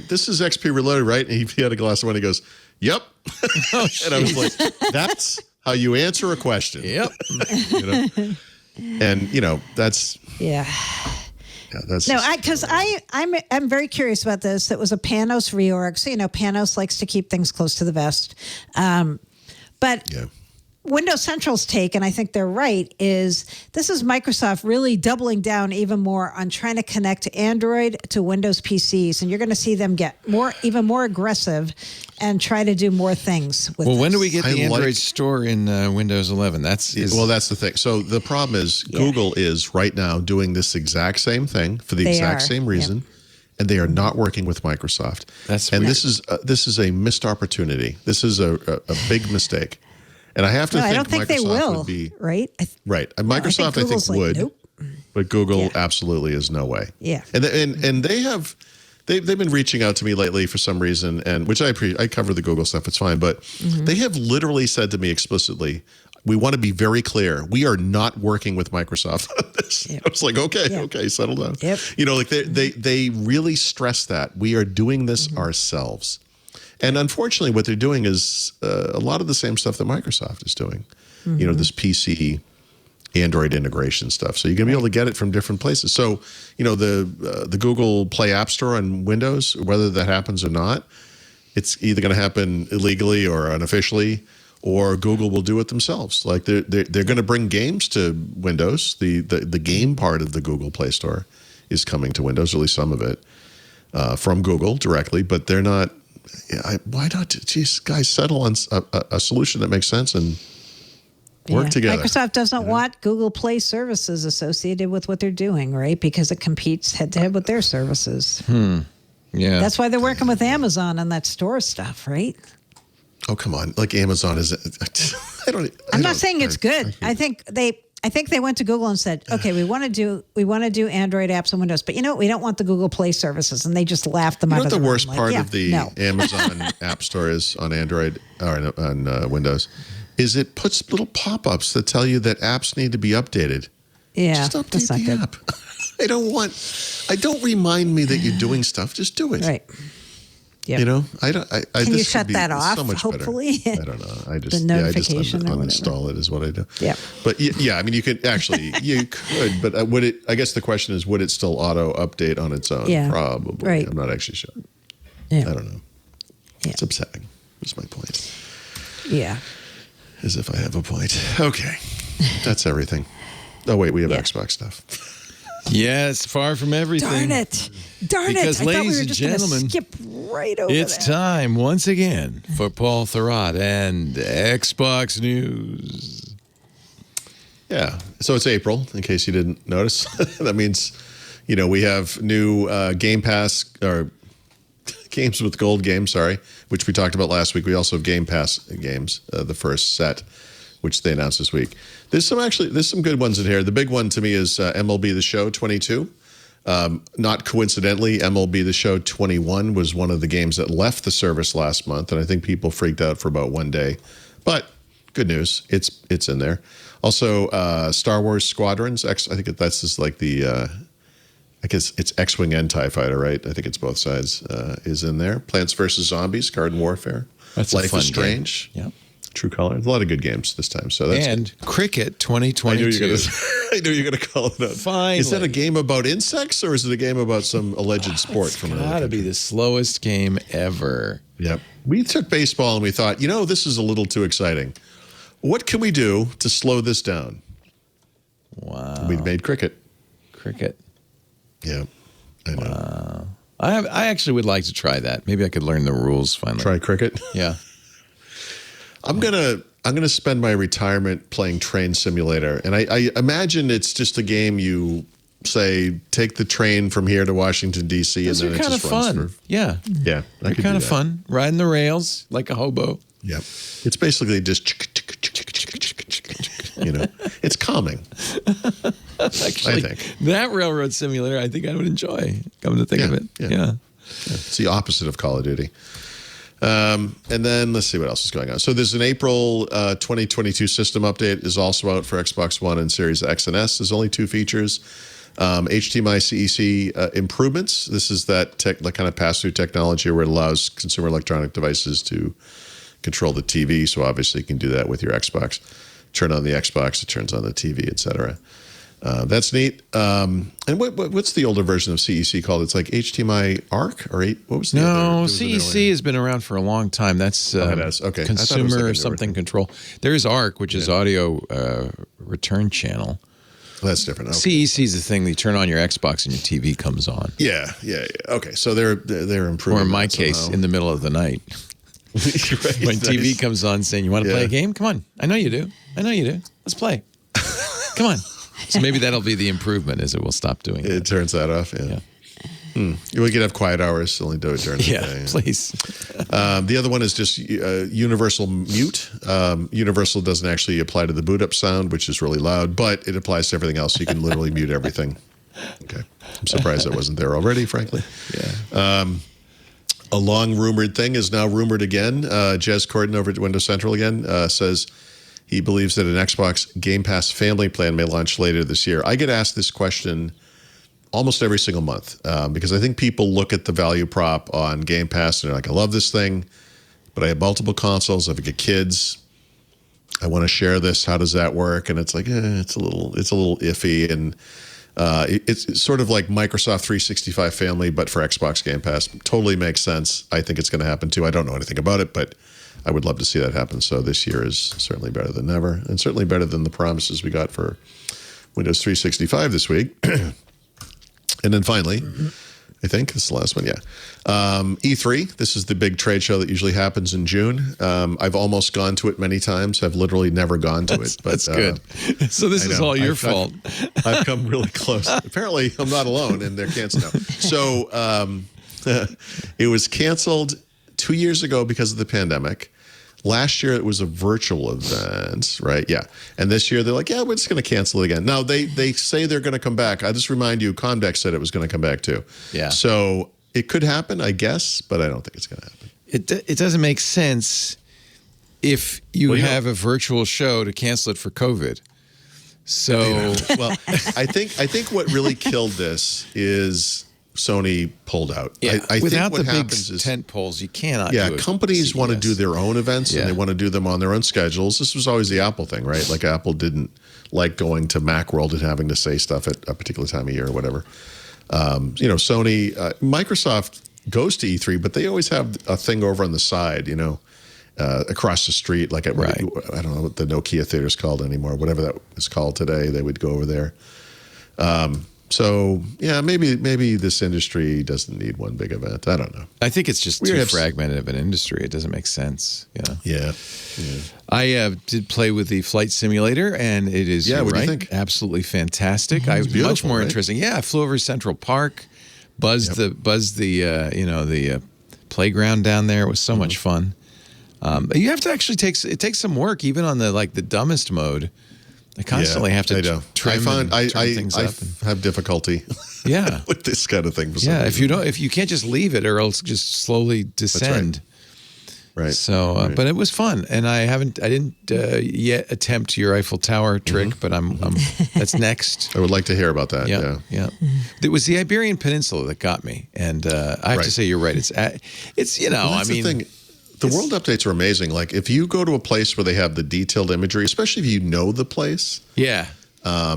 this is XP Reloaded, right?" And he had a glass of wine. He goes, "Yep." And I was like, "That's how you answer a question." Yep. And that's because I'm very curious about this. It was a Panos reorg, so Panos likes to keep things close to the vest, but Windows Central's take, and I think they're right, is this is Microsoft really doubling down even more on trying to connect Android to Windows PCs, and you're going to see them get even more aggressive and try to do more things with when do we get the Android store in Windows 11? That's the thing. So the problem is Google is right now doing this exact same thing for the exact same reason, and they are not working with Microsoft. This is a missed opportunity. This is a big mistake. And I have to think I don't think Microsoft they will, would be right? Right. Microsoft, I think would, nope. but Google absolutely is no way. Yeah. And they've been reaching out to me lately for some reason, and which I cover the Google stuff. It's fine, but they have literally said to me explicitly, we want to be very clear. We are not working with Microsoft on this. I was like, okay, settle down. Yep. You know, like they really stress that we are doing this ourselves. And unfortunately, what they're doing is a lot of the same stuff that Microsoft is doing. You know, this PC, Android integration stuff. So you're going to be able to get it from different places. So, you know, the Google Play App Store on Windows, whether that happens or not, it's either going to happen illegally or unofficially, or Google will do it themselves. Like they're going to bring games to Windows. The game part of the Google Play Store is coming to Windows, or at least some of it, from Google directly. But they're not. Why not? Geez, guys, settle on a solution that makes sense and work together. Microsoft doesn't want Google Play services associated with what they're doing, right? Because it competes head to head with their services. Yeah. That's why they're working with Amazon on that store stuff, right? Oh, come on. Like Amazon is, I'm not saying it's good. I think they went to Google and said, okay, we want to do Android apps on Windows, but you know what? We don't want the Google Play services. And they just laughed them out of the room. The worst part of the Amazon App Store is on Android or on Windows is it puts little pop-ups that tell you that apps need to be updated. Yeah, just update the app. Don't remind me that you're doing stuff. Just do it. Right. Yep. You know, Can you shut that off? So much hopefully, better. I don't know. I just the notification uninstall it is what I do. Yeah. But yeah, I mean, you could but would it? I guess the question is, would it still auto update on its own? Yeah. Probably. Right. I'm not actually sure. Yeah. I don't know. Yeah. It's upsetting. That's my point. Yeah. As if I have a point. Okay. That's everything. Oh, wait, we have Xbox stuff. Yes, far from everything. Darn it. Because, I thought we ladies were and just going to gentlemen, skip right over it's that. time once again for Paul Thurrott and Xbox News. Yeah. So it's April, in case you didn't notice. That means, you know, we have new Game Pass, or games with gold games, which we talked about last week. We also have Game Pass games, the first set, which they announced this week. There's some good ones in here. The big one to me is MLB The Show 22. Not coincidentally, MLB The Show 21 was one of the games that left the service last month, and I think people freaked out for about one day. But good news, it's in there. Also, Star Wars Squadrons. I think that's just like the, I guess it's X-Wing and TIE Fighter, right? I think it's both sides, is in there. Plants vs. Zombies, Garden Warfare. That's Life a fun is Strange. Game. Yep. True Color. A lot of good games this time. So that's and good. Cricket 2022. I knew you were going to call it out. Finally. Is that a game about insects or is it a game about some alleged sport from another Gotta country? be the slowest game ever. Yep. We took baseball and we thought, you know, this is a little too exciting. What can we do to slow this down? Wow. We made cricket. Cricket. Yeah. I know. Wow. I actually would like to try that. Maybe I could learn the rules finally. Try cricket? Yeah. I'm gonna spend my retirement playing Train Simulator, and I imagine it's just a game you say take the train from here to Washington D.C. Those and are then it kind of just runs fun. through. Yeah. Yeah, They're kind of fun. Riding the rails like a hobo. Yep, it's basically just you know, it's calming. Actually, I think that railroad simulator, I think I would enjoy. Coming to think of it, yeah. It's the opposite of Call of Duty. And then let's see what else is going on. So there's an April 2022 system update is also out for Xbox One and Series X and S. There's only 2 features. HDMI CEC improvements. This is that kind of pass-through technology where it allows consumer electronic devices to control the TV. So obviously you can do that with your Xbox. Turn on the Xbox, it turns on the TV, etc. That's neat. And what's the older version of CEC called? It's like HDMI ARC or what was the other? No, CEC has been around for a long time. That's okay. consumer something control. There is ARC, which is audio return channel. Well, that's different. Okay. CEC is the thing that you turn on your Xbox and your TV comes on. Yeah. Okay, so they're improving. Or in my case, somehow. in the middle of the night. Right, When TV comes on saying, you want to play a game? Come on. I know you do. Let's play. Come on. So maybe that'll be the improvement, is it will stop doing it. It turns that off, yeah. We could have quiet hours, only do it during the day. Yeah, please. The other one is just universal mute. Universal doesn't actually apply to the boot up sound, which is really loud, but it applies to everything else. So you can literally mute everything. Okay. I'm surprised that wasn't there already, frankly. Yeah. A long rumored thing is now rumored again. Jez Corden over at Windows Central again says He believes that an Xbox Game Pass family plan may launch later this year. I get asked this question almost every single month because I think people look at the value prop on Game Pass and they're like, I love this thing, but I have multiple consoles. I've got kids. I want to share this. How does that work? And it's like, it's a little iffy. And it's sort of like Microsoft 365 family, but for Xbox Game Pass. Totally makes sense. I think it's going to happen too. I don't know anything about it, but I would love to see that happen. So this year is certainly better than ever, and certainly better than the promises we got for Windows 365 this week. And then finally, I think this is the last one. Yeah. E3. This is the big trade show that usually happens in June. I've almost gone to it many times. I've literally never gone to it. But, that's good. So this is all your fault. I've come really close. Apparently, I'm not alone, and they're canceled now. So it was canceled 2 years ago because of the pandemic. Last year, it was a virtual event, right? Yeah. And this year, they're like, yeah, we're just going to cancel it again. Now, they say they're going to come back. I just remind you, Comdex said it was going to come back too. Yeah. So it could happen, I guess, but I don't think it's going to happen. It doesn't make sense if you have a virtual show to cancel it for COVID. So, well, I think what really killed this is Sony pulled out. Yeah, I without think what the big happens is tent poles, you cannot. Yeah, do it companies want to do their own events and Yeah. they want to do them on their own schedules. This was always the Apple thing, right? Like Apple didn't like going to Macworld and having to say stuff at a particular time of year or whatever. Sony, Microsoft goes to E3, but they always have a thing over on the side, across the street, like at Right. I don't know what the Nokia Theater's called anymore, whatever that is called today. They would go over there. So yeah, maybe this industry doesn't need one big event. I don't know. I think it's just too fragmented of an industry. It doesn't make sense. Yeah. I did play with the flight simulator, and it is what do you right, think? absolutely fantastic. It's Much beautiful, more right? interesting. Yeah, I flew over Central Park, buzzed the playground down there. It was so much fun. You have to actually it takes some work, even on the dumbest mode. I constantly have to trim turn things up. I have difficulty Yeah. with this kind of thing. For some Yeah, reason. if you can't just leave it, or else just slowly descend. Right. So, but it was fun, and I didn't yet attempt your Eiffel Tower trick, but I'm that's next. I would like to hear about that. Yeah. It was the Iberian Peninsula that got me, and I have to say you're right. It's Well, that's the thing. The world updates are amazing. Like if you go to a place where they have the detailed imagery, especially if you know the place, yeah.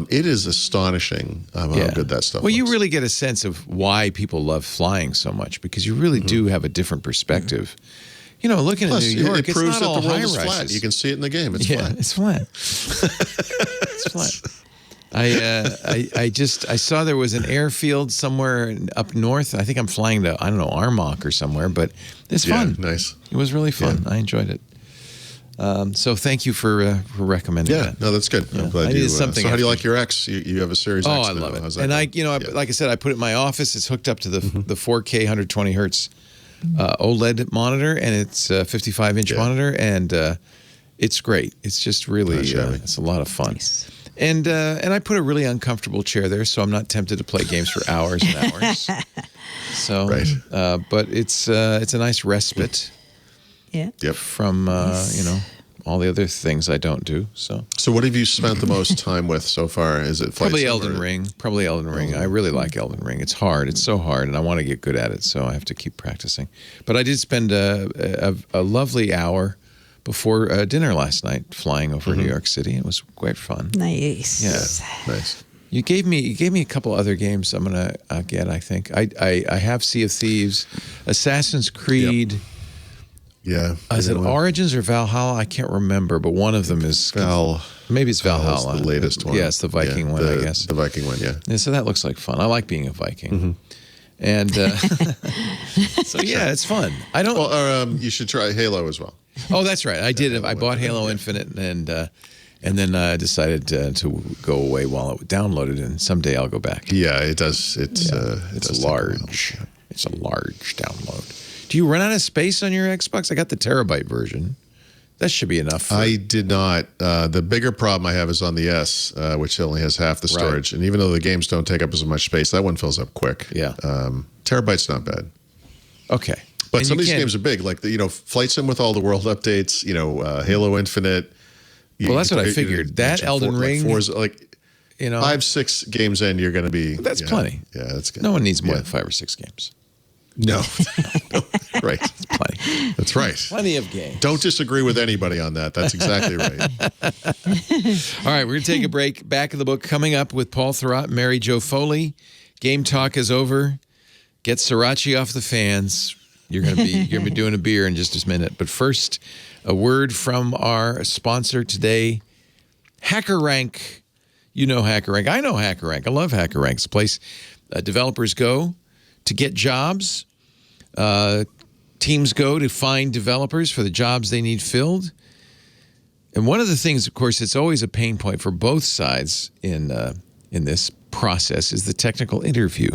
It is astonishing how good that stuff Well, you looks. really get a sense of why people love flying so much, because you really do have a different perspective. Looking Plus, at New York, it proves it's that not all the world is high-rises. flat. You can see it in the game. It's Yeah, flat. it's flat. It's flat. I saw there was an airfield somewhere up north. I think I'm flying to, I don't know, Armonk or somewhere, but it's fun. Nice. It was really fun. I enjoyed it. So thank you for recommending that. No, that's good. I'm glad I you. needed something So how do you after- like your X? You have a Series Oh, X I now. love it. How's that And going? like I said, I put it in my office. It's hooked up to the 4K 120 hertz OLED monitor, and it's a 55-inch monitor, and it's great. It's just really, it's a lot of fun. Nice. And I put a really uncomfortable chair there, so I'm not tempted to play games for hours and hours. So, but it's a nice respite Yeah. Yep. from all the other things I don't do. So So what have you spent the most time with so far? Is it Flight probably Sim Elden or- Ring. Probably Elden Ring. I really like Elden Ring. It's hard. It's so hard, and I want to get good at it. So I have to keep practicing. But I did spend a lovely hour before dinner last night flying over New York City. It was great fun. Nice. Yeah. Nice. You gave me a couple other games I'm gonna get. I think I have Sea of Thieves, Assassin's Creed. Yeah. Is it Origins or Valhalla? I can't remember, but one of them is maybe it's Valhalla. Valhalla's the latest one. Yeah, it's the Viking one, I guess. The Viking one, yeah. Yeah, so that looks like fun. I like being a Viking, and so yeah, it's fun. I don't. Well, you should try Halo as well. Oh, that's right. I did. I bought Halo Infinite, and then I decided to go away while it downloaded, and someday I'll go back. Yeah, it does. It It's does take a while. large. It's a large download. Do you run out of space on your Xbox? I got the terabyte version. That should be enough. I did not. The bigger problem I have is on the S, which only has half the storage. And even though the games don't take up as much space, that one fills up quick. Yeah. Terabyte's not bad. Okay. But And some you of these can't- games are big, like Flight Sim with all the world updates. Halo Infinite. Well, that's what I figured. That Elden Ring, like 5-6 games in, you're going to be. That's plenty. Yeah, that's good. No one needs more than 5 or 6 games. No. No. Right. It's plenty. That's right. Plenty of games. Don't disagree with anybody on that. That's exactly right. All right, we're going to take a break. Back of the book coming up with Paul Thurrott and Mary Jo Foley. Game talk is over. Get Sriracha off the fans. You're going to be doing a beer in just a minute. But first, a word from our sponsor today, HackerRank. You know HackerRank. I know HackerRank. I love HackerRank. It's a place developers go to get jobs. Teams go to find developers for the jobs they need filled. And one of the things, of course, it's always a pain point for both sides in this process is the technical interview.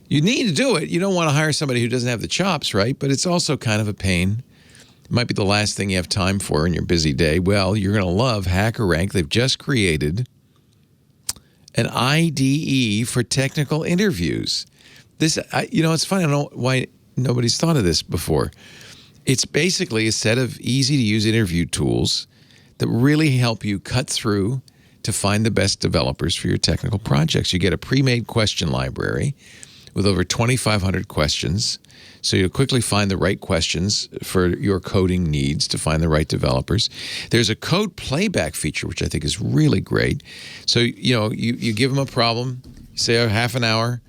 You need to do it. You don't want to hire somebody who doesn't have the chops, right? But it's also kind of a pain. It might be the last thing you have time for in your busy day. Well, you're going to love HackerRank. They've just created an IDE for technical interviews. This, it's funny. I don't know why nobody's thought of this before. It's basically a set of easy-to-use interview tools that really help you cut through to find the best developers for your technical projects. You get a pre-made question library with over 2,500 questions, so you'll quickly find the right questions for your coding needs to find the right developers. There's a code playback feature, which I think is really great. So, you give them a problem, you say half an hour,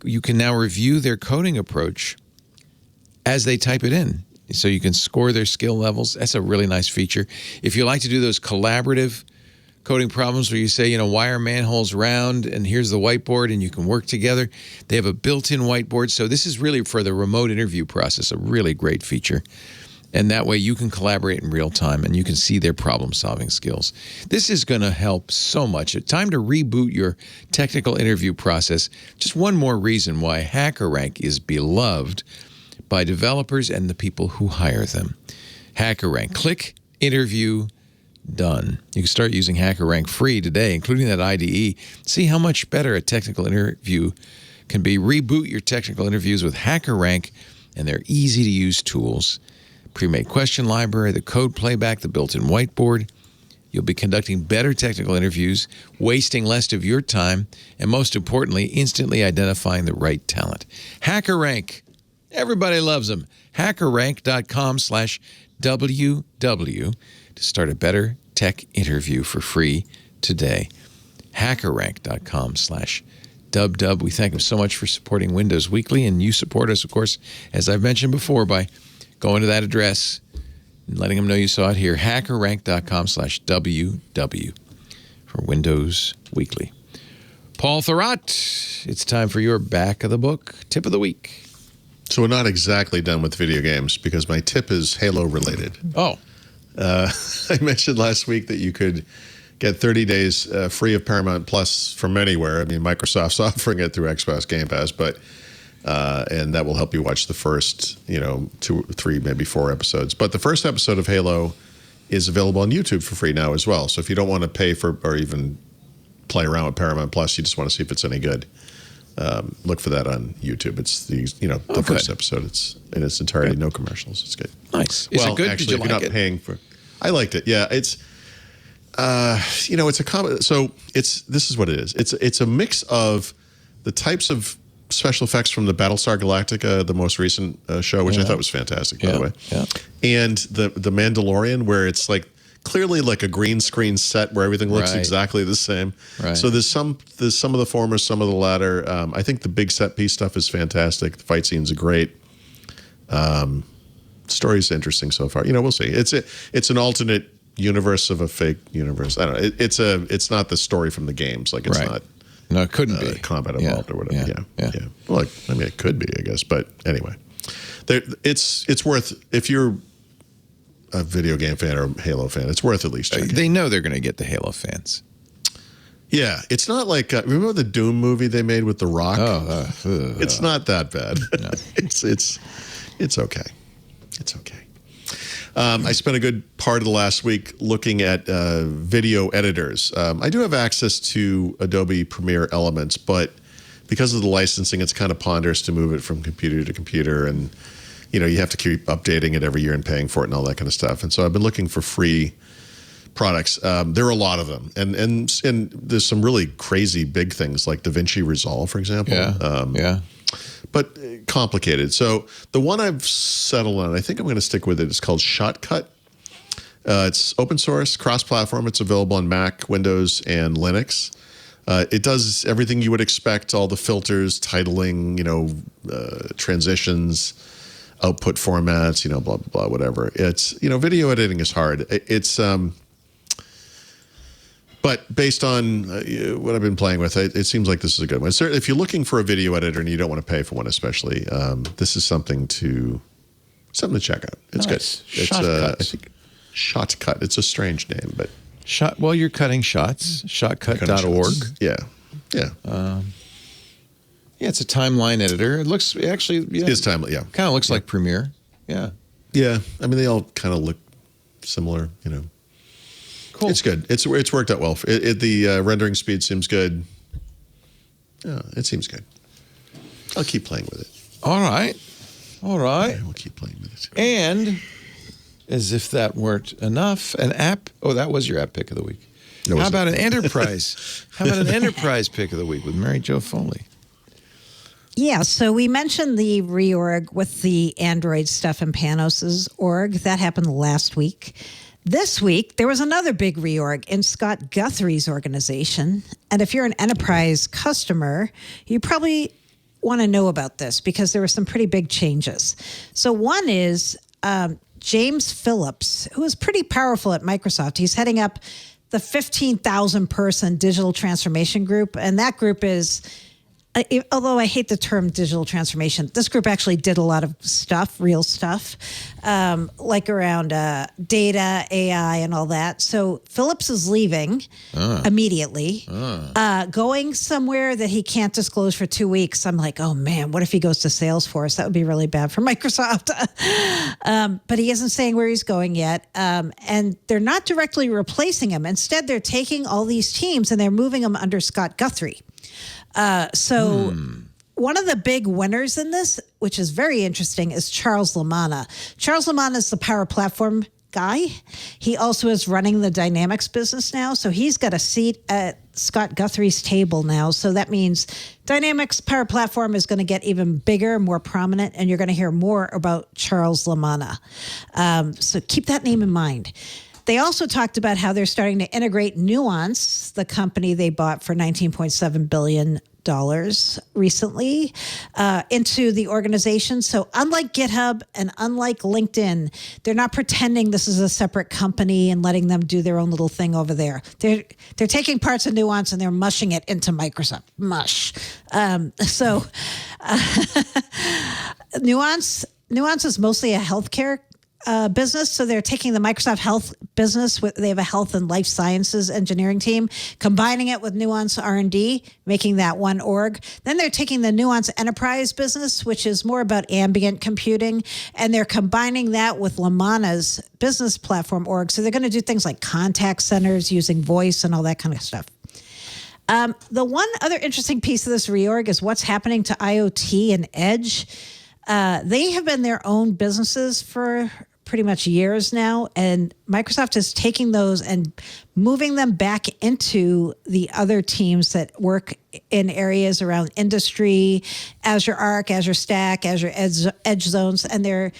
you can now review their coding approach as they type it in. So you can score their skill levels. That's a really nice feature. If you like to do those collaborative coding problems where you say, why are manholes round and here's the whiteboard and you can work together, they have a built-in whiteboard. So this is really for the remote interview process, a really great feature. And that way you can collaborate in real time and you can see their problem-solving skills. This is going to help so much. It's time to reboot your technical interview process. Just one more reason why HackerRank is beloved by developers and the people who hire them. HackerRank. Click, interview, done. You can start using HackerRank free today, including that IDE. See how much better a technical interview can be. Reboot your technical interviews with HackerRank and their easy-to-use tools. Pre-made question library, the code playback, the built-in whiteboard. You'll be conducting better technical interviews, wasting less of your time, and most importantly, instantly identifying the right talent. HackerRank. Everybody loves them. HackerRank.com/WW to start a better tech interview for free today. HackerRank.com/WW. We thank them so much for supporting Windows Weekly, and you support us, of course, as I've mentioned before, by going to that address and letting them know you saw it here. HackerRank.com/WW for Windows Weekly. Paul Thurrott, it's time for your back of the book tip of the week. So we're not exactly done with video games because my tip is Halo related. Oh. I mentioned last week that you could get 30 days free of Paramount Plus from anywhere. I mean, Microsoft's offering it through Xbox Game Pass, but and that will help you watch the first, 2, 3, maybe 4 episodes. But the first episode of Halo is available on YouTube for free now as well. So if you don't want to pay for or even play around with Paramount Plus, you just want to see if it's any good, look for that on YouTube. It's the first episode. It's in its entirety, no commercials. It's good. Nice. Is it good? Actually, Did you if you're like not it? paying for, I liked it. Yeah, it's it's a so this is what it is. It's a mix of the types of special effects from the Battlestar Galactica, the most recent show, which I thought was fantastic, by the way, and the Mandalorian, where it's like clearly like a green screen set where everything looks exactly the same. Right. So there's some of the former, some of the latter. I think the big set piece stuff is fantastic. The fight scenes are great. Story's interesting so far. We'll see. It's an alternate universe of a fake universe. I don't know. It's not the story from the games. Like it's not. No, it couldn't be combat involved or whatever. Yeah. Well, it could be, I guess. But anyway, it's worth, if you're a video game fan or a Halo fan, it's worth at least checking. They know they're going to get the Halo fans. Yeah, it's not like remember the Doom movie they made with The Rock? It's not that bad. No. It's okay. It's okay. I spent a good part of the last week looking at video editors. I do have access to Adobe Premiere Elements, but because of the licensing, it's kind of ponderous to move it from computer to computer, and you have to keep updating it every year and paying for it and all that kind of stuff. And so I've been looking for free products. There are a lot of them, and there's some really crazy big things like DaVinci Resolve, for example. But complicated. So the one I've settled on, I think I'm going to stick with it. It's called Shotcut. It's open source, cross-platform. It's available on Mac, Windows, and Linux. It does everything you would expect: all the filters, titling, transitions, output formats, blah blah blah, whatever. It's video editing is hard. It's but based on what I've been playing with, it seems like this is a good one. Certainly, if you're looking for a video editor and you don't want to pay for one, especially, this is something to check out. It's good. It's I think Shotcut. It's a strange name, but Well, you're cutting shots. Shotcut.org. Yeah. Yeah, it's a timeline editor. It looks actually. Yeah, it's timeline. Yeah, kind of looks like Premiere. Yeah. Yeah. I mean, they all kind of look similar. Cool. It's good. It's worked out well. The rendering speed seems good. Yeah, it seems good. I'll keep playing with it. All right. Yeah, we'll keep playing with it. And as if that weren't enough, an app. Oh, that was your app pick of the week. How about an enterprise? How about an enterprise pick of the week with Mary Jo Foley? Yeah, so we mentioned the reorg with the Android stuff in Panos' org. That happened last week. This week, there was another big reorg in Scott Guthrie's organization. And if you're an enterprise customer, you probably want to know about this because there were some pretty big changes. So one is James Phillips, who is pretty powerful at Microsoft. He's heading up the 15,000 person digital transformation group. And that group is, although I hate the term digital transformation, this group actually did a lot of stuff, real stuff, like around data, AI, and all that. So Phillips is leaving immediately, going somewhere that he can't disclose for 2 weeks. I'm like, oh man, what if he goes to Salesforce? That would be really bad for Microsoft. But he isn't saying where he's going yet. And they're not directly replacing him. Instead, they're taking all these teams and they're moving them under Scott Guthrie. One of the big winners in this, which is very interesting, is Charles Lamanna. Charles Lamanna is the Power Platform guy. He also is running the Dynamics business now. So he's got a seat at Scott Guthrie's table now. So that means Dynamics Power Platform is going to get even bigger, more prominent, and you're going to hear more about Charles Lamanna. So keep that name in mind. They also talked about how they're starting to integrate Nuance, the company they bought for $19.7 billion recently, into the organization. So unlike GitHub and unlike LinkedIn, they're not pretending this is a separate company and letting them do their own little thing over there. They're taking parts of Nuance and they're mushing it into Microsoft. Mush. Nuance is mostly a healthcare business. So they're taking the Microsoft Health business. They have a health and life sciences engineering team, combining it with Nuance R&D, making that one org. Then they're taking the Nuance Enterprise business, which is more about ambient computing, and they're combining that with Lamanna's business platform org. So they're going to do things like contact centers using voice and all that kind of stuff. The one other interesting piece of this reorg is what's happening to IoT and Edge. They have been their own businesses for pretty much years now, and Microsoft is taking those and moving them back into the other teams that work in areas around industry, Azure Arc, Azure Stack, Azure Edge Zones, and they're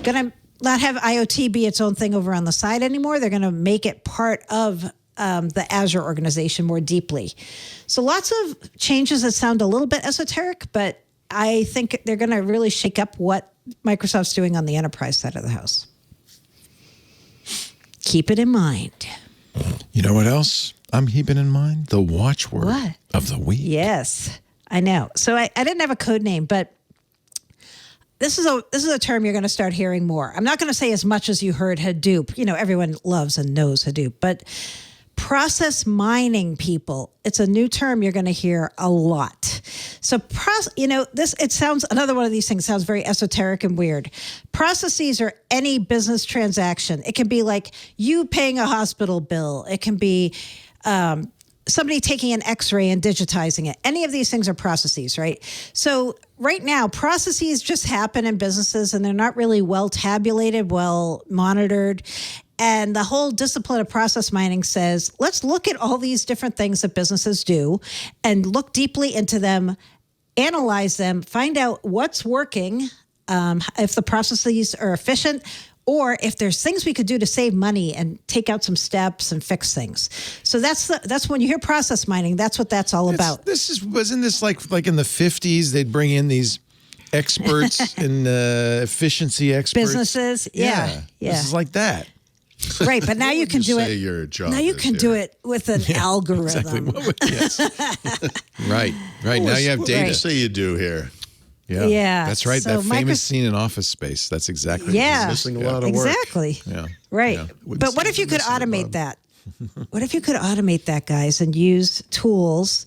going to not have IoT be its own thing over on the side anymore. They're going to make it part of the Azure organization more deeply. So lots of changes that sound a little bit esoteric, but I think they're going to really shake up what Microsoft's doing on the enterprise side of the house. Keep it in mind. You know what else I'm keeping in mind? The watchword of the week. Yes, I know. So I didn't have a code name, but this is a term you're going to start hearing more. I'm not going to say as much as you heard Hadoop. Everyone loves and knows Hadoop, but process mining, people. It's a new term you're going to hear a lot. So, it sounds, another one of these things sounds very esoteric and weird. Processes are any business transaction. It can be like you paying a hospital bill. It can be somebody taking an x-ray and digitizing it. Any of these things are processes, right? So right now, processes just happen in businesses and they're not really well tabulated, well monitored. And the whole discipline of process mining says, let's look at all these different things that businesses do and look deeply into them, analyze them, find out what's working, if the processes are efficient, or if there's things we could do to save money and take out some steps and fix things. So that's when you hear process mining, that's what that's all about. Wasn't this like in the 50s, they'd bring in these experts and efficiency experts? Businesses, yeah. This is like that. Right, but now you can do it. Your job Now you can do it with an algorithm. Exactly. Yes. Right. Now you have What data. would you say you do here? Yeah. That's right. So that famous scene in Office Space. That's exactly Yeah. Missing a lot of work. Exactly. Yeah. Right. Yeah. But what if you could automate that? What if you could automate that, guys, and use tools,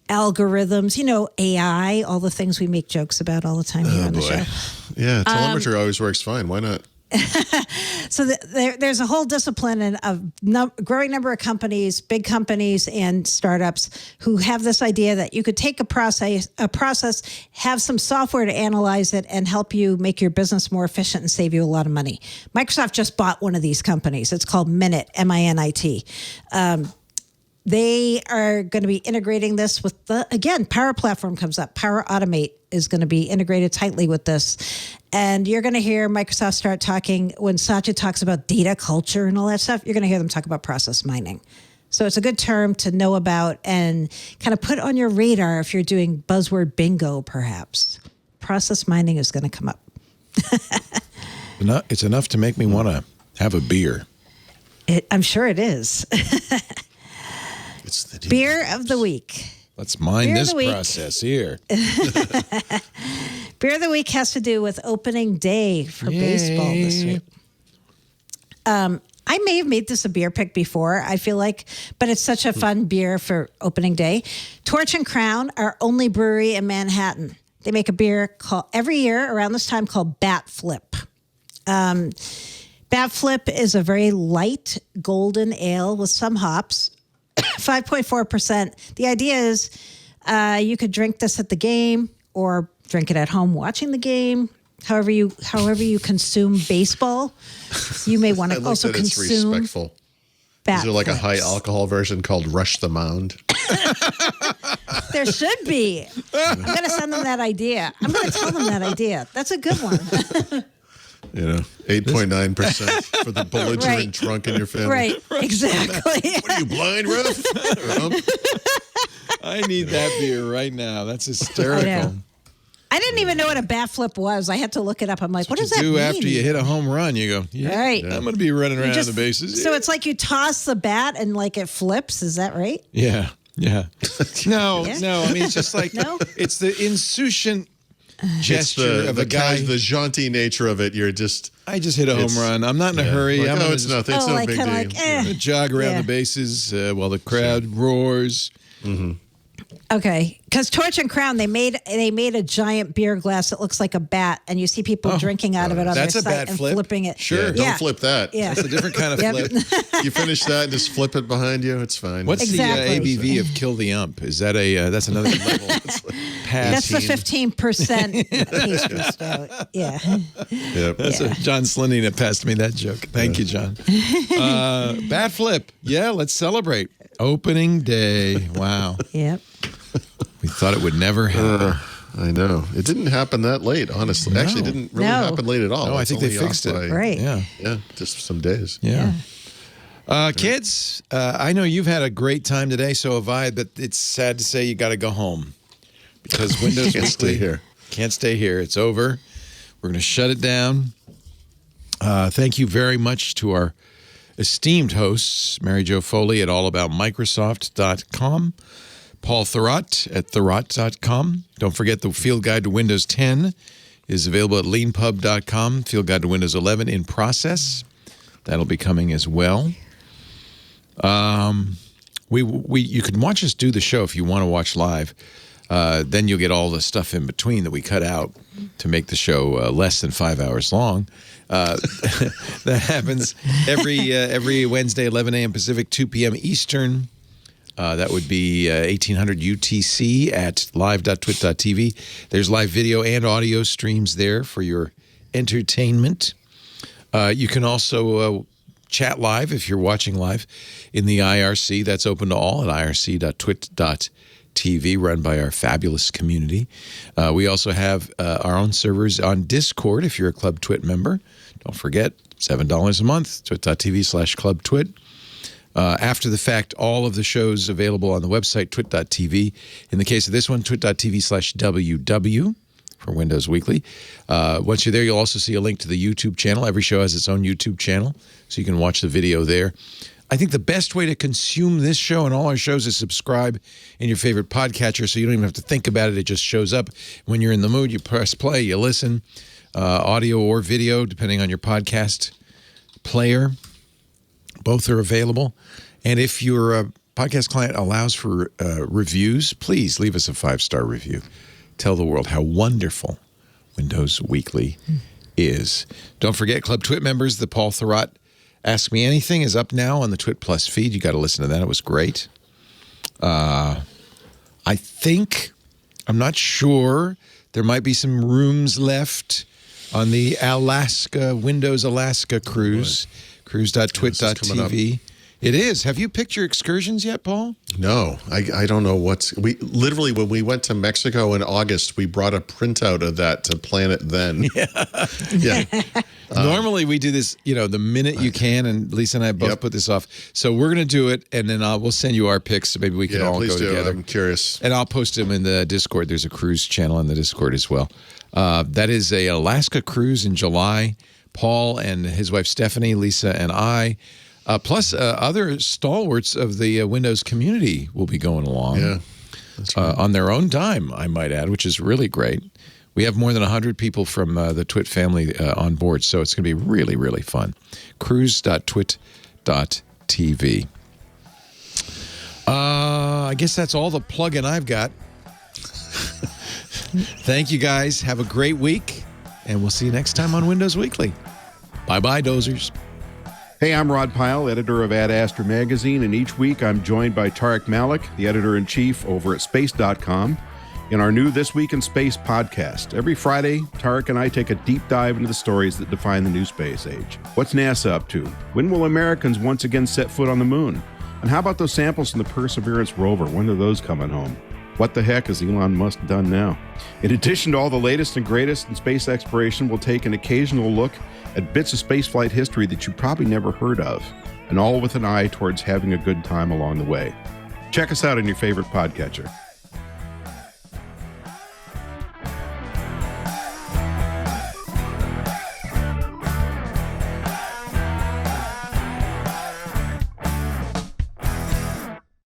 algorithms, AI, all the things we make jokes about all the time here on the show. Yeah, telemetry always works fine. Why not? So there's a whole discipline of growing number of companies, big companies and startups who have this idea that you could take a process, have some software to analyze it and help you make your business more efficient and save you a lot of money. Microsoft just bought one of these companies. It's called Minit, M-I-N-I-T. They are going to be integrating this with Power Platform comes up. Power Automate is going to be integrated tightly with this. And you're going to hear Microsoft start talking, when Satya talks about data culture and all that stuff, you're going to hear them talk about process mining. So it's a good term to know about and kind of put on your radar if you're doing buzzword bingo, perhaps. Process mining is going to come up. It's enough to make me want to have a beer. I'm sure it is. It's the Beer of the week. Let's mine Beer of this the week. process here. Beer of the week has to do with opening day for baseball this week. I may have made this a beer pick before, I feel like, but it's such a fun beer for opening day. Torch and Crown, our only brewery in Manhattan. They make a beer every year around this time called Bat Flip. Bat Flip is a very light golden ale with some hops. 5.4%. The idea is you could drink this at the game or drink it at home watching the game. However you consume baseball, you may want to also consume. It's respectful. Is there like a high alcohol version called Rush the Mound? There should be. I'm going to send them that idea. I'm going to tell them that idea. That's a good one. 8.9% for the belligerent drunk in your family. Right, exactly. What are you, blind, Ruff? I need that beer right now. That's hysterical. I didn't even know what a bat flip was. I had to look it up. I'm like, what does that mean? After you hit a home run, you go, right. I'm going to be running around the bases. So it's like you toss the bat and like it flips. Is that right? Yeah. No. I mean, it's just like, it's the insouciant gesture of a guy. The jaunty nature of it. I just hit a home run. I'm not in a hurry. Like, it's nothing. It's no big deal. I'm gonna jog around the bases while the crowd roars. Mm-hmm. Okay, because Torch and Crown, they made a giant beer glass that looks like a bat, and you see people drinking out of it on their site and flipping it. Sure, don't flip that. Yeah, that's a different kind of flip. You finish that and just flip it behind you. It's fine. What's the ABV of Kill the Ump? Is that that's another level? That's the 15% pastry stout. Yeah. Yep. That's John Slinding that passed me that joke. Thank you, John. Bat flip. Yeah, let's celebrate. Opening day. Wow. Yep. We thought it would never happen. I know. It didn't happen that late, honestly. No. Actually, it didn't really happen late at all. No, I think they fixed it. Right. Yeah. Yeah, just some days. Yeah. Kids, I know you've had a great time today, so have I, but it's sad to say you got to go home because Windows Can't stay here. Can't stay here. It's over. We're going to shut it down. Thank you very much to our esteemed hosts, Mary Jo Foley at allaboutmicrosoft.com, Paul Thurrott at thurrott.com. Don't forget the Field Guide to Windows 10 is available at leanpub.com. Field Guide to Windows 11 in process. That'll be coming as well. You can watch us do the show if you want to watch live. Then you'll get all the stuff in between that we cut out to make the show less than 5 hours long. That happens every Wednesday, 11 a.m. Pacific, 2 p.m. Eastern. That would be 1800 UTC at live.twit.tv. There's live video and audio streams there for your entertainment. You can also chat live if you're watching live in the IRC. That's open to all at irc.twit.tv, run by our fabulous community. We also have our own servers on Discord if you're a Club Twit member. Don't forget, $7 a month, twit.tv/clubtwit. After the fact, all of the shows available on the website, twit.tv. In the case of this one, twit.tv/ww for Windows Weekly. Once you're there, you'll also see a link to the YouTube channel. Every show has its own YouTube channel, so you can watch the video there. I think the best way to consume this show and all our shows is subscribe in your favorite podcatcher, so you don't even have to think about it. It just shows up. When you're in the mood, you press play, you listen, audio or video, depending on your podcast player. Both are available. And if your podcast client allows for reviews, please leave us a 5-star review. Tell the world how wonderful Windows Weekly is. Don't forget, Club Twit members, the Paul Thurrott Ask Me Anything is up now on the Twit Plus feed. You got to listen to that. It was great. I think, I'm not sure, there might be some rooms left on the Windows Alaska cruise. Cruise.twit.tv. It is. Have you picked your excursions yet, Paul? No, I don't know we literally, when we went to Mexico in August, we brought a printout of that to plan it then. Yeah. Normally we do this, the minute you can, and Lisa and I both put this off. So we're going to do it, and then we'll send you our picks, so maybe we can all go together. I'm curious. And I'll post them in the Discord. There's a cruise channel in the Discord as well. That is a Alaska cruise in July. Paul and his wife Stephanie, Lisa, and I, plus other stalwarts of the Windows community will be going along. Yeah, that's right. On their own dime, I might add, which is really great. We have more than 100 people from the Twit family on board, so it's going to be really, really fun. Cruise.twit.tv. I guess that's all the plug-in I've got. Thank you, guys. Have a great week. And we'll see you next time on Windows Weekly. Bye-bye, dozers. Hey, I'm Rod Pyle, editor of Ad Astra Magazine, and each week I'm joined by Tarek Malik, the editor-in-chief over at Space.com, in our new This Week in Space podcast. Every Friday, Tarek and I take a deep dive into the stories that define the new space age. What's NASA up to? When will Americans once again set foot on the moon? And how about those samples from the Perseverance rover? When are those coming home? What the heck has Elon Musk done now? In addition to all the latest and greatest in space exploration, we'll take an occasional look at bits of spaceflight history that you probably never heard of, and all with an eye towards having a good time along the way. Check us out on your favorite podcatcher.